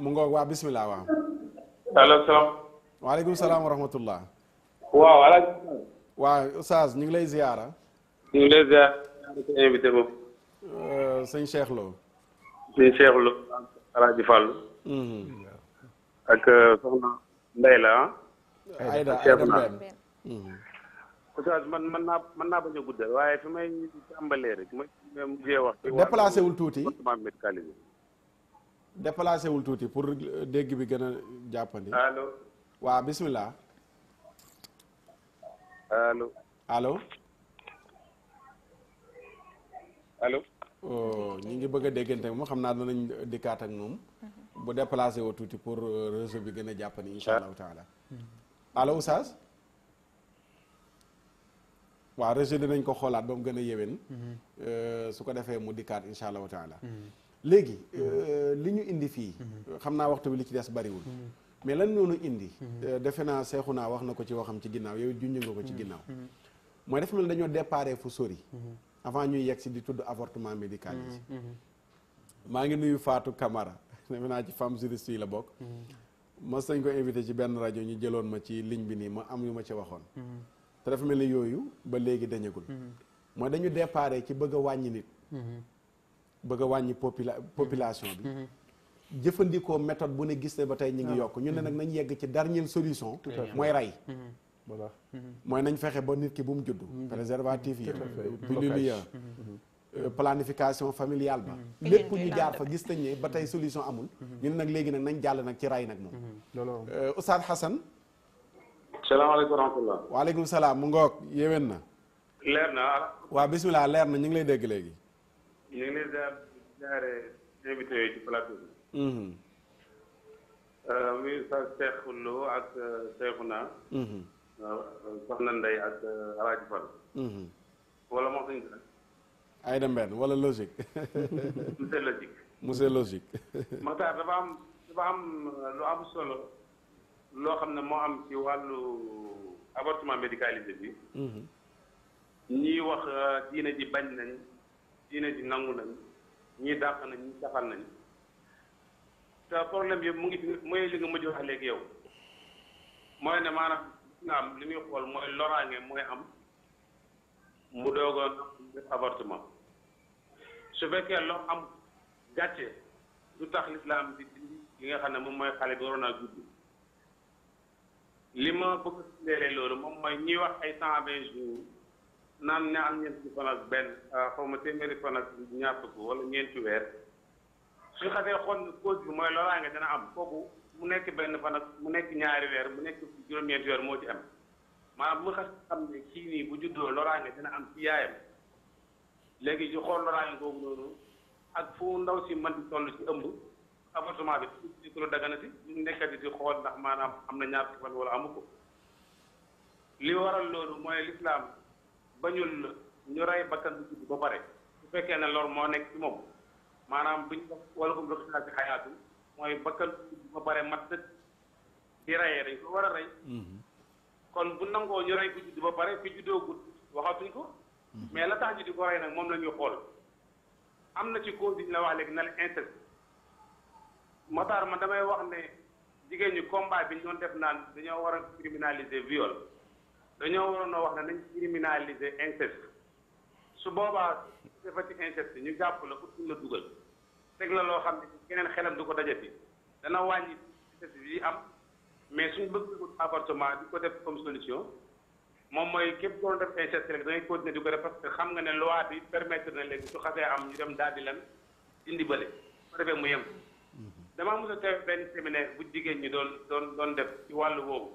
mu ngoog waa bismillah waaw allo salaam waaleykum salaam wa rahmatullah waaw Alaaji waaw Oustaz ñu ngi lay ziyaara ñu ngi lay ziar ci invité boobu sëñ Cheikh Lo sëñ Cheikh Lo Alaaji Fàllu ak soxna Ndey la Ayda Oustaz man naa bañ a guddal waaye fi may tàmbalee rek ma mujjee wax déplacé wul tuuti médicalisé déplacé wul tuuti pour dégg bi gën a jàppandi allo waaw bismillah allo. allo. allo. ñi ngi bëgg a déggante moom xam naa danañ dikkaat ak moom. bu déplacé woo tuuti pour réseau bi gën a jàppani incha allahu taala. allo Oustaz. waaw réseau dinañ ko xoolaat ba mu gën a yéwén. su ko defee mu dikkaat incha allahu taala. léegi li ñu indi fii. xam naa waxtu bi li ci des bariwul. mais lan noonu indi. defe naa seexu naa wax na ko ci waxam ci ginnaaw yow junj nga ko ci ginnaaw. mooy def mel dañoo déparé fu sori. avant ñuy yegg si di tudd avortement médicalisé. maa ngi nuyu Fatou Camara defe naa ci femme juriste yi la bokk. mos nañ ko invité ci benn rajo ñu jëloon ma ci ligne bi nii ma am yu ma ci waxoon. te dafa mel ni yooyu ba léegi dañagul. mooy dañu déparé ci bëgg a wàññi nit. bëgg a wàññi population bi. jëfandikoo méthode bu ne gis ne ba tey ñu ngi yokk ñu ne nag nañ yegg ci dernière solution. mooy rey. voilà mooy nañ fexe ba nit ki bu mu judd. préservatif yi pilule ya planification familiale ba. lépp ñu jaar fa gis nañ ne ba tey solution amul. ñu ne nag léegi nag nañ jàll nag ci rey nag moom. loolu Oustaz Hassan. salaamaaleykum wa rahmatulah. waaleykum salaam mu ngoog yéwén na. leer na. waaw bisimilah leer na ñu ngi lay dégg léegi. ñu ngi lay jaare invité yooyu ci plateau bi. muy sa Cheikh Lo ak Cheikhouna. soxna Ndeye ak Alaaji Fall. wala moo sañ Aïda Mbène wala logique. monsieur logique. monsieur logique. Matar dafa am lu am solo loo xam ne moo am ci wàllu avortement médicalisé bi. ñii wax diine ji bañ nañ diine ji nangu nañ ñii dàq nañ ñii saxal nañ te problème yëpp mu ngi fi mooy li nga mujj wax léegi yow mooy ne maanaam nga am li muy xool mooy loraange mooy am mu doogoon def avortement su fekkee loo am gàcce du tax lislaam di dindi li nga xam ne moom mooy xale bi waroon a judd li ma bëgg a leeral loolu moom mooy ñuy wax ay 120 jours naan ña am ñeenti fan ak benn xaw ma téeméeri fan ak ñaar fukk wala ñeenti weer su xasee xool ne cause bi mooy loraange dana am kooku mu nekk benn fan ak mu nekk ñaari weer mu nekk juróom-ñeenti weer moo ci am maanaam bu xas xam ne kii nii bu juddoo loraange dina am ci yaayam léegi ñu xool loraange boobu noonu ak fu ndaw si mën di toll ci ëmb avortement bi di ko daganati ñu nekkati di xool ndax maanaam am na ñaar fan wala amu ko li waral loolu mooy lislaam bañul ñu rey bakkan bu judd ba pare su fekkee ne lor moo nekk ci moom maanaam buñ ko wala ko doxalaa ci xayaatu mooy bakkan bu judd ba pare mat dëkk di reyee dañ ko war a rey kon bu nangoo ñu rey bu judd ba pare fi juddoo gudd waxatuñ ko mais la tax ñu di ko rey nag moom la ñuy xool am na ci cause yi ñu la wax léegi na la inceste Matar man damay wax ne jigéen ñi combat bi ñu doon def naan dañoo war a criminaliser viol dañoo waroon a wax ne nañ criminaliser inceste su boobaa dafa ci inceste ñu jàpp la pour la dugal teg la loo xam ne keneen xelam du ko dajati dana wàññi inceste yi am mais suñ bëgg avortement di ko def comme solution moom mooy képp doon def inceste rek dangay continuer di ko def parce que xam nga ne loi bi permettre na léegi su xasee am ñu dem daal di lan indi bële su ko defee mu yem damaa mos a teew benn séminaire bu jigéen ñi doon def ci wàllu boobu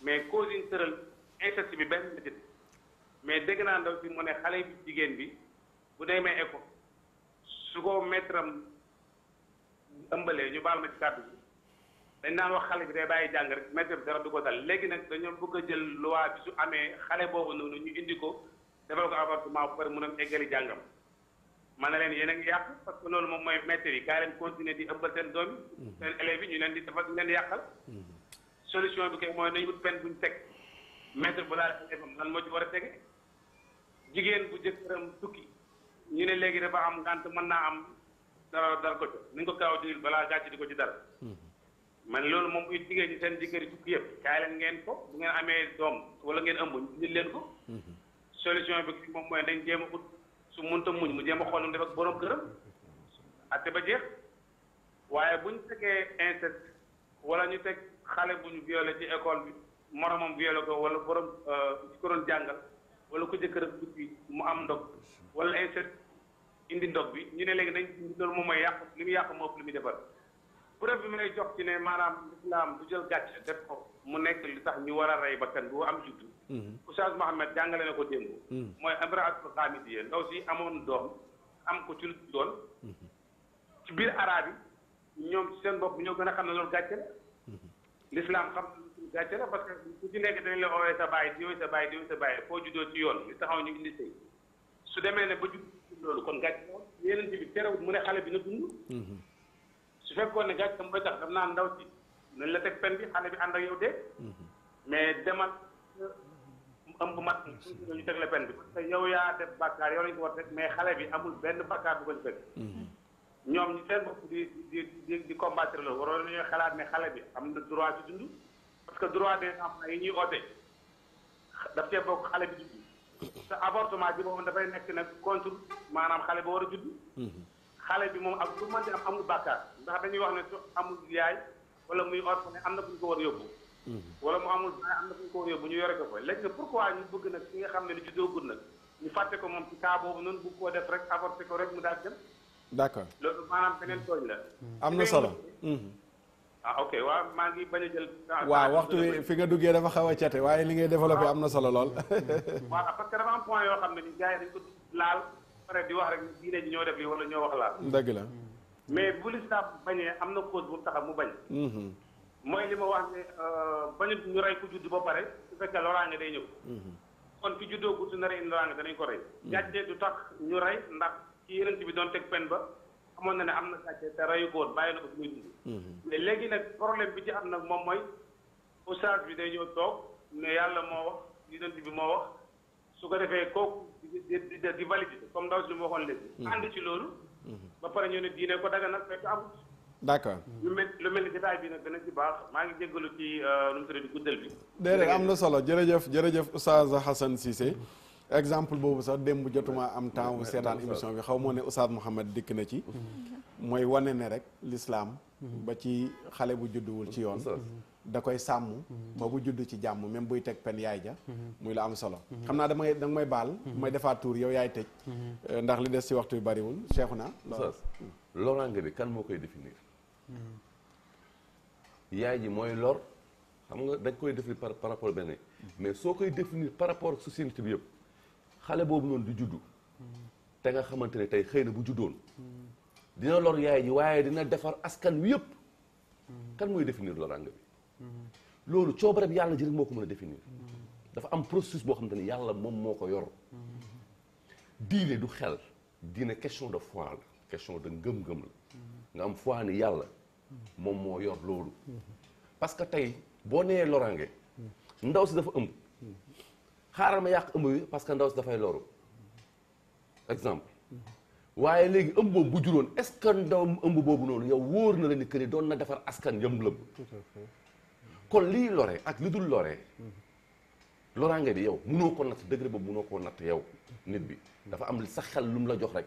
mais cause yi tëral inceste bi benn métit mais dégg naa ndaw si mu ne xale bi jigéen bi bu demee école su ko maître am ëmbalee ñu baal ma ci kàddu bi dañ naan wax xale bi day bàyyi jàng rek maître bi dara du ko dal léegi nag dañoo bëgg a jël loi bi su amee xale boobu noonu ñu indi ko defal ko avortement bu pare mun a eggali jàngam man na leen yéen a ngi yàq parce que loolu moom mooy maître yi kaa leen continuer di ëmbal seen doom yi seen élèves yi ñu leen di defal ñu leen di yàqal solution bi kay mooy nañu wut peine buñ teg maître bu laal élève am lan moo ci war a tege jigéen bu jëkkëram tukki ñu ne léegi dafa am ngànt mën naa am dara dal ko ci nañ ko gaaw di balaa gàcc di ko ci dal man loolu moom it jigéen ñi seen jëkkër yi tukki yëpp kaay leen ngeen ko bu ngeen amee doom wala ngeen ëmb ñu leen ko solution bi moom mooy dañ jéem a ut su mënta muñ mu jéem a xool def ak borom këram atte ba jeex waaye buñ tegee inceste wala ñu teg xale bu ñu violé ci école bi moromam violé ko wala borom ci ko doon jàngal wala ko jëkkër tukki mu am ndog wala inceste indi ndog bi ñu ne léegi nañ loolu moom mooy yàq li muy yàq moo ëpp li muy defar preuve bi may jox ci ne maanaam islam du jël gàcce def ko mu nekk li tax ñu war a rey bakkan bu am juddu. Oustaz Mohamed jàngale na ko démb. mooy imraatul xaamidiyya ndaw si amoon doom am ko ci lu doon ci biir araab yi ñoom ci seen bopp ñoo gën a xam ne loolu gàcce la. l'islam xam gàcce la parce que ku ci nekk dañ la oowee sa baay di sa baay di sa baay foo juddoo ci yoon li taxaw ñu indi sëy su demee ne ba judd loolu kon gàcce la yeneen bi terewut mu ne xale bi na dund. su fekkoon ne gàcce mooy tax dam naa ndaw si nañ la teg pen bi xale bi ànd ak yow de mais demal ëmb mat ñu teg la pen bi parce que yow yaa def bàkkaar yow lañ ko war teg mais xale bi amul benn bàkkaar bu ko ci fekk. ñoom ñu seen bopp di combattre loolu waroon nañoo xalaat ne xale bi am na droit ci dund parce que droit des enfants yi ñuy oote daf cee bokk xale bi dund te avortement bi boobu dafay nekk nag contre maanaam xale ba war a judd. xale bi moom ak lu mën di am amul bàkkaar ndax dañuy wax ne su amul yaay wala muy orphelin am na fu ñu ko war a yóbbu. wala mu amul baay am na fu ñu ko war a yóbbu ñu yore ko fa léegi nag pourquoi ñu bëgg nag ki nga xam ne li juddoogut nag ñu fàtte ko moom ci cas boobu noonu bu ko def rek avorté ko rek mu daal dem. d'accord loolu maanaam beneen tooñ la. am na solo. ah ok waaw maa ngi bañ a jël. waaw waxtu wi fi nga duggee dafa xaw a cate waaye li ngay développé am na solo lool. voilà parce que dafa am point yoo xam ne ni gars yi dañ ko laal pare di wax rek diine ji ñoo def lii wala ñoo wax laal. dëgg la. mais bu lislaam bañee am na cause bu tax mu bañ. mooy li ma wax ne bañu ñu rey ku judd ba pare su fekkee loraange day ñëw. kon ki juddoo gudd na rey loraange danañ ko rey. gàcce du tax ñu rey ndax ci yeneen bi doon teg pen ba xamoon na ne am na gàcce te reyu ko woon bàyyi na ko fi muy dund. mais léegi nag problème bi ci am nag moom mooy oustaz bi day ñëw toog ne yàlla moo wax yeneen bi moo wax su ko defee kooku di validé comme ndaw si li ma waxoon léegi. ànd ci loolu. ba pare ñu ne diine ko daga nag fekk amul. d'accord. lu mel ni détail bi nag dana ci baax maa ngi jéggalu ci nu mu tudd guddal bi. déedéet am na solo jërëjëf Oustaz Hassan Cissé exemple boobu sax démb jotuma am temps wu seetaan émission bi xaw moo ne Oustaz Mouhamed dikk na ci. mooy wane ne rek l'islam ba ci xale bu judduwul ci yoon. da koy sàmm. ba bu judd ci jàmm même buy teg pen yaay ja. muy la am solo. xam naa danga may baal. may defaat tuur yow yaay tëj. ndax li des ci waxtu yu bariwul Cheikhouna. loraange bi kan moo koy définir. yaay ji mooy lor xam nga dañ koy définir par rapport benn mais soo koy définir par rapport ak société bi yëpp xale boobu noonu di juddu te nga xamante ne tey xëy na bu juddoon dina lor yaay ji waaye dina defar askan wi yëpp kan mooy définir loraange bi loolu coobareb yàlla ji rek moo ko mën a définir dafa am processus boo xamante ne yàlla moom moo ko yor diine du xel diine question de foi la question de ngëm-ngëm la nga am foi ni yàlla moom moo yor loolu parce que tey boo nee loraange ndaw si dafa ëmb xaaral ma yàq ëmb bi parce que ndaw si dafay loru exemple waaye léegi ëmb boobu bu juróon est-ce que ndaw ëmb boobu noonu yow wóor na la ni que ni doon na defar askan yëm lëmb kon lii lore ak li dul lore loraange bi yow mënoo ko natt degré boobu mënoo koo natt yow nit bi dafa am sa xel lu mu la jox rek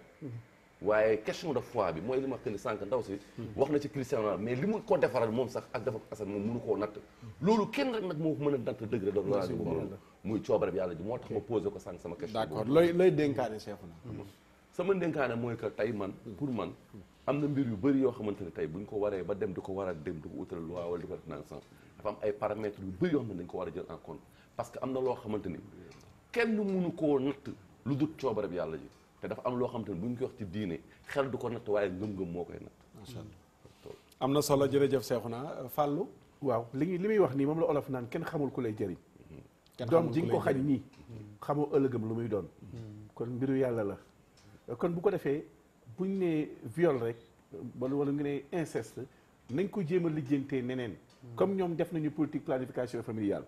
waaye question de foi bi mooy li ma wax ni sànq ndaw si wax na ci Cristiano mais li mu ko defaral moom sax ak dafa asan moom mënu koo natt loolu kenn rek nag moo mën a natt degré de loraange boobu noonu muy coobare bi yàlla ji moo tax ma posé ko sànq sama question d'accord looy dénkaane Cheikhouna sama dénkaane mooy que tey man pour man am na mbir yu bëri yoo xamante ne tey buñ ko waree ba dem di ko war a dem di ko utal loi wala di ko def naan sens dafa am ay paramètres yu bëri yoo xam ne dañ ko war a jël en compte parce que am na loo xamante ni kenn mënu koo natt lu dut coobare bi yàlla ji te dafa am loo xamante ni bu ñu koy wax ci diine xel du ko natt waaye ngëm-ngëm moo koy natt. macha allah am na solo jërëjëf Cheikhouna Fallou. waaw li muy wax nii moom la olof naan kenn xamul ku lay jëriñ. doom ji nga ko xañ nii xamoo ëllëgam lu muy doon. kon mbiru yàlla la kon bu ko defee buñ ne viol rek wala nga ne inceste nañ ko jéem a lijjantee neneen. comme ñoom def nañu politique planification familiale.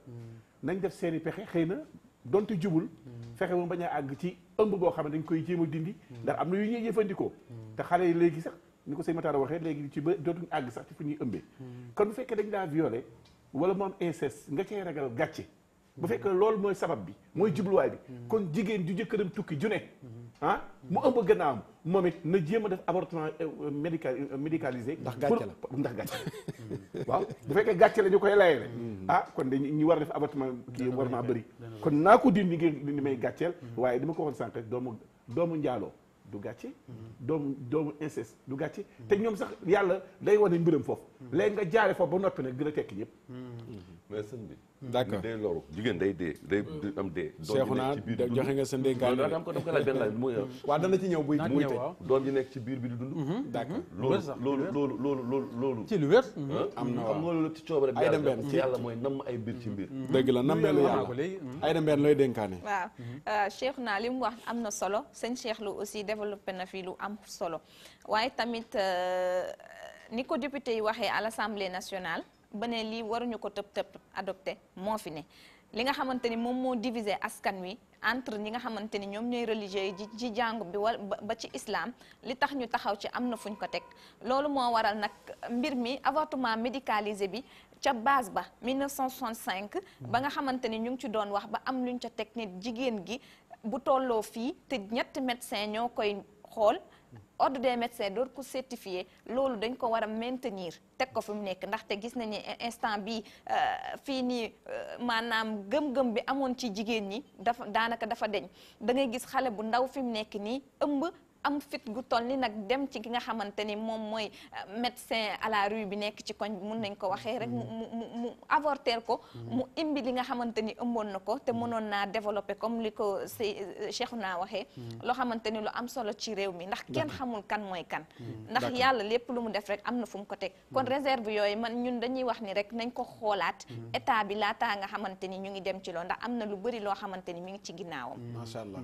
nañ def seeni pexe xëy na donte jubul. fexe mu bañ a àgg ci ëmb boo xam ne dañ koy jéem a dindi. ndax am na yu ñuy jëfandikoo. te xale yi léegi sax ni ko sëñ Matar waxee léegi ci ba dootuñu àgg sax ci fu ñuy ëmbee. kon bu fekkee dañ daa violé wala mu am inceste nga cay ragal gàcce. bu fekkee loolu mooy sabab bi mooy jubluwaay bi. kon jigéen ju jëkkëram tukki ju ne. ah mu ëmb gannaawam moom it na jéem a def avortement médicalisé. ndax gàcce la ndax gàcce waaw bu fekkee gàcce la ñu koy layee ah kon dañu ñu war a def avortement kii war naa bëri kon naa ko dindi ngeen di may gàcceel waaye dama ko waxoon sànq doomu njaaloo du gàcce doomu inceste du gàcce te ñoom sax yàlla day wane mbiram foofu léegi nga jaare foofu ba noppi nag gën a tekki ñëpp mais sëñ bi. d'accord day loru jigéen day dee day am dee. Seexuna joxe nga sa ndénkaan bi am ko daf ko laaj benn laaj muy. waaw dana ci ñëw buy muy tëj doom ji nekk ci biir bi di dund. d'accord loolu. ci lu wér. am na waaw xam nga loolu ci coobare bi yàlla mooy nam ay mbir ci mbir. dëgg la nammeelu yàlla Aïda Mbène looy dénkaane. waaw Cheikhouna li mu wax am na solo sëñ Cheikh Lo aussi développé na fi lu am solo waaye tamit ni ko député yi waxee à l'Assemblée nationale ba ne lii waruñu ko tëb adopté moo fi ne li nga xamante ni moom moo diviser askan wi entre ñi nga xamante ni ñoom ñooy religieux yi ci jàngu bi wala ba ci islam li tax ñu taxaw ci am na fuñ ko teg loolu moo waral nag mbir mi avortement médicalisé bi ca base ba 1965 ba nga xamante ni ñu ngi ci doon wax ba am luñ ca teg nit jigéen gi bu tolloo fii te ñetti médecin ñoo koy xool ordre des médecins door ko certifié loolu dañ ko war a maintenir teg ko fi mu nekk ndaxte gis nañu instant bi fii nii maanaam gëm-gëm bi amoon ci jigéen ñi daanaka dafa deñ da ngay gis xale bu ndaw fi mu nekk nii ëmb am fit gu toll ni nag dem ci ki nga xamante ni moom mooy médecin à la rue bi nekk ci koñ mun nañ ko waxee rek mu avorter ko mu imbi li nga xamante ni ëmboon na ko te mënoon naa développer comme li ko Cheikhouna waxee loo xamante ni lu am solo ci réew mi ndax kenn xamul kan mooy kan ndax yàlla lépp lu mu def rek am na fu mu ko teg kon réserve yooyu man ñun dañuy wax ni rek nañ ko xoolaat état bi laataa nga xamante ni ñu ngi dem ci loolu ndax am na lu bëri loo xamante ni mi ngi ci ginnaawam macha allah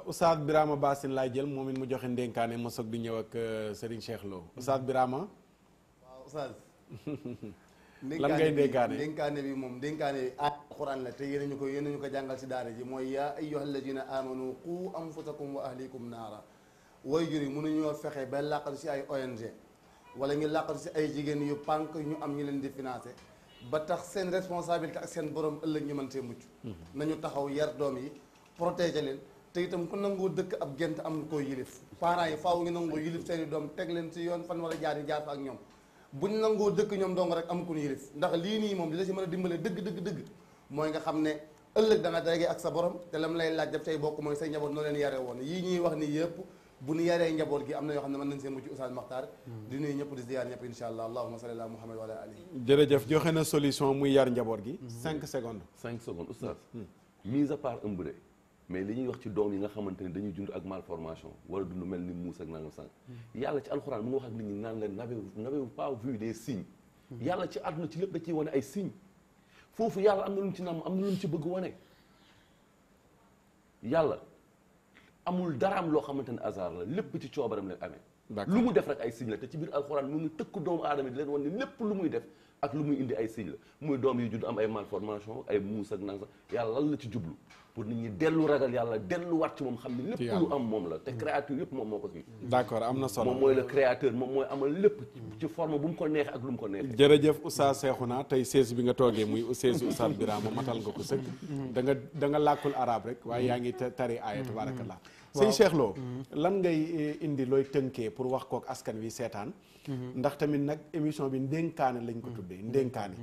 Oustaz Birama Bassine laay jël moom it mu joxe ndénkaane ma soog di ñëw ak Serigne Cheikh Lo Oustaz Birama. waaw Oustaz. lan ngay ndénkaane ndénkaane bi moom ndénkaane bi alxuraan la te yéen ñu ko jàngal si daara ji mooy yaa ayyuhal ladina amanu qu anfusakum wa ahlikum naara way jur yi mënuñoo fexe ba làqatu si ay ONG wala ñu làqatu si ay jigéen yu pànk ñu am ñu leen di financé ba tax seen responsabilité ak seen borom ëllëg ñu mën see mucc. nañu taxaw yar doom yi protéger leen. te itam ku nangoo dëkk ab gent am koo yilif parents yi faaw ngi nangoo yilif seeni doom teg leen si yoon fan war a jaar yi jaar fa ak ñoom buñ nangoo dëkk ñoom dong rek am ku ñu yilif ndax lii nii moom di la si mën a dimbale dëgg mooy nga xam ne ëllëg da nga dagee ak sa borom te lam lay laaj daf say bokk mooy say njaboot noo leen yaree woon yii ñuy wax ni yëpp bu ñu yaree njaboot gi am na yoo xam ne mën nañ seen mucc Oustaz Makhtar di nuyu ñëpp di ziyaar ñëpp insha allah allahumma salli ala muhammad wa ala alihi jërëjëf joxe na solution muy yar njaboot gi 5 secondes Oustaz mise à part ëmb de mais li ñuy wax ci doom yi nga xamante ne dañuy dund ak malformation wala dund mel ni muus ak nangam sànq yàlla ci alxuraan mu ngi wax ak nit ñi naan leen n'avez-vous pas vu des signes yàlla ci àdduna ci lépp da ciy wane ay signes foofu yàlla am na lu mu ci nam am na lu mu ci bëgg wane yàlla amul daraam loo xamante ne hasard la lépp ci coobaram leen amee lu mu def rek ay signes la te ci biir alxuraan mu ngi tëkku doomu aadama di leen wane ne lépp lu muy def ak lu muy indi ay signes la muy doom yi judd am ay malformation ay muus ak nangam yàlla lan la ci jublu pour nit ñi dellu ragal yàlla delluwaat ci moom xam ne lépp lu am moom la te créature yëpp moom moo ko kii d'accord am na solo moom mooy le créateur moom mooy amal lépp ci forme bu mu ko neexee ak lu mu ko neexee jërëjëf Oustaz Cheikhouna tey sees bi nga toogee muy seesu Oustaz Birama matal nga ko sëkk da nga làkkul arab rek waaye yaa ngi tari aaya tabarakallah sëñ Cheikh Lo lan ngay indi looy tënkee pour wax kook askan wi seetaan ndax tamit nag émission bi ndénkaane lañ ko tuddee ndénkaane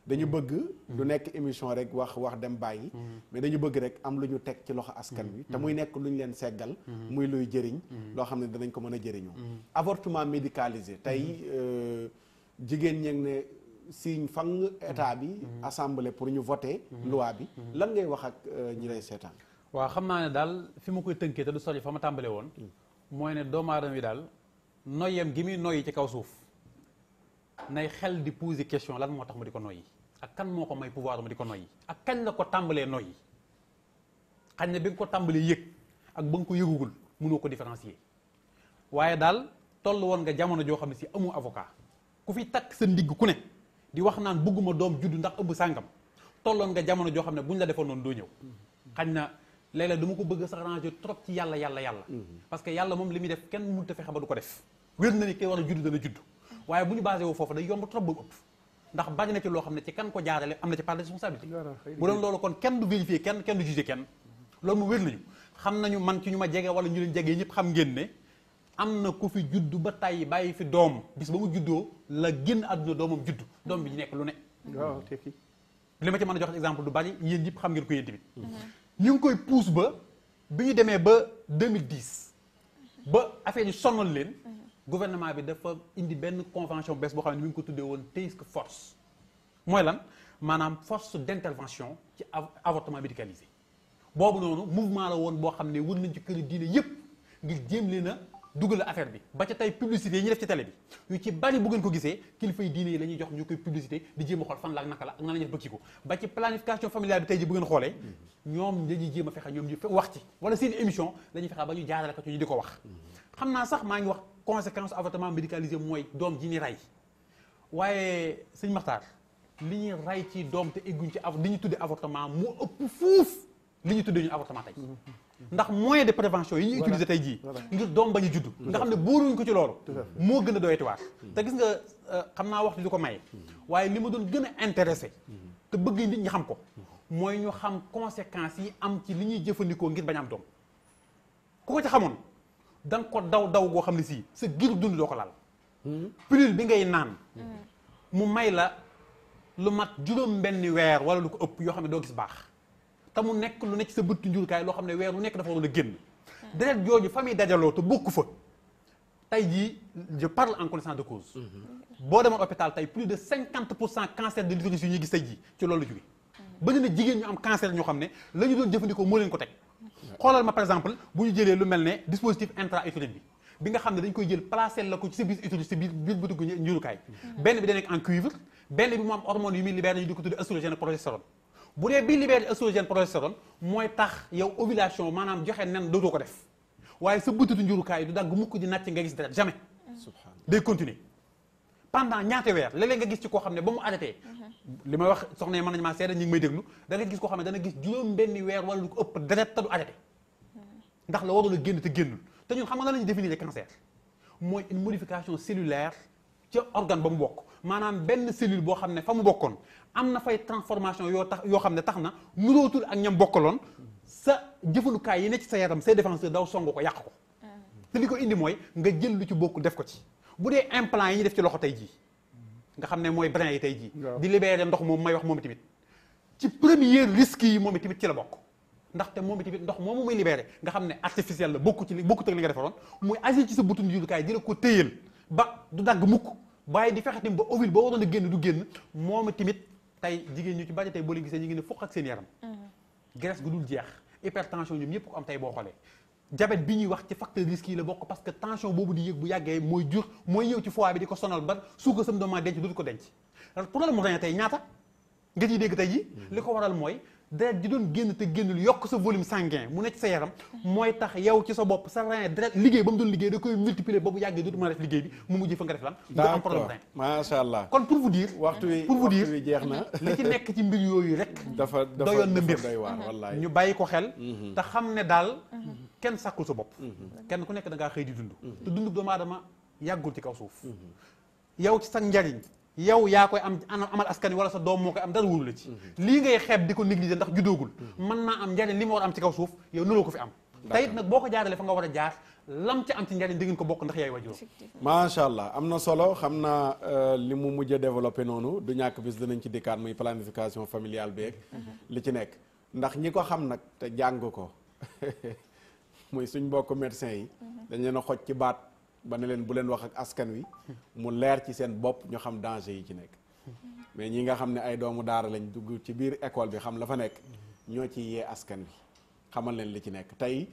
dañu bëgg du nekk émission rek wax dem bàyyi mais dañu bëgg rek am lu ñu teg ci loxo askan wi te muy nekk lu ñu leen seggal muy luy jëriñ loo xam ne danañ ko mën a jëriñoo avortement médicalisé tey jigéen ñeeg ne signe fang état bi assemblée pour ñu voter loi bi lan ngay wax ak ñi lay seetaan waaw xam naa ne daal fi ma koy tënkee te du sori fa ma tàmbale woon mooy ne doomu aadama yi daal noyyam gi muy noyyi ci kaw suuf nay xel di poser question lan moo tax mu di ko noyyi ak kan moo ko may pouvoir mu di ko noyyi ak kañ la ko tàmbalee noyyi xañ ne bi nga ko tàmbalee yëg ak ba nga ko yëgugul mënoo ko différencier waaye daal toll woon nga jamono joo xam ne si amu avocat ku fi takk sa ndigg ku ne di wax naan bëgguma doom juddu ndax ëmb sàngam tolloon nga jamono joo xam ne buñ la defoon noonu doo ñëw xañ na léeg-léeg dama ko bëgg a sax ranger trop ci yàlla parce que yàlla moom li muy def kenn mënut a fexe ba du ko def wér na ni kay war a judd dana judd waaye bu ñu basé wu foofu day yomb trop ba mu ëpp ndax bari na ci loo xam ne ci kan ko jaarale am na ci part de responsabilité bu doon loolu kon kenn du vérifier kenn du juger kenn loolu mu wér nañu xam nañu man ci ñu ma jege wala ñu leen jege ñëpp xam ngeen ne am na ku fi judd ba tàyyi bàyyi fi doom bis ba mu juddoo la génn àdduna doomam judd doom bi ñu nekk lu ne li ma ci mën a jox exemple du bari yéen ñëpp xam ngeen ko yéen tamit ñu ngi koy pousse ba bi ñu demee ba 2010 ba affaire yi sonal leen gouvernement bi dafa indi benn convention bees boo xam ne mi ngi ko tuddee woon task force mooy lan maanaam force d'intervention ci avortement médicalisé boobu noonu mouvement la woon boo xam ne wër nañ ci kër diine yépp ngir jéem leen a dugal affaire bi ba ca tey publicité yi ñu def ci télé bi yu ci bari bu ngeen ko gisee kilifa yi diine yi la ñuy jox ñu koy publicité di jéem a xool fan la ak naka la ak nan la ñuy def bëgg ci ko ba ci planification familiale bi tey ji bu ngeen xoolee ñoom dañuy jéem a fexe ñoom ñu wax ci wala seen émission dañuy fexe ba ñu jaarale ko ci ñu di ko wax xam naa sax maa ngi wax conséquence avortement médicalisé mooy doom ji ni rey waaye sëñ Maxtaar li ñuy rey ci doom te egguñ ci li ñu tuddee avortement moo ëpp fuuf li ñu tuddee ñu avortement tey ndax moyen de prévention yi ñuy utiliser tey jii ngir doom bañu judd nga xam ne bóoruñ ko ci loolu moo gën a doyati waar te gis nga xam naa waxtu di ko maye waaye li ma doon gën a intéressé te bëgg nit ñi xam ko mooy ñu xam conséquences yi am ci li ñuy jëfandikoo ngir bañ am doom ku ko ci xamoon da nga ko daw goo xam ne sii sa giir dund doo ko laal pilule bi ngay naan mu may la lu mat juróom benn weer wala lu ko ëpp yoo xam ne doo gis baax te mu nekk lu nekk sa bëttu njurukaay loo xam ne weer lu nekk dafa waroon a génn deret jooju famille dajaloo te bokku fa tey jii je parle en connaissance de cause boo demoon hôpital tey plus de 50% cancer de l'utérus yi ñuy gis tey jii ci loolu la jóge bëri na jigéen ñu am cancer ñoo xam ne la ñu doon jëfandikoo moo leen ko teg xoolal ma par exemple bu ñu jëlee lu mel ne dispositif intra-utérin bi nga xam ne dañ koy jël placé la ko ci sa biir utérus ci biir bëtu njurukaay benn bi da nekk en cuivre benn bi mu am hormone yu muy libéré ñu di ko tuddee œstrogène ak progestérone bu dee bii libéré œstrogène progestérone mooy tax yow ovulation maanaam joxe nen dootoo ko def waaye sa bëtutu njurukaay du dagg mukk di nàcc nga gis deret jamais day continuer pendant ñaata weer léeg-léeg nga gis ci koo xam ne ba mu arrêté li may wax soxna yi mën nañu maa seede ñu ngi may déglu da nga gis koo xam ne dana gis juróom benni weer wala lu ko ëpp deret te du arrêté ndax la waroon a génn te génnul te ñun xam nga lan la ñuy définir cancer mooy une modification cellulaire ca organe ba mu bokk maanaam benn cellule boo xam ne fa mu bokkoon am na fay transformation yoo xam ne tax na nurootul ak ñam bokkaloon sa jëfandukaay yi ne ci sa yaram say défenseur daw song ko yàq ko te li ko indi mooy nga jël lu ci bokk def ko ci bu dee implant yi ñu def ci loxo tey jii nga xam ne mooy brin yi tey jii di libérer ndox moom may wax moom tamit ci premier risque yi moom tamit ci la bokk ndaxte moom tamit ndox moomu muy libéré nga xam ne artificiel la bokku ci li bokkut ak li nga defaroon muy agir ci sa butun njurukaay di la ko téyal ba du dagg mukk waaye di fexe tamit ba ovule ba waroon a génn du génn moom tamit tey jigéen ñu ci bari tey boo leen gisee ñu ngi ne fukk ak seen yaram graisse gu dul jeex hypertension ñoom ñëpp ko am tey boo xoolee diabète bi ñuy wax ci facteur risque yi la bokk parce que tension boobu di yëg bu yàggee mooy jur mooy ñëw ci foie bi di ko sonal ba suuka sam doomaa denc dootu ko denc problème mu rein tey ñaata nga ciy dégg tey ji li ko waral mooy deret ji doon génn te génnul yokk sa volume sanguin mu nekk sa yaram mooy tax yow ci sa bopp sa rein deret liggéey ba mu doon liggéey da koy multiplier ba bu yàggee dootu mën a def liggéey bi mu mujj fa nga def lan nga am problème rein macha allah kon pour vous dire waxtu wi jeex na li ci nekk ci mbir yooyu rek dafa doyoon na mbir doy waar wallaay ñu bàyyi ko xel te xam ne daal kenn sàkkul sa bopp kenn ku nekk da ngaa xëy di dund te dund doomu aadama yàggul ci kaw suuf yow ci sa njariñ yow yaa koy amal askan wi wala sa doom moo koy am dara wóolu la ci lii ngay xeeb di ko négliger ndax juddoogul mën naa am njariñ li ma war a am ci kaw suuf yow nuroo ko fi am te it nag boo ko jaaralee fa nga war a jaar lam ci am ci njariñ di ngeen ko bokk ndax yaay wajur macha allah am na solo xam naa li mu mujj a développé noonu du ñàkk bis dinañ ci dikkaat muy planification familiale beeg li ci nekk ndax ñi ko xam nag te jàng ko muy suñ mbokk médecin yi dañ leen a xoj ci baat ba ne leen bu leen wax ak askan wi mu leer ci seen bopp ñu xam danger yi ci nekk mais ñi nga xam ne ay doomu daara lañ dugg ci biir école bi xam la fa nekk ñoo ci yee askan wi xamal leen li ci nekk tey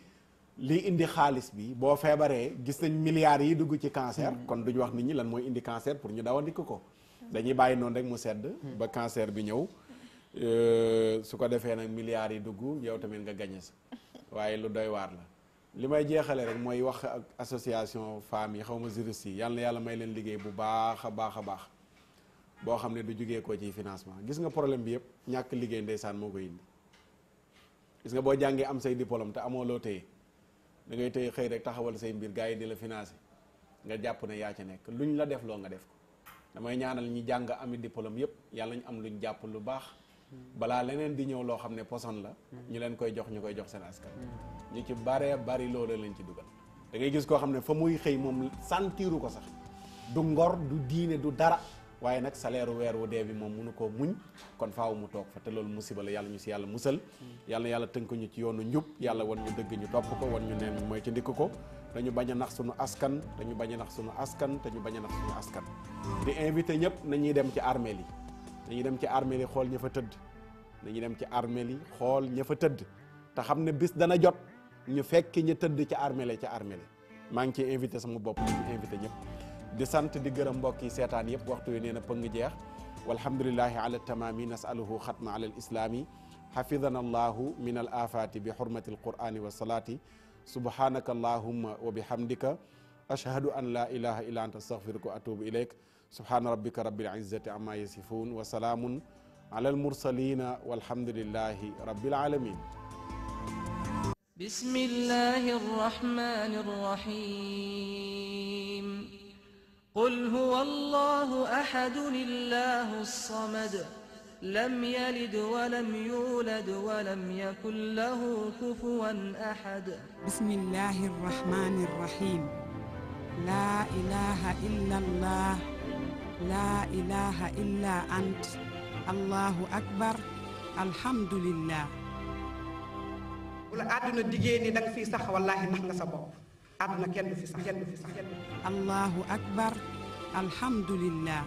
lii indi xaalis bi boo feebaree gis nañ milliards yi dugg ci cancer kon duñu wax nit ñi lan mooy indi cancer pour ñu daw a dikk ko dañuy bàyyi noonu rek mu sedd ba cancer bi ñëw su ko defee nag milliards yi dugg yow tamit nga gañe sa waaye lu doy waar la li may jeexale rek mooy wax ak association femmes yi xaw ma juriste yi yàlla na yàlla may leen liggéey bu baax a baax a baax boo xam ne du jugee ko ci financement gis nga problème bi yëpp ñàkk liggéey ndeysaan moo koy indi gis nga boo jàngee am say diplôme te amoo loo téye da ngay téye xëy rek taxawal say mbir gars yi di la financé nga jàpp ne yaa ci nekk luñ la def loo nga def ko damay ñaanal ñi jàng ami diplôme yëpp yàlla ñu am luñ jàpp lu baax balaa leneen di ñëw loo xam ne poson la ñu leen koy jox ñu koy jox seen askan ñu ci baree bari loolu lañ ci dugal da ngay gis koo xam ne fa muy xëy moom santiru ko sax du ngor du diine du dara waaye nag salaire weer wu dee bi moom mënu koo muñ kon faaw mu toog fa te loolu musiba la yàlla ñu si yàlla musal yàlla tënk ñu ci yoonu njub yàlla wan ñu dëgg ñu topp ko wan ñu neen mooy ci ndikk ko dañu bañ a nax suñu askan dañu bañ a nax suñu askan te ñu bañ a nax suñu askan di invité ñëpp nañuy dem ci armeel yi dañuy dem ci armeel yi xool ña fa tëdd dañuy dem ci armeel yi xool ña fa tëdd te xam ne bis dana jot ñu fekk ña tëdd ca armeel maa ngi ciy invité sama bopp di invité ñëpp di sant di gërëm mbokk yi seetaan yëpp waxtu wi nee na pëng jeex walhamdulillahi ala tamaami nasaluhu xatma ala al islaami xafidana allahu min al afati bi xurmati alqurani wa salaati subhanaka allahumma wa bihamdika ashhadu an la ilaha illa anta astaghfiruka wa atubu ilayk subhana rabbika rabbil izzati amma yasifun wa salaamun ala al mursalina walhamdulillahi rabbil alamin بسم الله الرحمن الرحيم قل هو الله أحد الله الصمد لم يلد ولم يولد ولم يكن له كفوا أحد بسم الله الرحمن الرحيم لا إله إلا الله لا إله إلا أنت الله أكبر الحمد لله bu la àdduna diggée ni da nga fiy sax wallaahi nax nga sa bopp àdduna kenn du fi sax kenn du fi sax. allahu akbar alhamdulillah